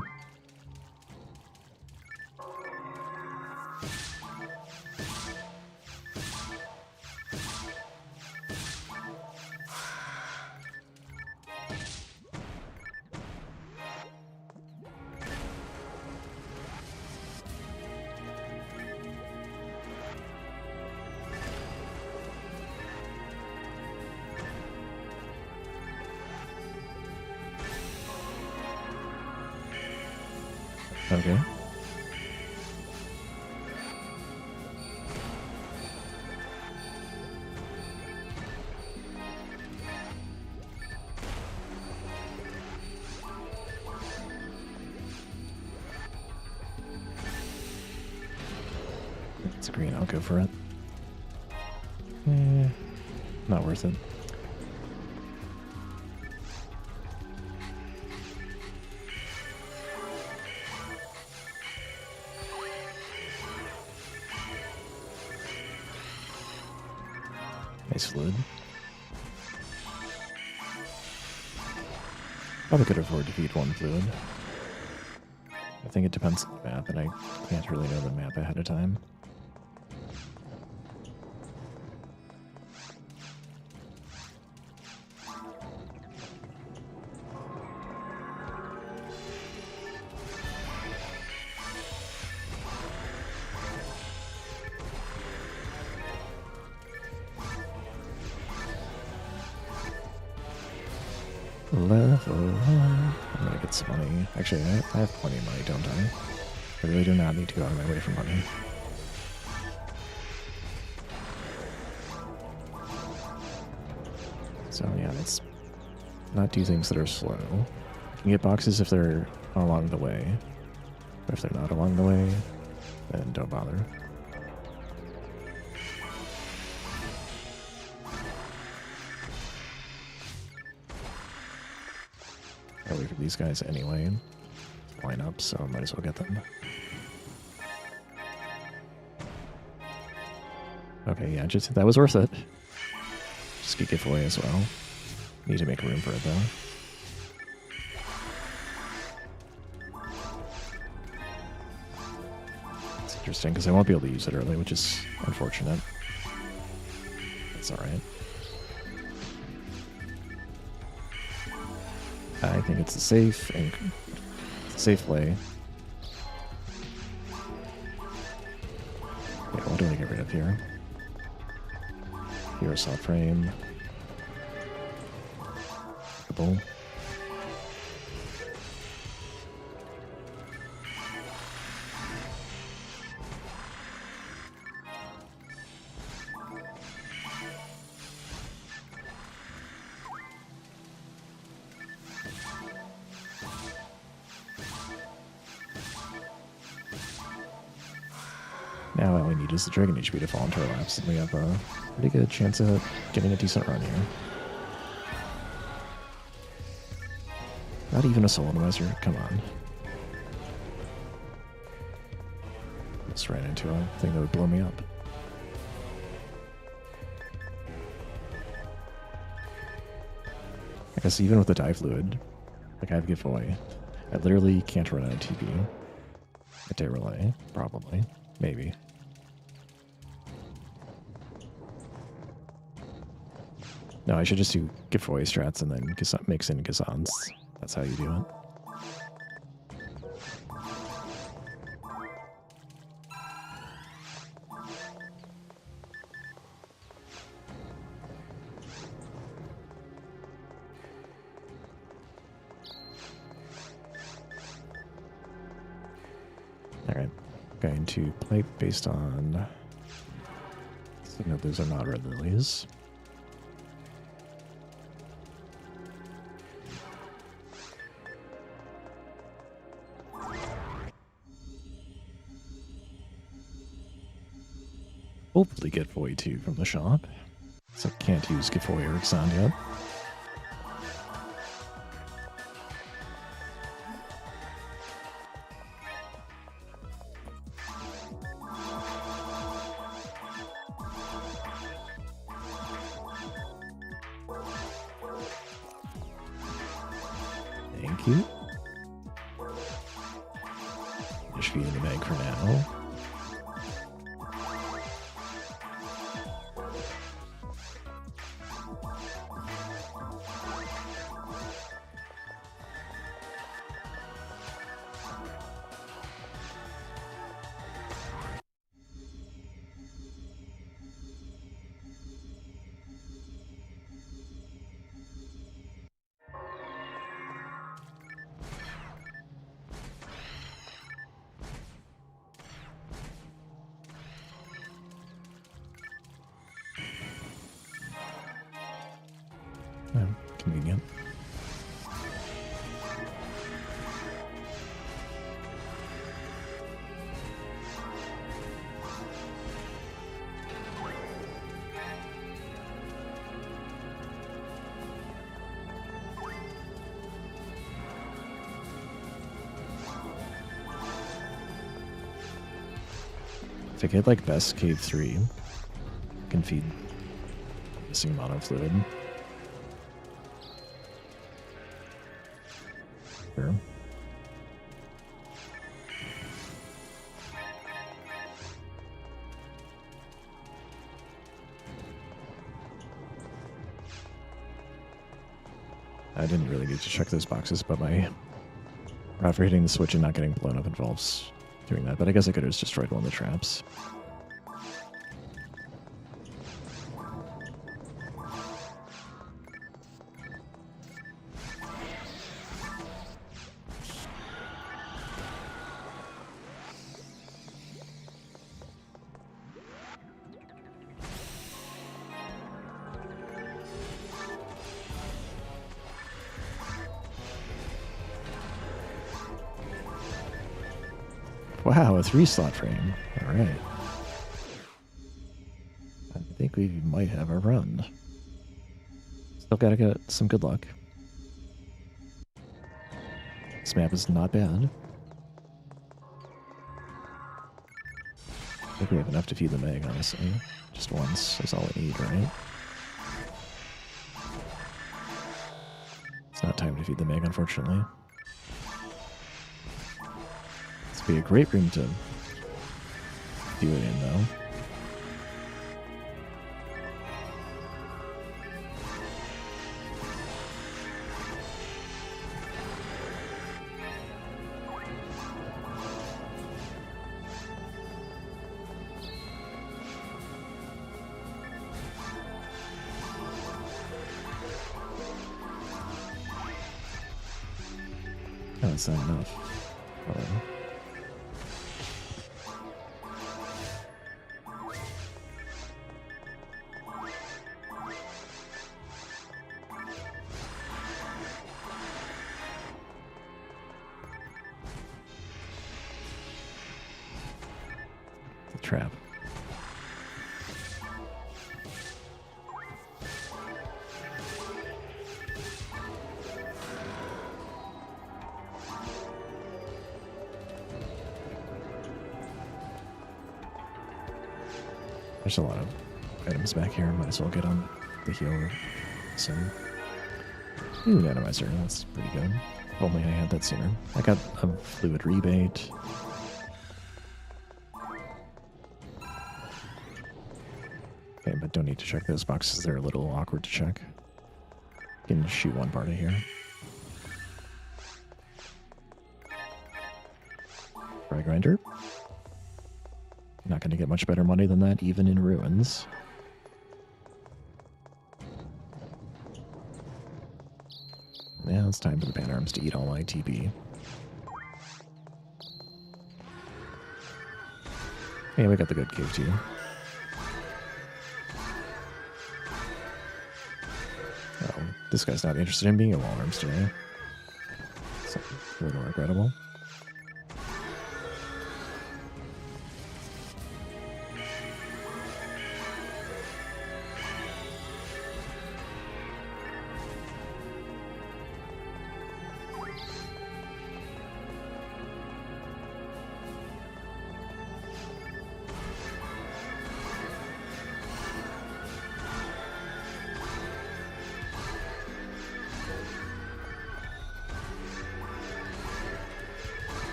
A: Okay. It's a green, I'll go for it. Not worth it. Nice fluid. Probably could afford to feed one fluid. I think it depends on the map, and I can't really know the map ahead of time. Level 1. I'm gonna get some money. Actually, I have plenty of money, don't I? I really do not need to go out of my way for money. So yeah, let's not do things that are slow. You can get boxes if they're along the way. But if they're not along the way, then don't bother. I'll wait for these guys anyway. Line up, so I might as well get them. Okay, yeah, just that was worth it. Just get giveaway as well. Need to make room for it though. It's interesting because I won't be able to use it early, which is unfortunate. That's alright. I think it's a safe play. Yeah, what do I get rid of here? Hero assault frame. Couple. Now all we need is the Dragon HP to fall into our laps, and we have a pretty good chance of getting a decent run here. Not even a Solemnizer, come on. Just ran into a thing that would blow me up. I guess even with the dye fluid, like I have giveaway, I literally can't run out of TP. A day relay, probably. Maybe. No, I should just do giveaway strats and then mix in Gazans. That's how you do it. Alright. Going to play based on... So, no, those are not red lilies. Hopefully get Void 2 from the shop. So I can't use Giveaway or Exxon yet. Thank you. Just feeding the bag for now. Convenient. If I get like best cave 3, I can feed Missing mono fluid. Sure. I didn't really need to check those boxes, but my route for hitting the switch and not getting blown up involves doing that. But I guess I could have just destroyed one of the traps. Wow, a 3-slot frame. All right. I think we might have a run. Still gotta get some good luck. This map is not bad. I think we have enough to feed the Meg, honestly. Just once is all we need, right? It's not time to feed the Meg, unfortunately. This would be a great room to do it in, though. Oh, that's not enough. Whatever. The trap. There's a lot of items back here. Might as well get on the heal soon. Ooh, atomizer. That's pretty good. If only I had that sooner. I got a fluid rebate. Okay, but don't need to check those boxes. They're a little awkward to check. You can shoot one party here. Fry grinder. Not going to get much better money than that, even in ruins. Now it's time for the pan arms to eat all my TP. Hey, we got the good cave too. Oh, this guy's not interested in being a wall arms today. It's a little regrettable.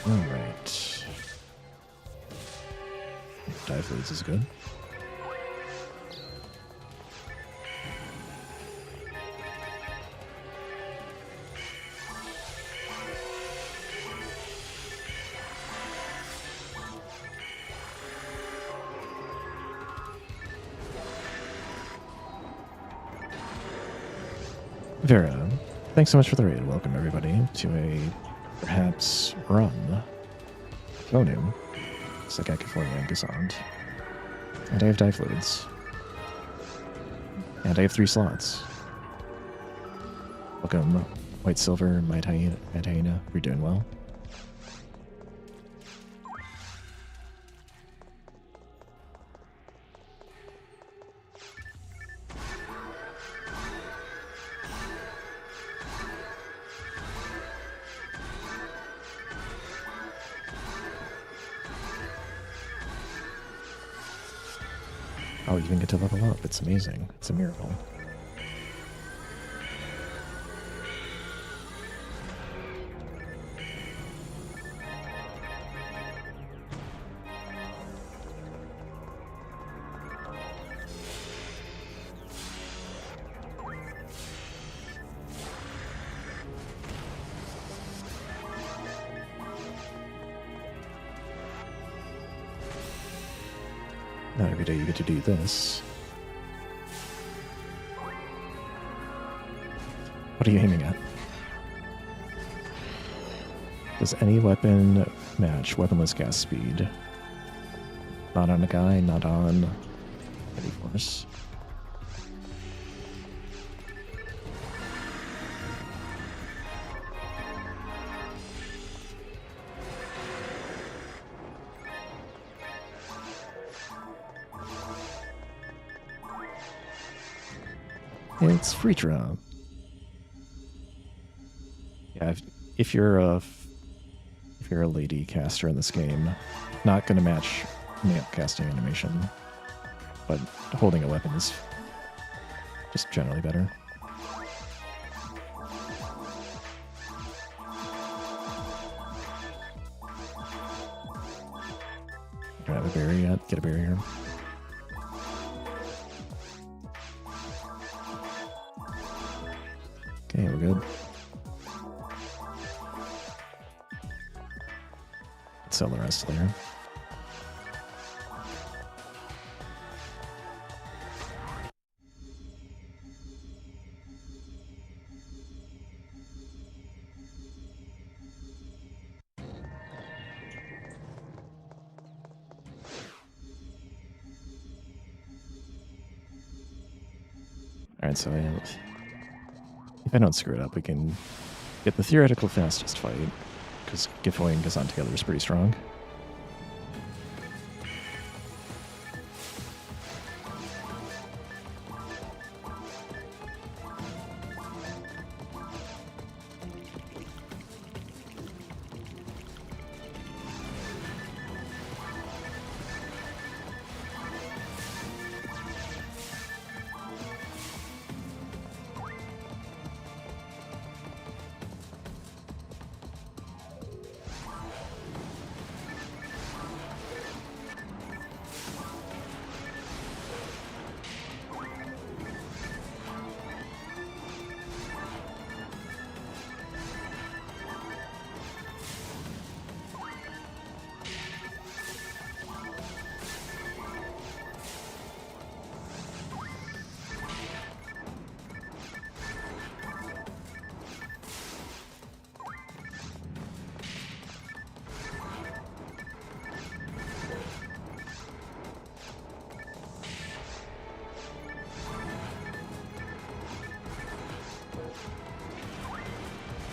A: Alright. Dive leads is good. Vera, thanks so much for the raid. Welcome everybody to a perhaps run. FOnewm. Looks like I can FOnewm Any. And I have dive fluids. And I have 3 slots. Welcome, White Silver, Might Hyena. We're doing well. I'll even get to level up. It's amazing. It's a miracle. Not every day you get to do this. What are you aiming at? Does any weapon match weaponless cast speed? Not on a guy, not on any force. It's free draw. Yeah, if you're a lady caster in this game, not gonna match male casting animation, but holding a weapon is just generally better. Do I have a berry yet? Get a berry here. Okay, we're good. Let's sell the rest later. Alright, so if I don't screw it up, we can get the theoretical fastest fight, because GameCube goes on together is pretty strong.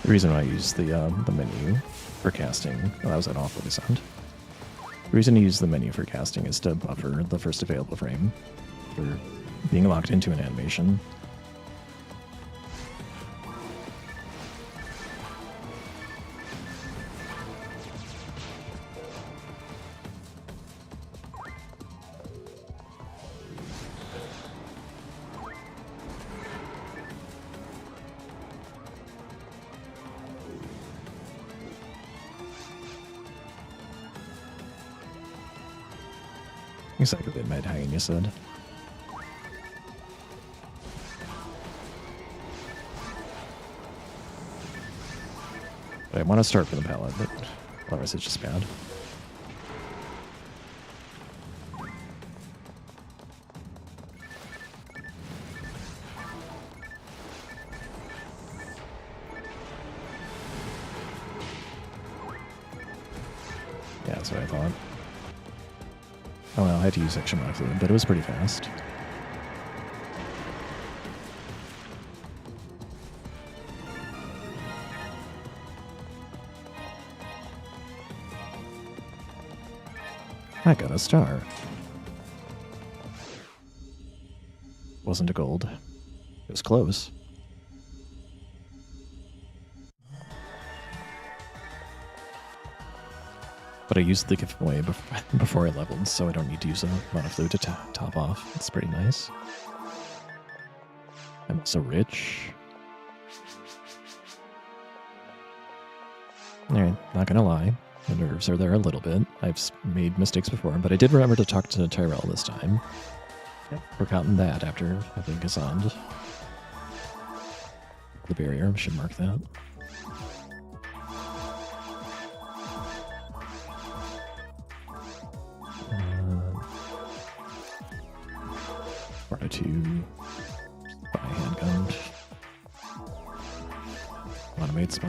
A: The reason why I use the menu for casting allows that awful sound. The reason I use the menu for casting is to buffer the first available frame for being locked into an animation. Looks like a bit mid-hanging, you said. But I want to start from the palette, but otherwise it's just bad. Yeah, that's what I thought. Oh well, I had to use extra mod fluid, but it was pretty fast. I got a star. Wasn't a gold. It was close. But I used the giveaway before I leveled, so I don't need to use a mana fluid to top off. It's pretty nice. I'm also rich. Alright, not gonna lie. The nerves are there a little bit. I've made mistakes before, but I did remember to talk to Tyrell this time. Forgotten that after having Gazond. The barrier, I should mark that. Part 2. Buy handgun. Monomates.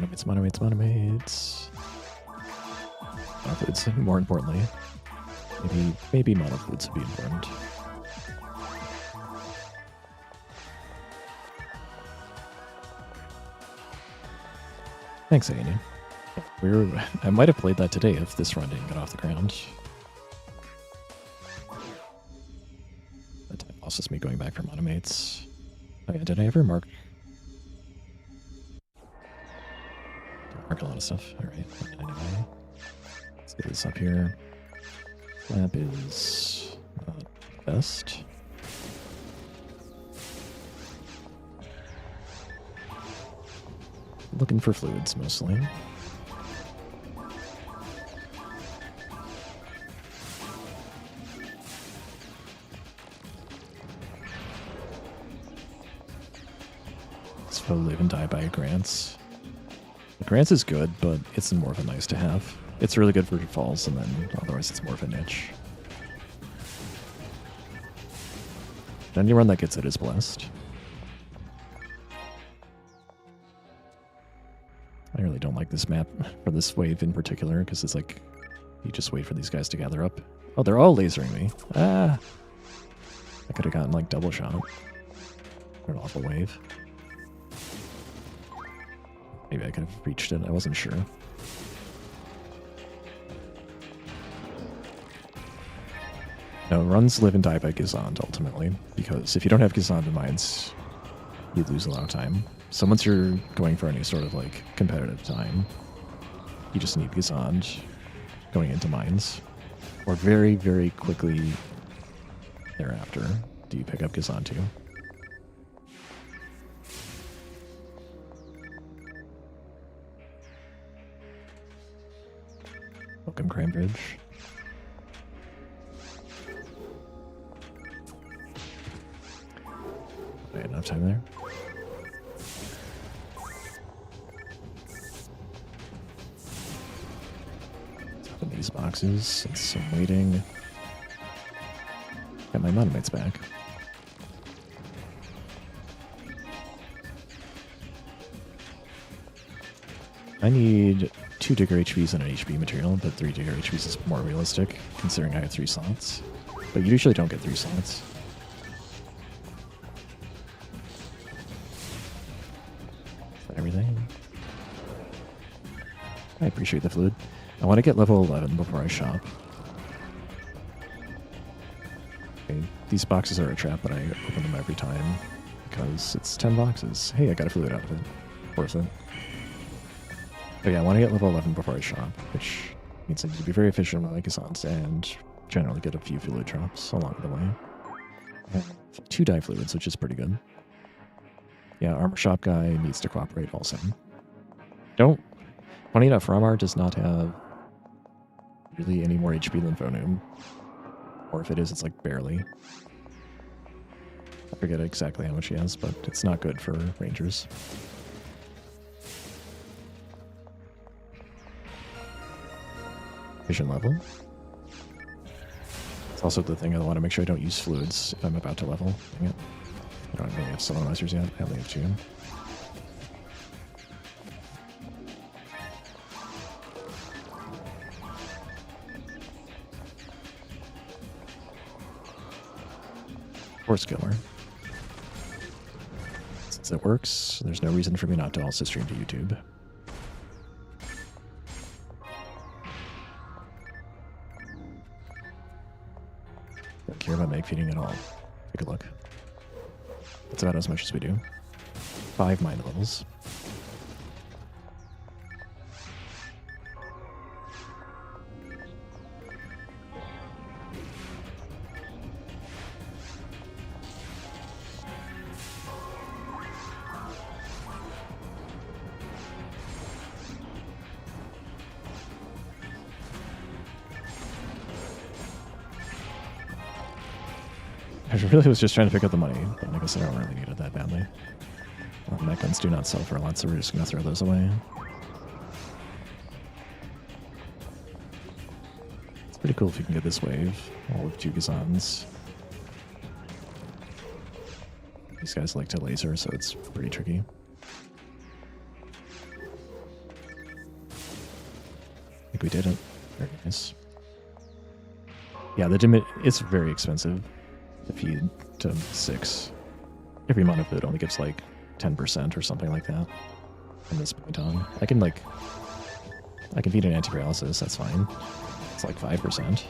A: Monofluids, more importantly. Maybe monofluids would be important. Thanks, Annie. I might have played that today if this run didn't get off the ground. That time loss is me going back for monomates. Oh yeah, did I ever mark? Mark a lot of stuff. Alright, anyway. Let's get this up here. Map is not best. Looking for fluids mostly. So live and die by grants. The grants is good, but it's more of a nice to have. It's really good for falls, and then otherwise it's more of a niche. Anyone that gets it is blessed. I really don't like this map for this wave in particular, because it's like, you just wait for these guys to gather up. Oh, they're all lasering me. Ah! I could have gotten like double shot. An awful wave. Maybe I could have reached it, I wasn't sure. No, runs live and die by Gazond ultimately, because if you don't have Gazond in mines, you lose a lot of time. So once you're going for any sort of like competitive time, you just need Gazond going into mines. Or very, very quickly thereafter, do you pick up Gazond too? Welcome, Cranbridge. Okay, enough time there. These boxes, and some waiting. Got my monomates back. I need 2 Digger HPs and an HP material, but 3 Digger HPs is more realistic, considering I have 3 slots. But you usually don't get 3 slots. Is that everything? I appreciate the fluid. I want to get level 11 before I shop. Okay, these boxes are a trap, but I open them every time because it's 10 boxes. Hey, I got a fluid out of it. Worth it. But yeah, I want to get level 11 before I shop, which means I need to be very efficient with my Gazons and generally get a few fluid drops along the way. I have 2 dye fluids, which is pretty good. Yeah, armor shop guy needs to cooperate also. Funny enough, Ramar does not have really any more HP than FOnewm. Or if it is, it's like barely. I forget exactly how much he has, but it's not good for rangers. Vision level. It's also the thing I want to make sure I don't use fluids if I'm about to level. Dang it. I don't really have solemnizers yet. I only have 2. Horse killer. Since it works, there's no reason for me not to also stream to YouTube. Don't care about mag feeding at all. Take a look. That's about as much as we do. 5 mind levels. I really was just trying to pick up the money, but I guess I don't really need it that badly. Mech guns do not sell for a lot, so we're just going to throw those away. It's pretty cool if you can get this wave, all with 2 Gazans. These guys like to laser, so it's pretty tricky. I think we did it. Very nice. Yeah, the dim it's very expensive to feed to 6. Every mono food only gives like 10% or something like that from this point on. I can feed an antiparalysis, that's fine. It's like 5%.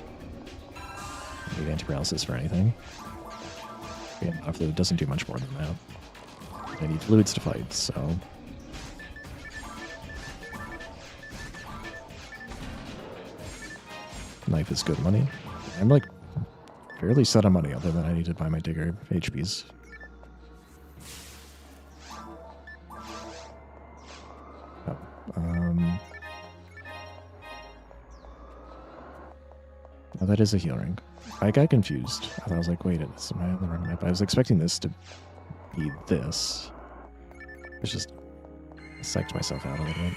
A: I need antiparalysis for anything. Yeah, mono fluid doesn't do much more than that. I need fluids to fight, so. Knife is good money. I'm like fairly set on money, other than I need to buy my digger HPs. Oh, that is a heal ring. I got confused. I thought I was like, wait, it's am I on the wrong map? I was expecting this to be this. It's just I psyched myself out a little bit.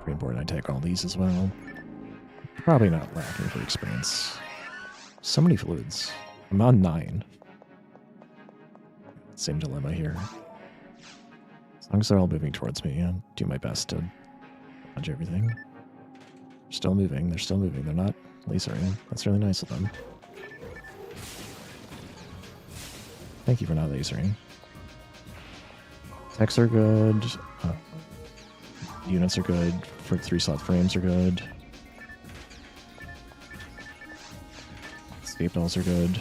A: Greenboard, I take all these as well. Probably not lacking for experience. So many fluids. I'm on 9. Same dilemma here. As long as they're all moving towards me, I'll do my best to dodge everything. They're still moving, they're still moving, they're not lasering. That's really nice of them. Thank you for not lasering. Techs are good. Units are good. For 3-slot frames are good. Escape dolls are good.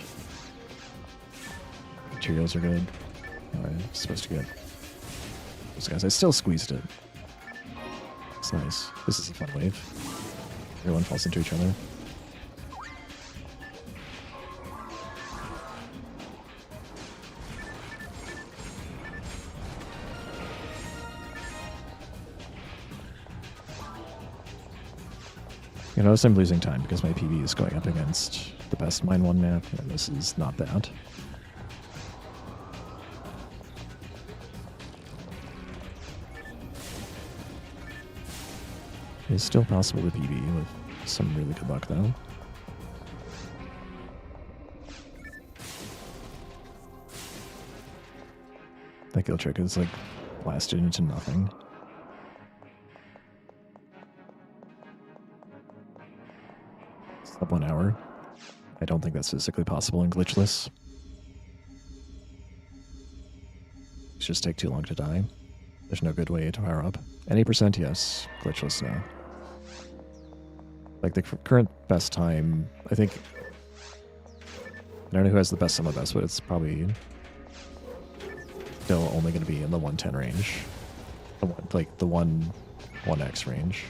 A: Materials are good. I'm supposed to get those guys. I still squeezed it. It's nice. This is a fun wave. Everyone falls into each other. You notice I'm losing time because my PV is going up against the best Mine 1 map, and this is not that. It's still possible to PB with some really good luck, though. That kill trick is like blasted into nothing. Sub 1 hour. I don't think that's physically possible in glitchless. It's just take too long to die. There's no good way to power up. Any percent, yes. Glitchless, no. Like the current best time, I think. I don't know who has the best sum of best, but it's probably still only going to be in the 110 range. Like the 1x range.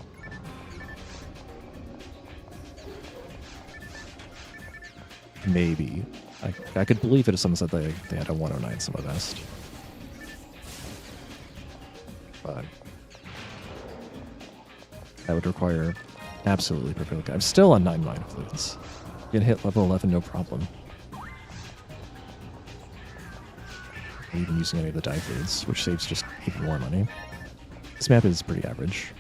A: Maybe. I could believe it if someone said they had a 109 sum of best. But that would require absolutely perfect. I'm still on 9 mine fluids. You can hit level 11 no problem. Not even using any of the die fluids, which saves just even more money. This map is pretty average.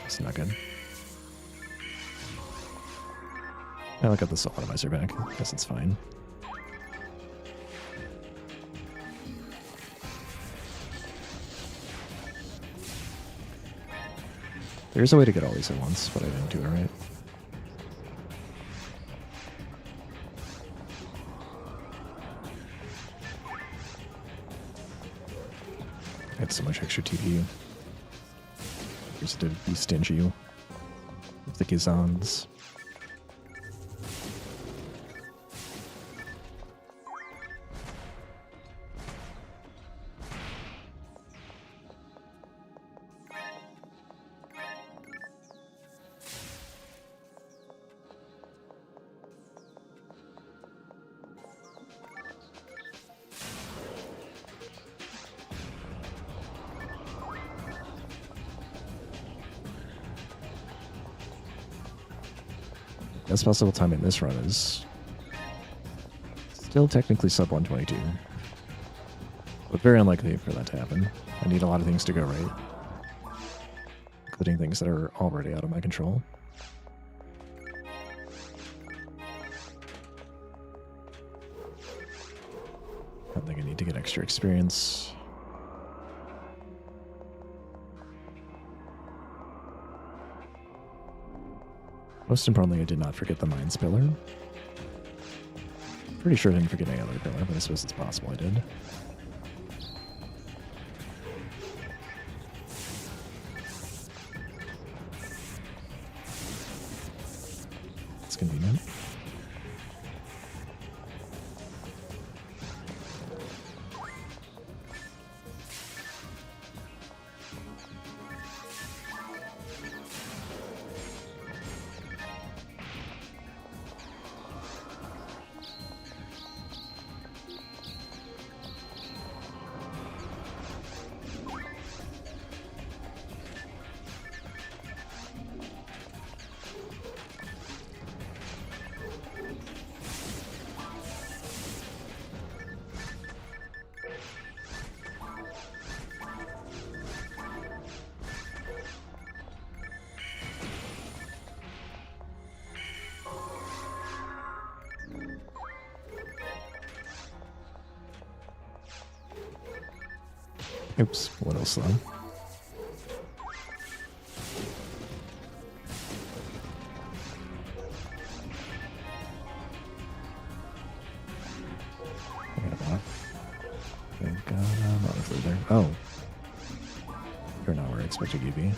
A: It's not good. I got the soul atomizer back. Guess it's fine. There's a way to get all these at once, but I didn't do it right. I had so much extra TP. Just to be stingy with the Gizans. Best possible time in this run is still technically sub 122. But very unlikely for that to happen. I need a lot of things to go right, including things that are already out of my control. I think I need to get extra experience. Most importantly, I did not forget the Mines pillar. Pretty sure I didn't forget any other pillar, but I suppose it's possible I did. It's convenient. Oops, what else though? There. Oh. You're not where I expected you to be.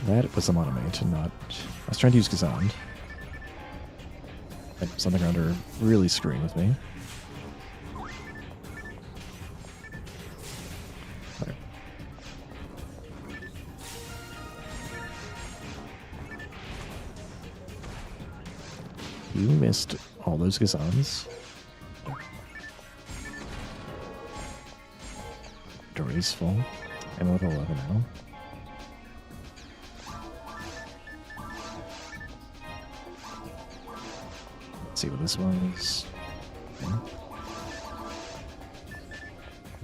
A: That was a monomate and not... I was trying to use Kazand. Something around her really screwing with me. Okay. You missed all those Kazans. Dory's full. I'm level 11 now. Let's see what this was. Okay.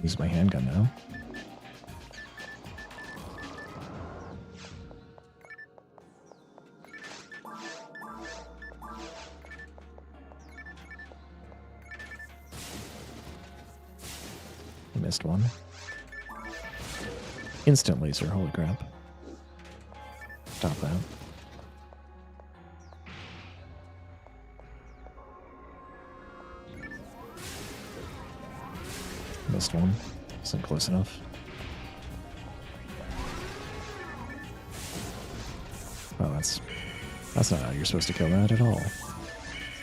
A: Use my handgun now. I missed one. Instant laser, holy crap. Stop that. Missed one. Isn't close enough. Oh, that's not how you're supposed to kill that at all.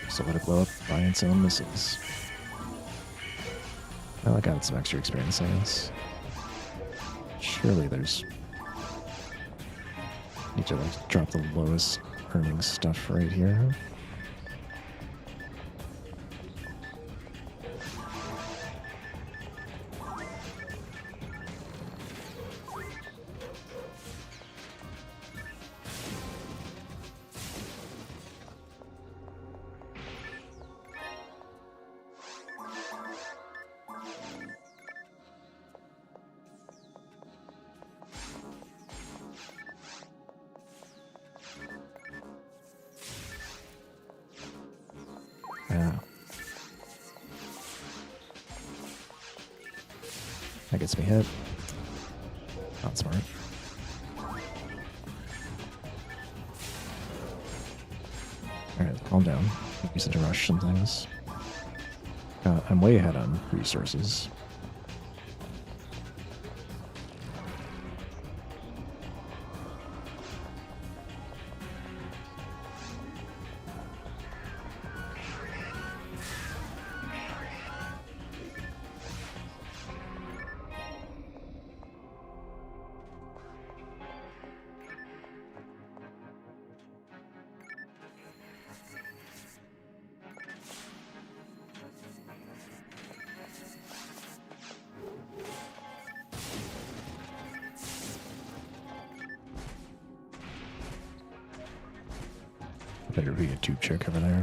A: So let it blow up by its own missiles. Well, I got some extra experience, I guess. Surely there's... Need to like drop the lowest earning stuff right here. Yeah. That gets me hit. Not smart. Alright, calm down. Use it to rush some things. I'm way ahead on resources. Better be a tube check over there.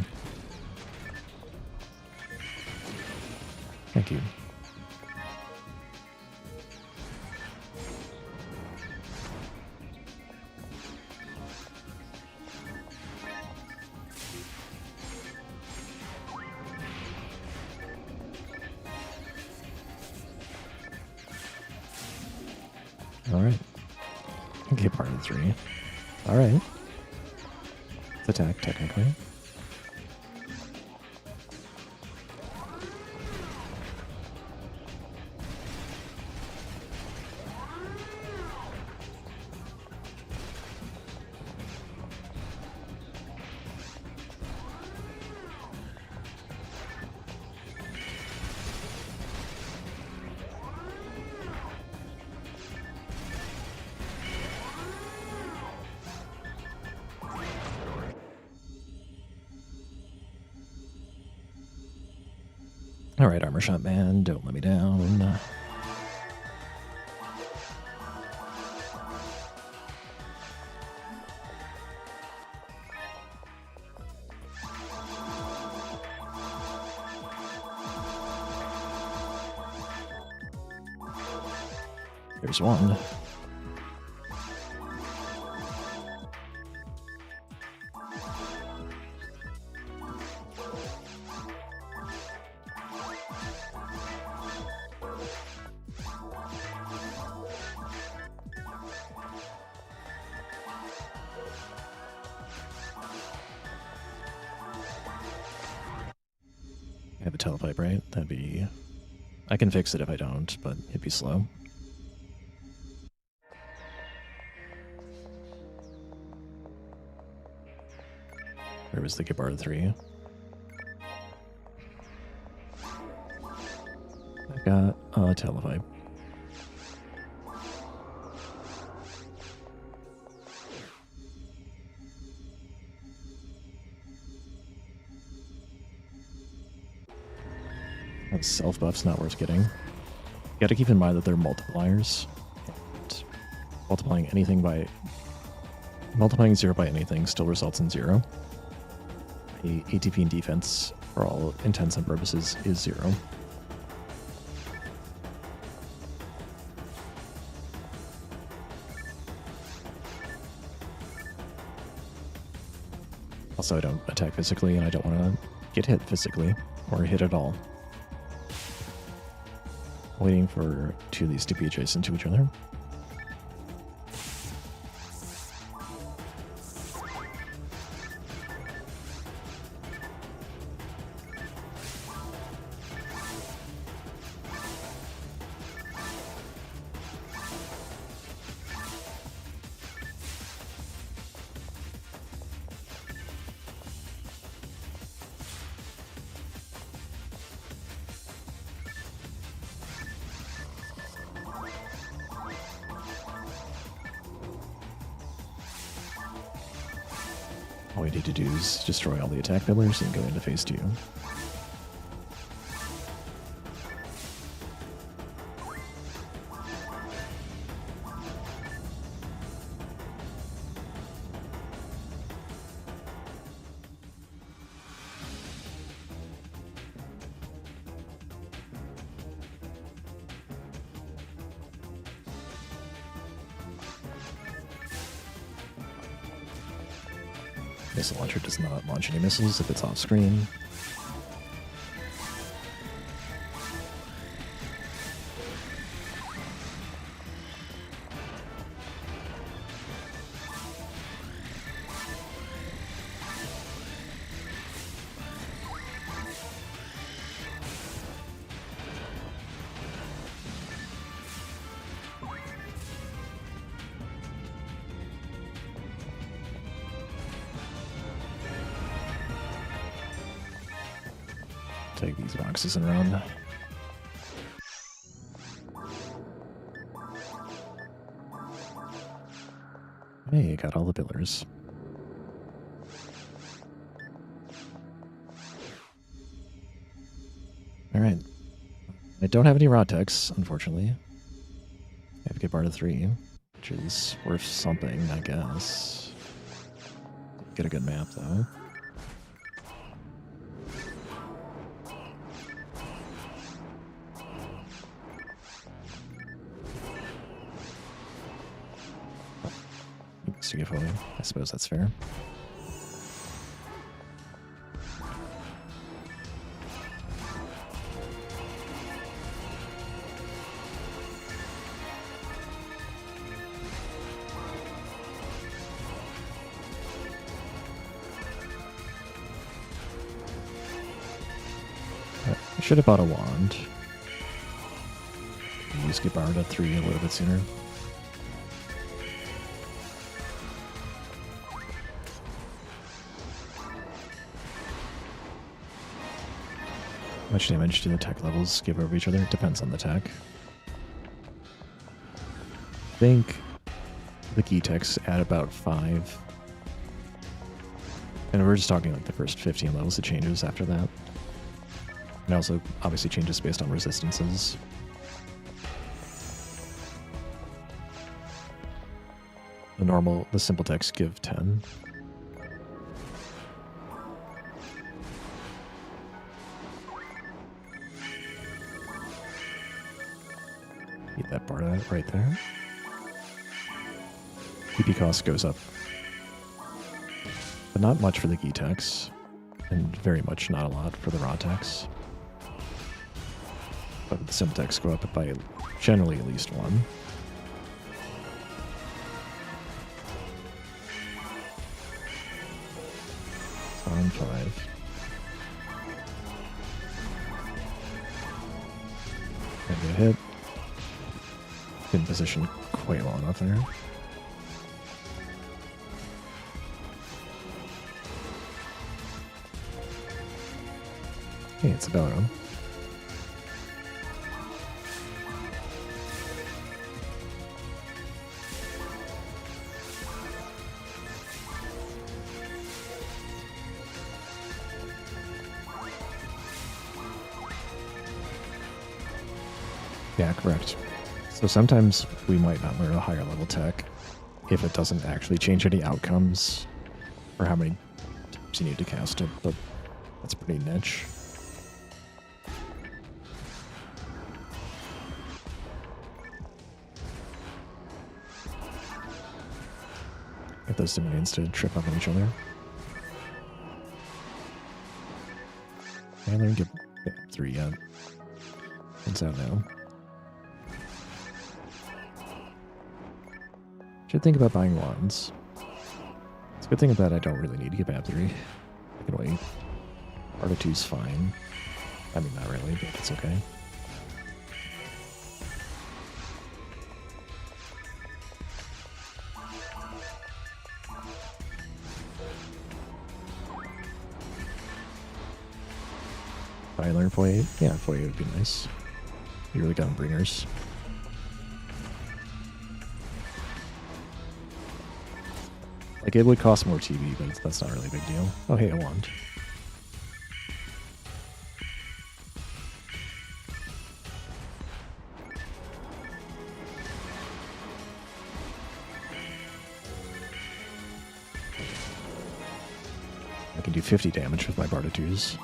A: Thank you. Alright. Okay, part of 3. Alright. It's attack, technically. Alright, Armor Shot Man, don't let me down. There's one. I have a telepipe, right? That'd be... I can fix it if I don't, but it'd be slow. Where was the Gabard 3? I've got a telepipe. Self buff's not worth getting. You gotta keep in mind that they're multipliers. And multiplying 0 by anything still results in 0. ATP and defense, for all intents and purposes, is 0. Also, I don't attack physically, and I don't want to get hit physically, or hit at all. Waiting for 2 of these to be adjacent to each other. All we need to do is destroy all the attack pillars and go into phase 2. Missile launcher does not launch any missiles if it's off screen. Take these boxes and run. Hey, got all the pillars. Alright. I don't have any rod techs, unfortunately. I have to get Barda 3, which is worth something, I guess. Get a good map, though. I suppose that's fair. I should have bought a wand. Use get borrowed at 3 a little bit sooner. How much damage do the tech levels give over each other? It depends on the tech. I think the key techs add about 5. And we're just talking like the first 15 levels, it changes after that. It also obviously changes based on resistances. The simple techs give 10. Eat that bar right there. PP cost goes up. But not much for the key techs. And very much not a lot for the raw techs. But the simple techs go up by generally at least 1. On 5. And get hit. Didn't position quite well enough there. Hey, it's a Velcro. Yeah, correct. So sometimes we might not learn a higher level tech if it doesn't actually change any outcomes or how many times you need to cast it, but that's pretty niche. Get those domains to trip up on each other. And then get 3 yet. It's out now. Should think about buying wands. It's a good thing that I don't really need to get BAP 3. I can wait. Arta 2's fine. I mean, not really, but it's okay. If I learn Foyer, yeah, Foyer would be nice. You really got bringers. Like, it would cost more TV, but that's not really a big deal. Oh, hey, a wand. I can do 50 damage with my Barda 2s.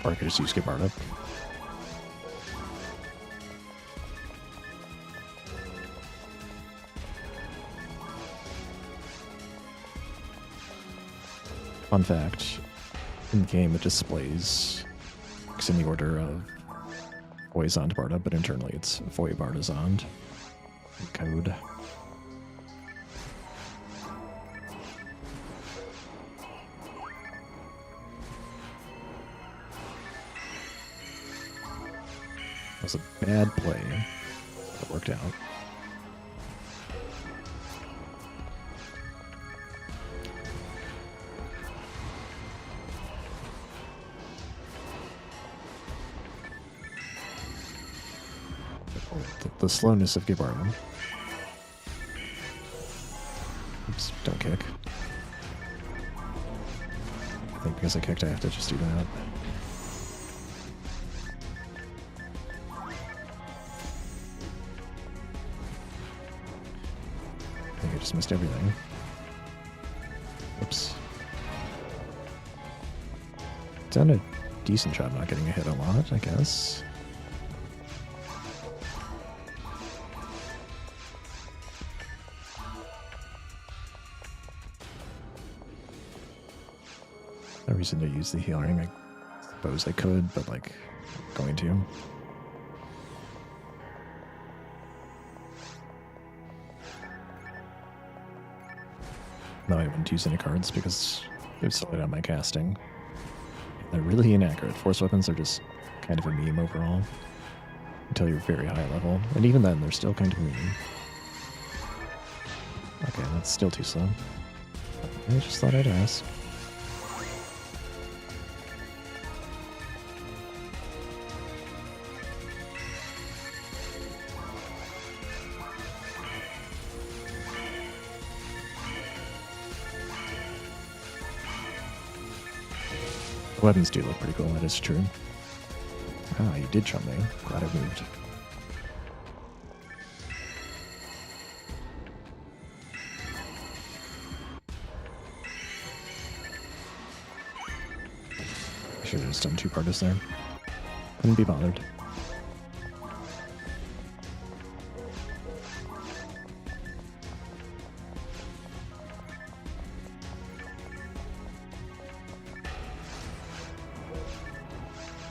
A: Or I could just use get Barda. Fun fact, in the game it displays it's in the order of Foyzond Barda, but internally it's Foy Bardazond code. That was a bad play, but it worked out. The slowness of Gibarno. Oops, don't kick. I think because I kicked, I have to just do that. I think I just missed everything. Oops. Done a decent job not getting hit a lot, I guess. No reason to use the healing. I suppose I could, but like, I'm going to. No, I wouldn't use any cards because it would slow down my casting. They're really inaccurate. Force weapons are just kind of a meme overall. Until you're very high level. And even then, they're still kind of a meme. Okay, that's still too slow. I just thought I'd ask. The weapons do look pretty cool, that is true. Ah, you did jump me. Glad I moved. I should have just done two parties there. Couldn't be bothered.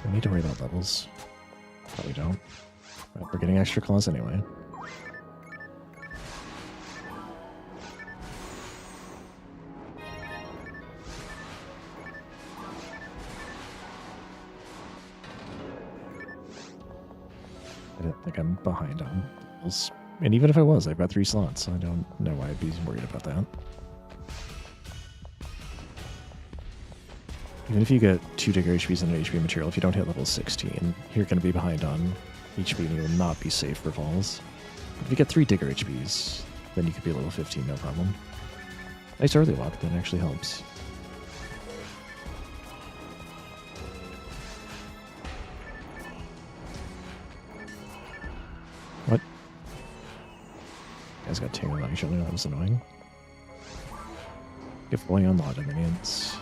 A: We need to worry about levels. But we don't. But we're getting extra claws anyway. I don't think I'm behind on levels. And even if I was, I've got 3 slots, so I don't know why I'd be worried about that. Even if you get 2 Digger HPs and an HP material, if you don't hit level 16, you're going to be behind on HP and you will not be safe for falls. If you get 3 Digger HPs, then you could be level 15, no problem. Nice early lock, that actually helps. What? You guys got tangled on each other, that was annoying. Get fully on lot of minions.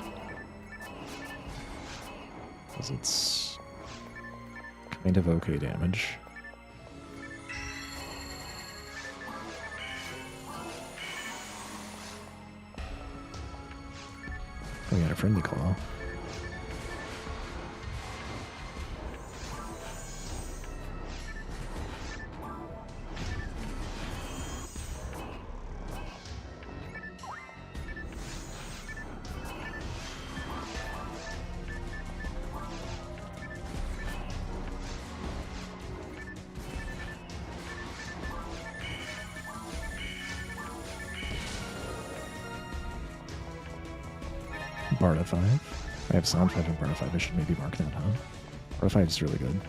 A: Because it's kind of okay damage. We got a friendly claw. Barda 5. I have Sound 5 and Barda 5. I should maybe mark that, huh? Barda 5 is really good.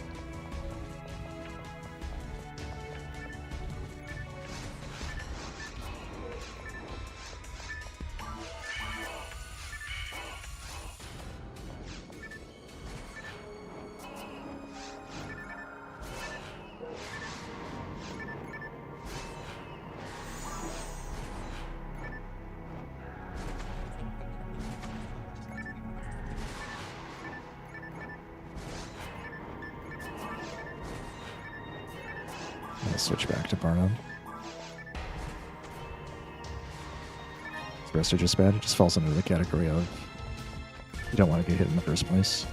A: I'll switch back to Barda. The rest are just bad. It just falls under the category of you don't want to get hit in the first place.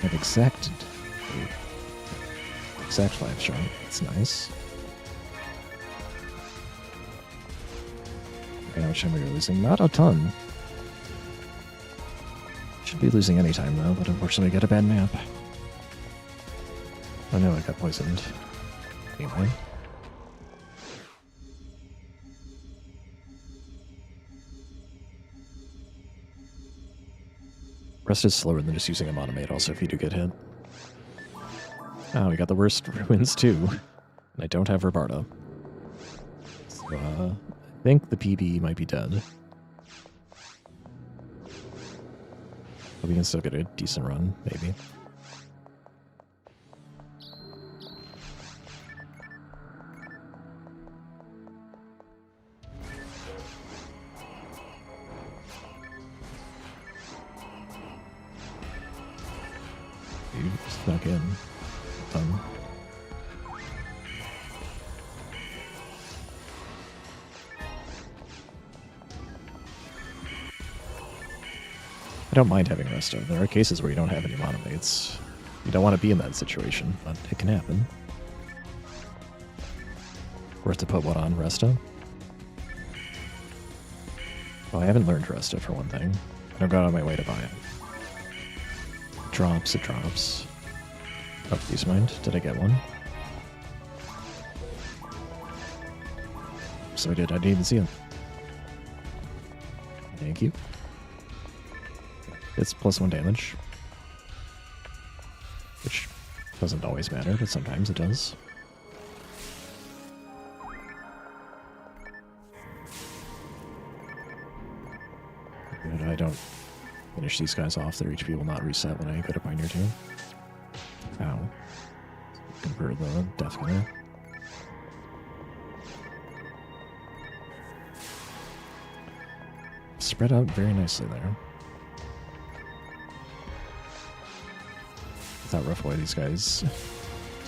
A: And exact 5 shot. That's nice. Okay, how much time are we losing? Not a ton. Should be losing any time though, but unfortunately I get a bad map. Oh no, I got poisoned. Anyway. Rest is slower than just using a monomate also if you do get hit. Oh, we got the worst ruins too. And I don't have Roberta. So, I think the PB might be dead. But we can still get a decent run, maybe. You snuck in. Done. I don't mind having resto. There are cases where you don't have any monomates. You don't want to be in that situation, but it can happen. Worth to put what on resto? Well, I haven't learned resto for one thing. I don't go out of my way to buy it. It drops, it drops. Oh, please mind. Did I get one? So I did. I didn't even see him. Thank you. It's +1 damage. Which doesn't always matter, but sometimes it does. If I don't finish these guys off, their HP will not reset when I go to Pioneer 2. Ow. Convert the Death Gunner. Spread out very nicely there. Without rough away, these guys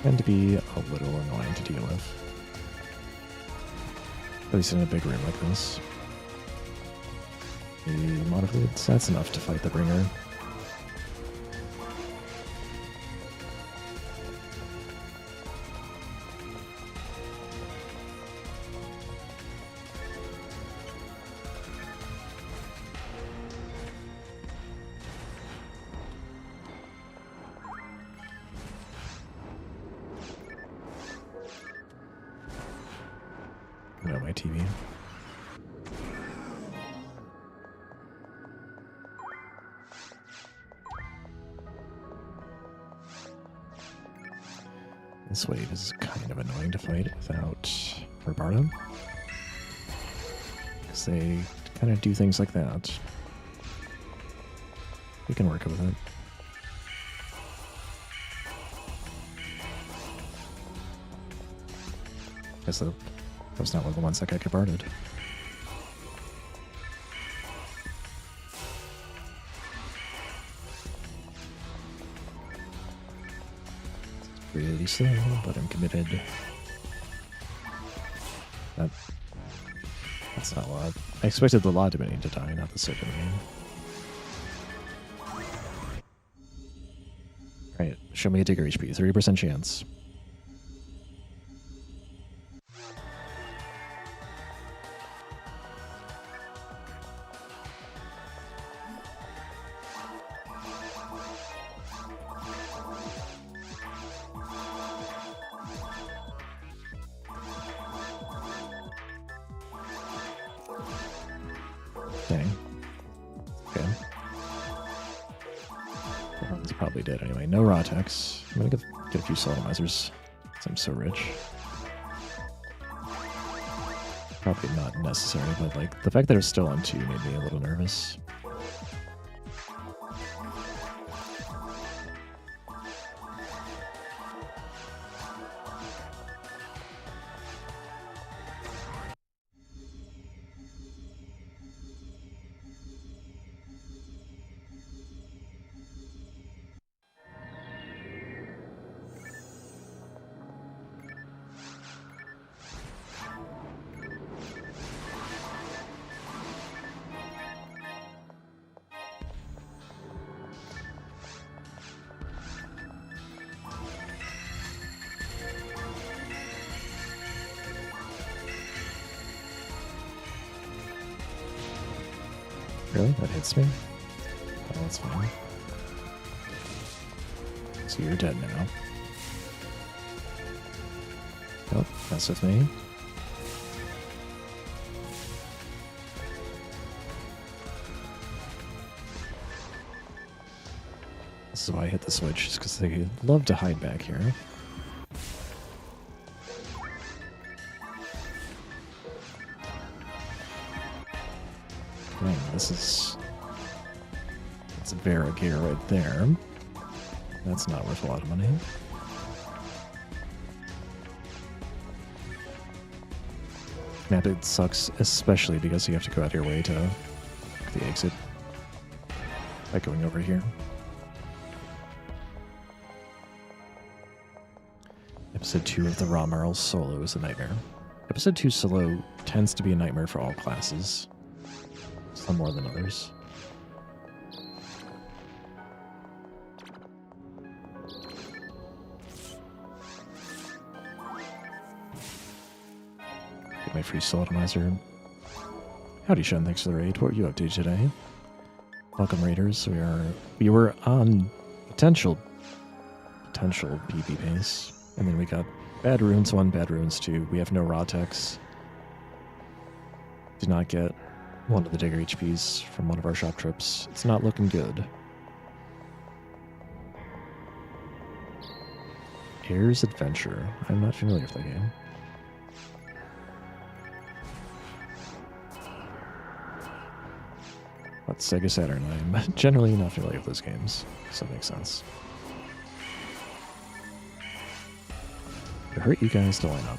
A: tend to be a little annoying to deal with. At least in a big room like this. The Monofluids, that's enough to fight the Bringer. No, my TV. This wave is kind of annoying to fight without Robardo. Because they kind of do things like that. We can work with it. Guess that was not one of the ones that got bombarded. Really slow, but I'm committed. That's not a lot. I expected the law domain to die, not the second domain. Alright, show me a Digger HP. 30% chance. Dang. Okay. Well, it's probably dead anyway. No raw attacks. I'm gonna get a few sodomizers, because I'm so rich. Probably not necessary, but like the fact that it's still on 2 made me a little nervous. Really? That hits me? Oh, that's fine. So you're dead now. Oh, mess with me. This is why I hit the switch, just because they love to hide back here. Man, this is... That's a Vera gear right there. That's not worth a lot of money. Map, it sucks, especially because you have to go out your way to the exit by going over here. Episode 2 of the Raw Marl solo is a nightmare. Episode 2 solo tends to be a nightmare for all classes. Some more than others. My free sodomizer. Howdy, Shun. Thanks for the raid. What were you up to today? Welcome, raiders. We were on potential PB base, and then we got bad runes 1, bad runes 2. We have no raw techs. Did not get one of the digger HPs from one of our shop trips. It's not looking good. Air's Adventure. I'm not familiar with that game. But Sega Saturn, I'm generally not familiar with those games, so it makes sense. It hurt you guys to line up.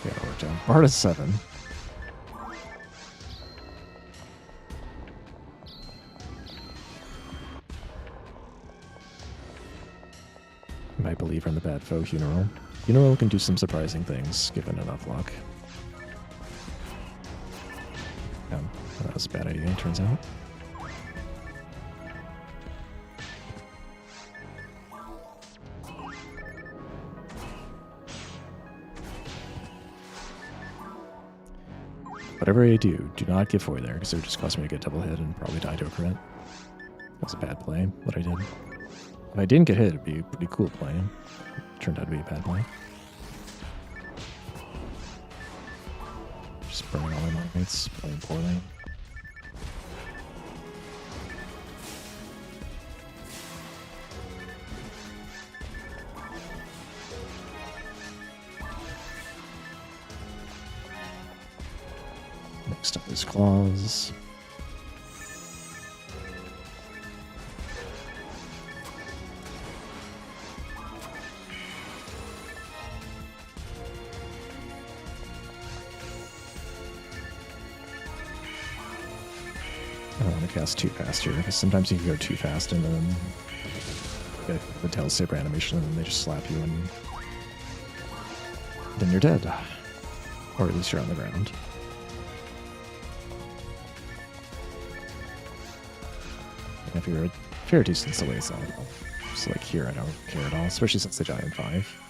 A: Yeah, it worked out. Barda 7. My believer in the bad foe, Funeral. Funeral can do some surprising things, given enough luck. That was a bad idea, it turns out. Whatever I do not get Foy there, because it would just cause me to get double hit and probably die to a crit. That was a bad play, what I did. If I didn't get hit, it'd be a pretty cool play. It turned out to be a bad play. Just burning all my mates, playing poorly. Next up is Claws. I don't want to cast too fast here, because sometimes you can go too fast and then get the tail saber animation and then they just slap you and then you're dead. Or at least you're on the ground. And if you're a fair distance away, so just like here I don't care at all, especially since they die in 5.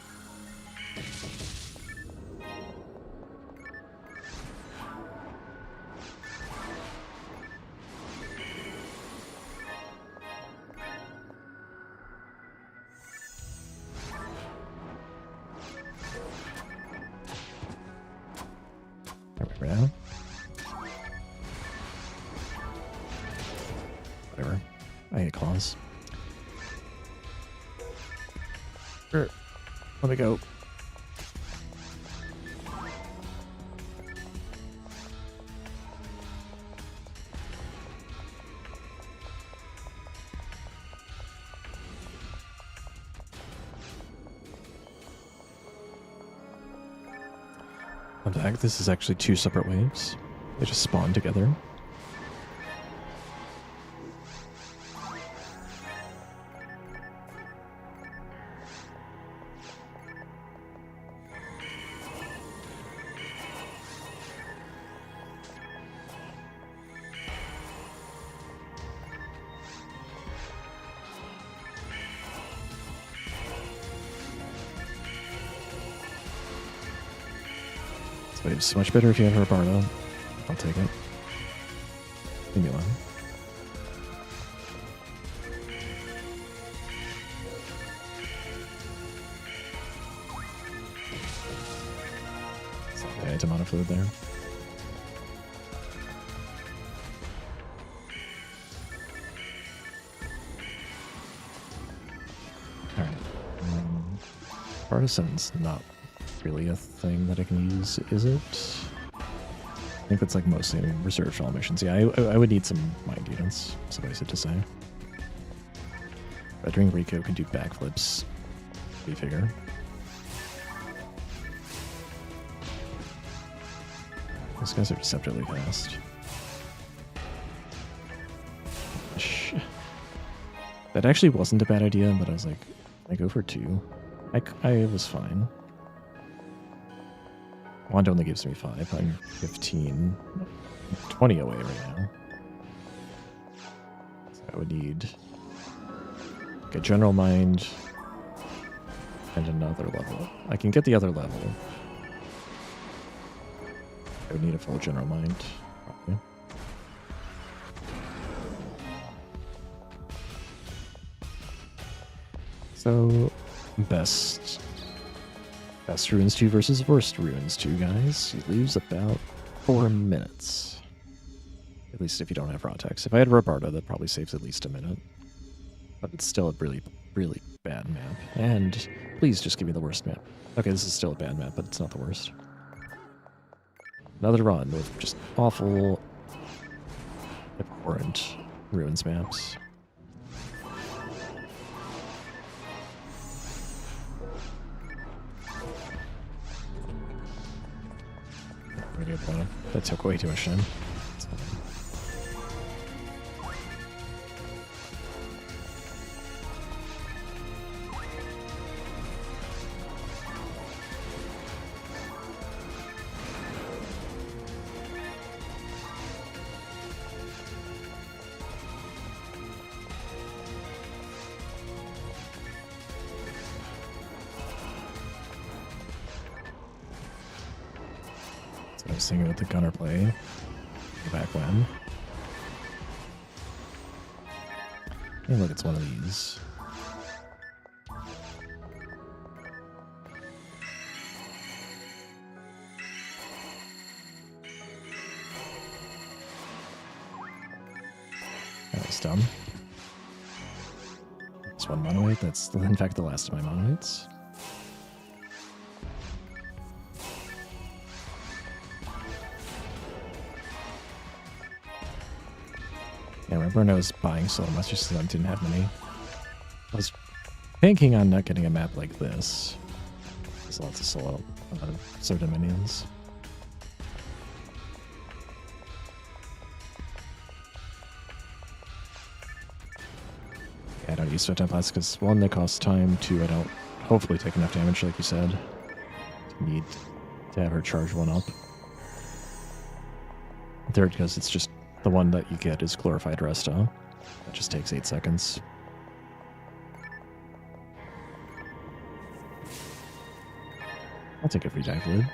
A: Whatever. I hate claws. Sure. Let me go. On deck, this is actually 2 separate waves. They just spawn together. It's much better if you have her Bardo. I'll take it. Leave me alone. Yeah, it's a mono fluid there. Alright. Partisan's not really a thing that I can use, is it? I think that's like mostly reserved for all missions. Yeah, I would need some mind units, suffice it to say. Veteran Rico can do backflips. We figure. Those guys are deceptively fast. That actually wasn't a bad idea, but I was like, I go for 2. I was fine. Wand only gives me 5. I'm 15. 20 away right now. So I would need a general mind and another level. I can get the other level. I would need a full general mind, probably. So, best ruins 2 versus worst ruins 2, guys. You lose about 4 minutes. At least if you don't have raw text. If I had Robarda, that probably saves at least a minute. But it's still a really, really bad map. And please just give me the worst map. Okay, this is still a bad map, but it's not the worst. Another run with just awful, abhorrent ruins maps. That took way too much time. I was thinking with the gunner play back when. Hey, look, it's one of these. That was dumb. It's one monoid. That's, in fact, the last of my monoids. Yeah, remember when I was buying solo monsters because I didn't have many? I was banking on not getting a map like this. There's lots of solo minions. Yeah, I don't use Swift templates because one, they cost time, two, I don't hopefully take enough damage like you said to need to have her charge one up. Third, because it's just the one that you get is glorified Resta. That just takes 8 seconds. I'll take a free dive fluid.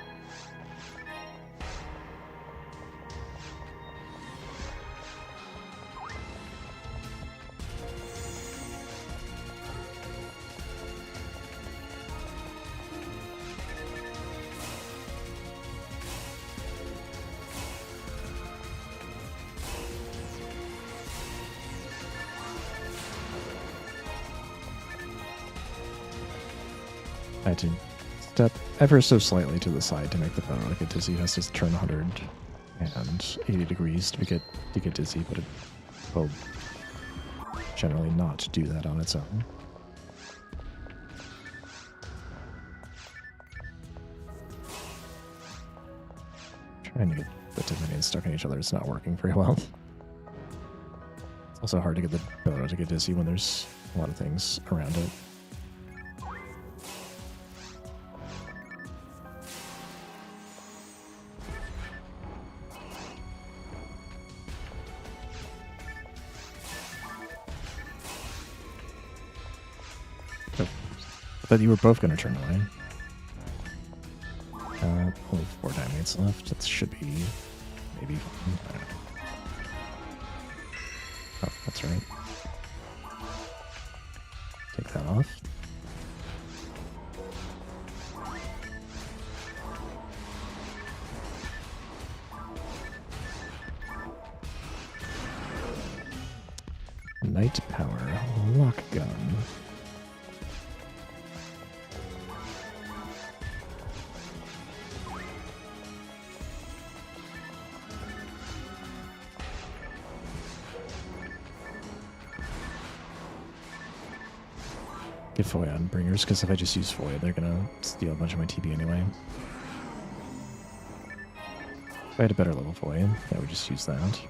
A: I had to step ever so slightly to the side to make the photo get dizzy. It has to turn 180 degrees to get dizzy, but it will generally not do that on its own. Trying to get the two minions stuck in each other is not working very well. It's also hard to get the photo to get dizzy when there's a lot of things around it. But you were both going to turn away. Only 4 dynamites left. That should be maybe. I don't know. Oh, that's right. Take that off. Night power lock gun. Get Foy on bringers, because if I just use Foy, they're gonna steal a bunch of my TB anyway. If I had a better level Foy, I would just use that.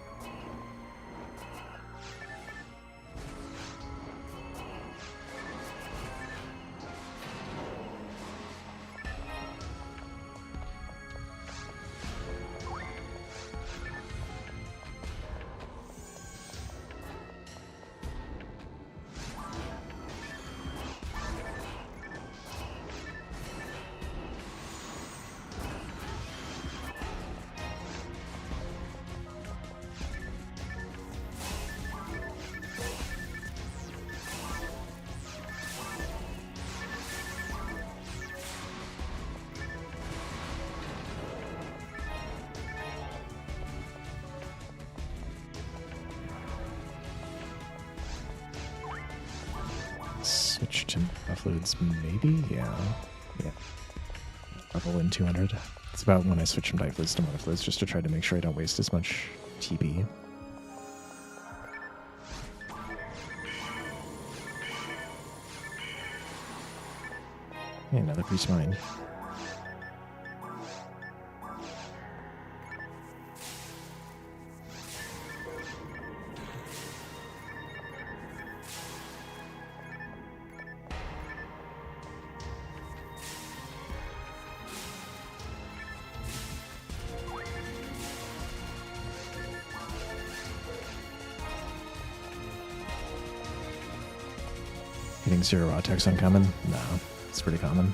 A: switch to fluids, maybe? Yeah. Yeah. Level in 200. It's about when I switch from fluids to monofluids, just to try to make sure I don't waste as much TP. Hey, another priest mine. Hitting 0 raw text uncommon? No, it's pretty common.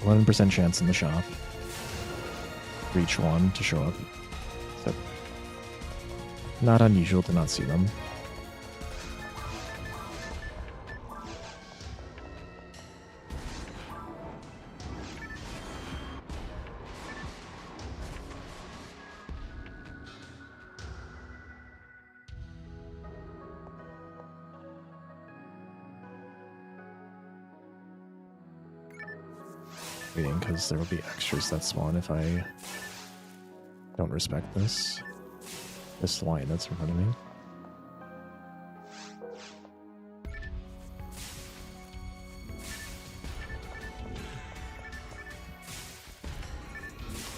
A: 11% chance in the shop. Reach 1 to show up. So, not unusual to not see them. Waiting, because there will be extras that spawn if I don't respect this line that's in front of me.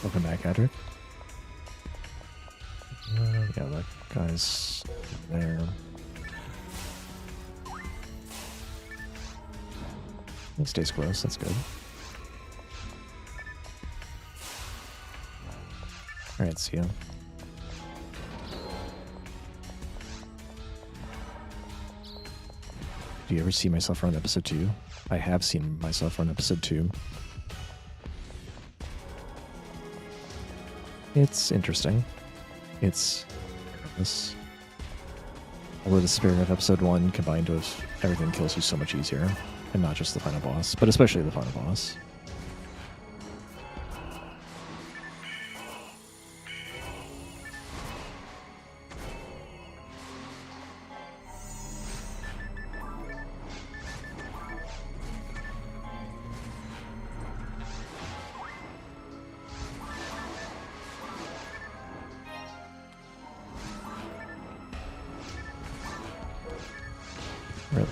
A: Welcome back, Adric. Yeah, that guy's there. He stays close, that's good. Alright, see ya. Do you ever see myself run episode 2? I have seen myself run episode 2. It's interesting. It's this. Although the spirit of episode 1 combined with everything kills you so much easier. And not just the final boss, but especially the final boss. Really?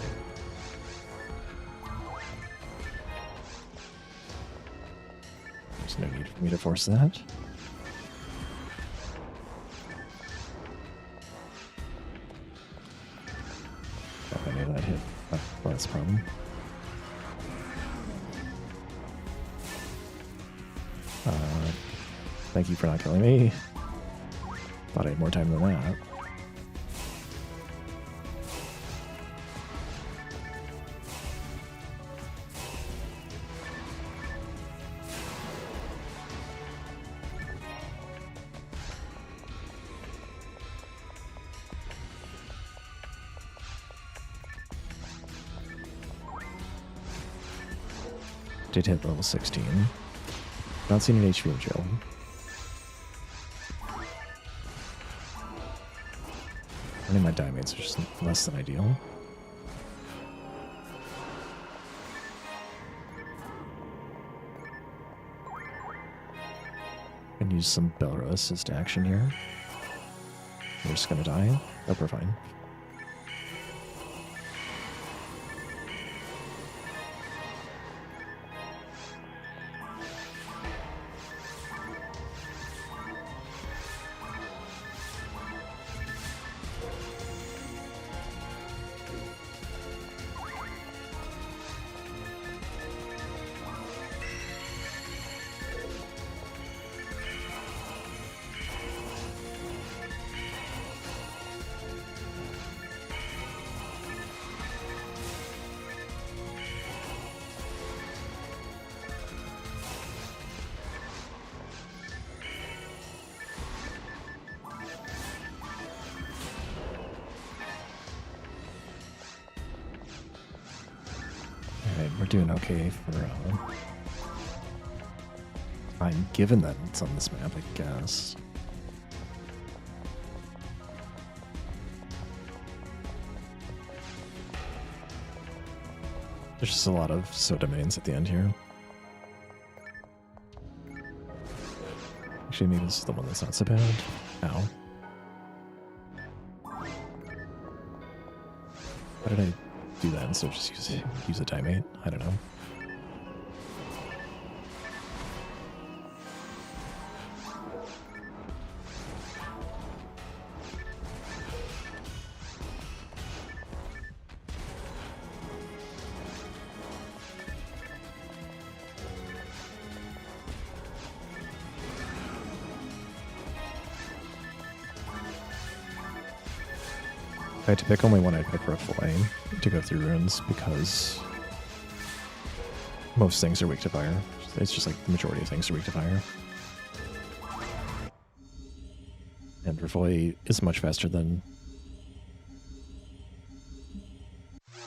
A: There's no need for me to force that. If any of that hit, well, that's a problem. Thank you for not killing me. Thought I had more time than that. Did hit level 16. Not seen an HP chill. I think my dimates are just less than ideal. Can use some Belra assist action here. We're just gonna die. Nope, we're fine. We're doing okay for time, given that it's on this map, I guess. There's just a lot of soda mains at the end here. Actually, maybe this is the one that's not so bad. Ow. Why did I do that instead of just use a diamate? I don't know. If I had to pick only one, I'd pick Roughway to go through runes because most things are weak to fire. It's just like the majority of things are weak to fire. And Roughway is much faster than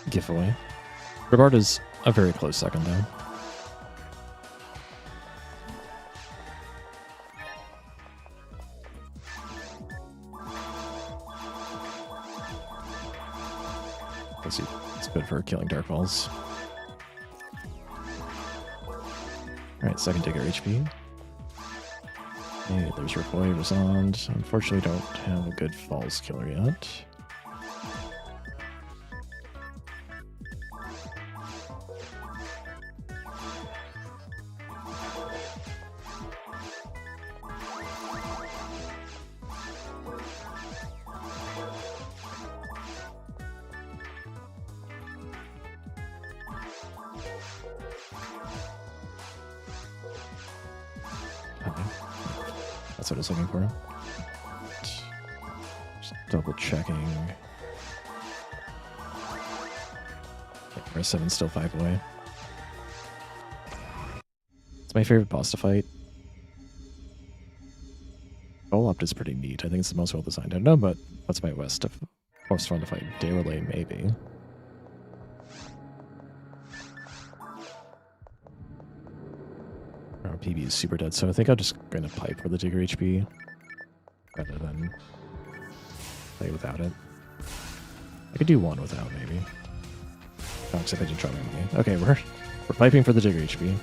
A: Giveaway. Regard is a very close second though. It's good for killing Dark Balls. Alright, second Digger HP. Hey, there's Roughway, Resond. Unfortunately, don't have a good Falls killer yet. That's what I was looking for. Just double checking. Okay, 7 still 5 away. It's my favorite boss to fight. Opt is pretty neat. I think it's the most well designed. I don't know, but what's my most fun to fight? Day Relay, maybe. Our PB is super dead, so I think I'm just going to pipe for the Digger HP rather than play without it. I could do one without, maybe. Oh, except I didn't try my. Okay, we're piping for the Digger HP.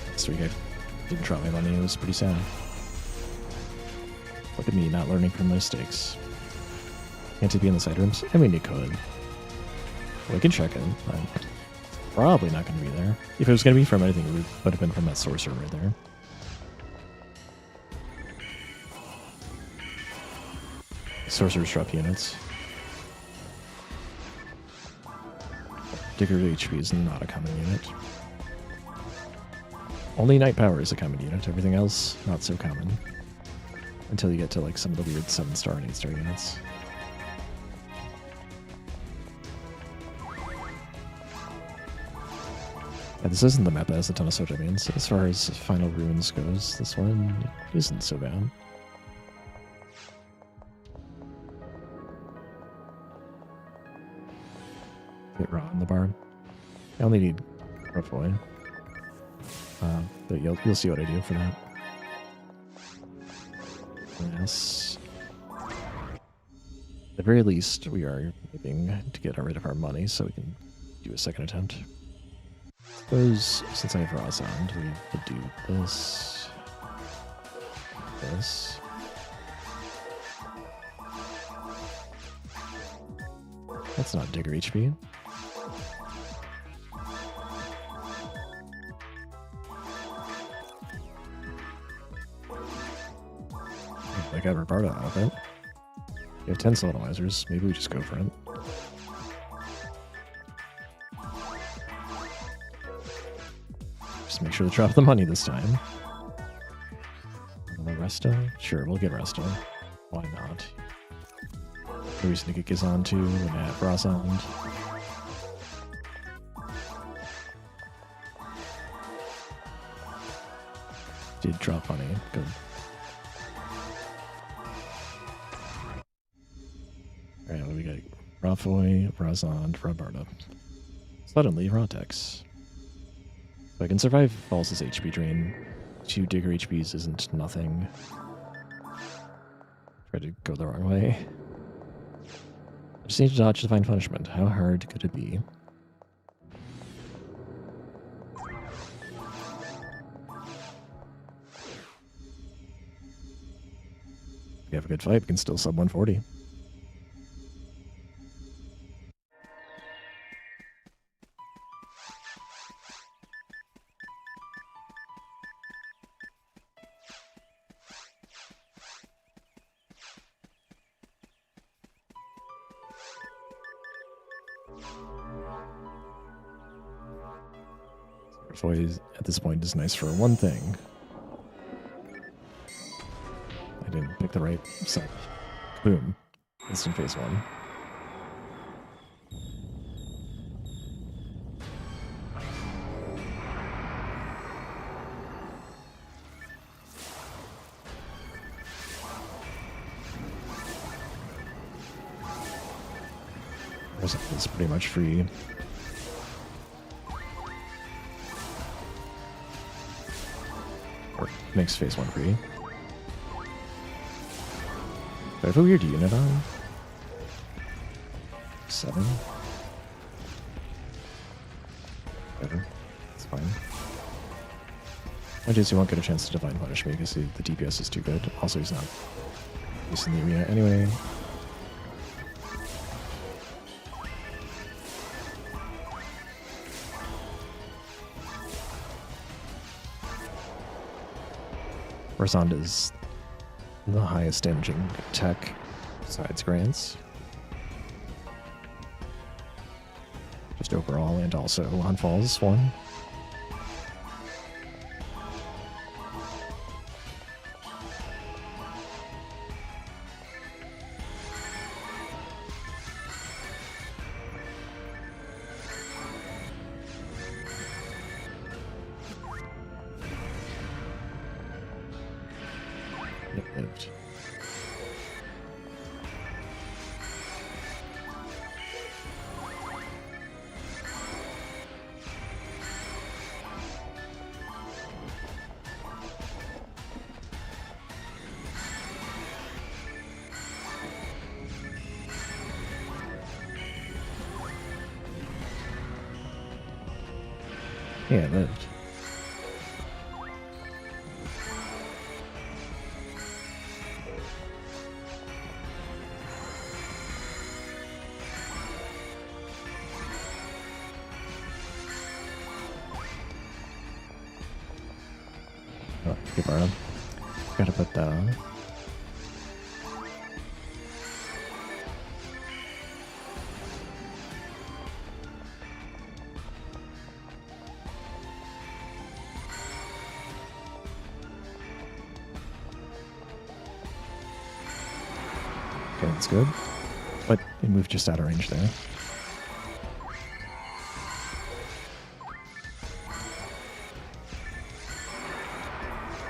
A: Last week I didn't try my money. It was pretty sad. Look at me not learning from my mistakes. Can't it be in the side rooms? I mean, you could. We can check it. I'm probably not going to be there. If it was going to be from anything, it would have been from that sorcerer right there. Sorcerer's drop units. Digger HP is not a common unit. Only Night Power is a common unit. Everything else, not so common. Until you get to like some of the weird 7-star and 8-star units. Yeah, this isn't the map that has a ton of soda mains. As far as final ruins goes, this one isn't so bad. Get raw in the barn. I only need Roughway. But you'll see what I do for that. Yes. At the very least, we are needing to get rid of our money so we can do a second attempt. Suppose since I have raw sound, we could do this. This. That's not Digger HP. I got Roberta out of it. You have 10 solemnizers. Maybe we just go for it. Just make sure to drop the money this time. Resto? Sure, we'll get Resto. Why not? No reason to get Gizon too, and add Brosand. Did drop money. Good. Alright, what do we got? Roughway, Brosand, Roberta. Suddenly, Rotex. So I can survive False's HP drain. 2 Digger HPs isn't nothing. Try to go the wrong way. Just need to dodge Divine Punishment. How hard could it be? If you have a good fight, we can still sub 140. Always at this point is nice for one thing. I didn't pick the right set. Boom. Instant phase 1. It's pretty much free. Makes phase 1 free. Do I have a weird unit on? 7? Whatever. It's fine. Point is, he won't get a chance to Divine Punish me because the DPS is too good. Also, he's not in the arena anyway. Rosanda is the highest damaging tech besides Grants. Just overall and also on falls 1. It lived. Yeah, it lived. Oh, keep our gotta put that on. Okay, that's good. But it moved just out of range there.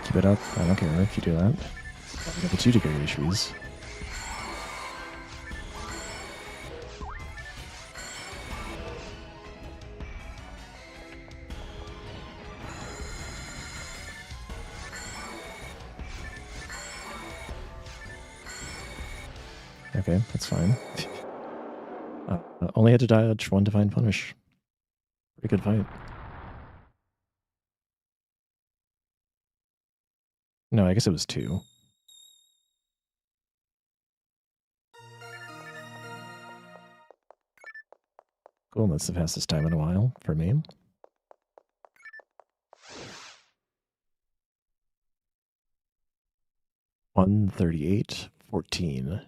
A: Keep it up. I don't care if you do that. We have a 2 degree freeze. Okay, that's fine. Only had to dodge 1 Divine Punish. Pretty good fight. No, I guess it was 2. Cool, that's the fastest time in a while for me. $138.14.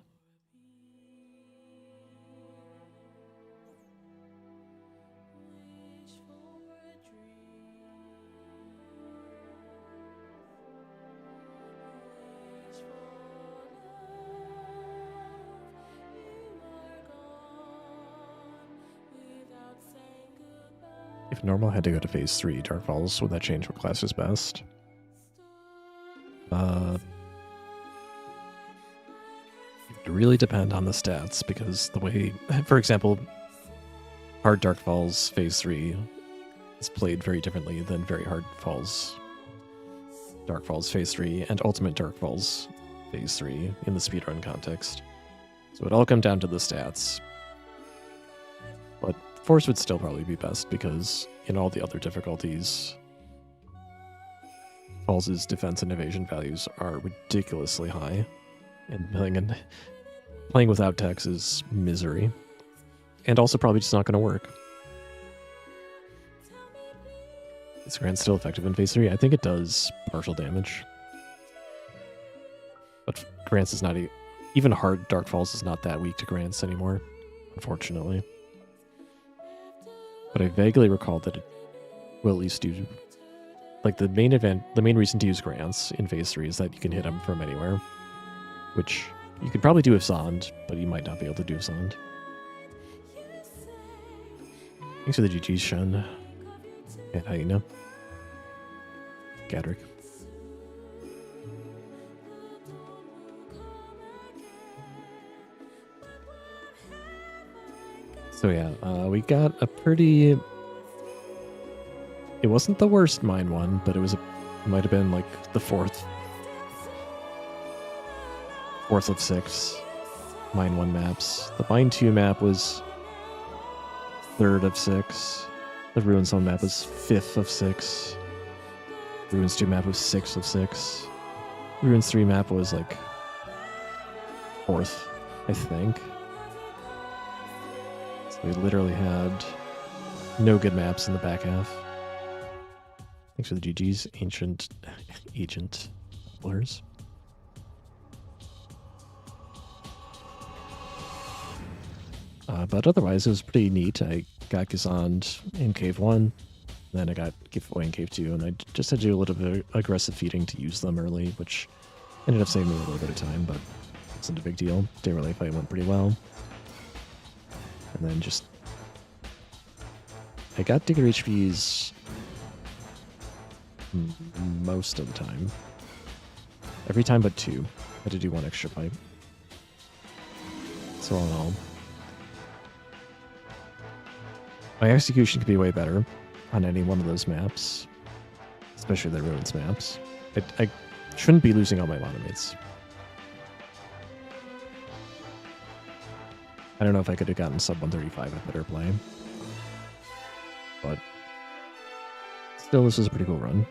A: If normal had to go to phase 3, Dark Falls, would that change what class is best? It would really depend on the stats, because the way, for example, Hard Dark Falls phase 3 is played very differently than Very Hard Falls Dark Falls phase 3 and Ultimate Dark Falls phase 3 in the speedrun context. So it all comes down to the stats. But Force would still probably be best because in all the other difficulties, Falls' defense and evasion values are ridiculously high. And playing without Tex is misery. And also probably just not going to work. Is Grant still effective in phase 3? I think it does partial damage. But Grant's is not... Even hard Dark Falls is not that weak to Grants anymore, unfortunately. But I vaguely recall that it will at least do... Like, the main reason to use Grants in phase 3 is that you can hit them from anywhere. Which you could probably do with Zond, but you might not be able to do with Zond. Thanks for the GG's, Shen. And Hyena. Gadrick. So yeah, we got a pretty... It wasn't the worst mine one, but it might have been like the fourth of 6 mine 1 maps. The mine 2 map was 3rd of 6. The Ruins Zone map was 5th of 6. Ruins 2 map was 6th of 6. Ruins 3 map was like 4th, I think. So we literally had no good maps in the back half. Thanks for the GG's, Ancient Agent Blurs. But otherwise, it was pretty neat. I got Gazond in Cave 1, then I got Giveaway in Cave 2, and I just had to do a little bit of aggressive feeding to use them early, which ended up saving me a little bit of time, but it wasn't a big deal. Day relay fight went pretty well. And then just... I got Digger HPs most of the time. Every time but 2. I had to do 1 extra pipe. So all in all, my execution could be way better on any one of those maps, especially the Ruins maps. I shouldn't be losing all my monomates. I don't know if I could have gotten sub 135 a better play, but still, this was a pretty cool run.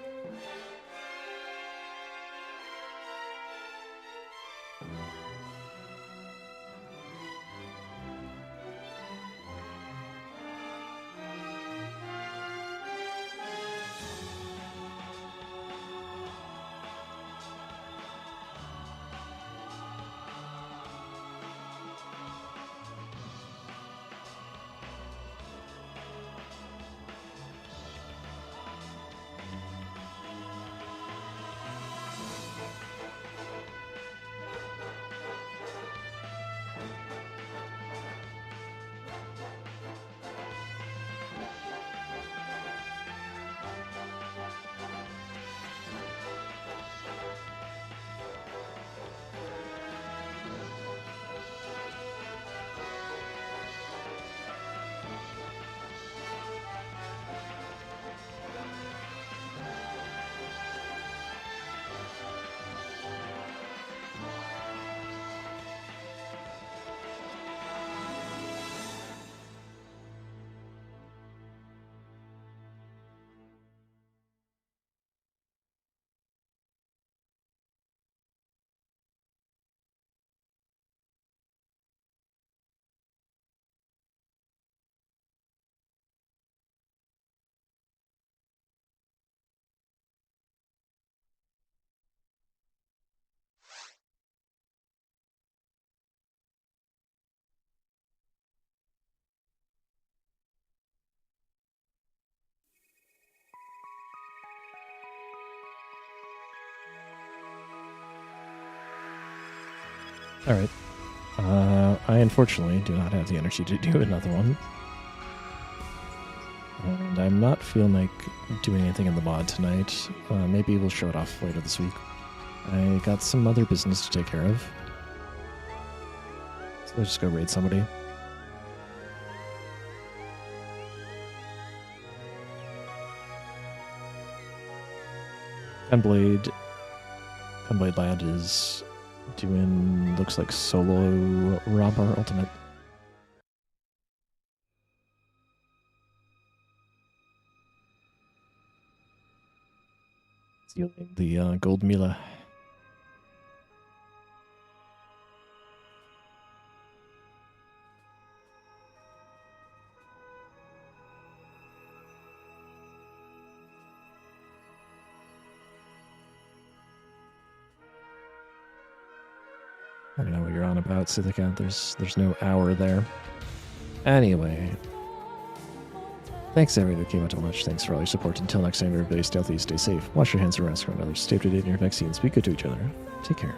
A: Alright. I unfortunately do not have the energy to do another one. And I'm not feeling like doing anything in the mod tonight. Maybe we'll show it off later this week. I got some other business to take care of. So let's just go raid somebody. Gunblade Lad is doing, looks like solo Robber Ultimate. Stealing the gold Mila. I don't know what you're on about, Sithica. There's no hour there. Anyway. Thanks everyone who came out to watch. Thanks for all your support. Until next time, everybody stay healthy, stay safe. Wash your hands and rest around others. Stay up to date in your vaccines. Be good to each other. Take care.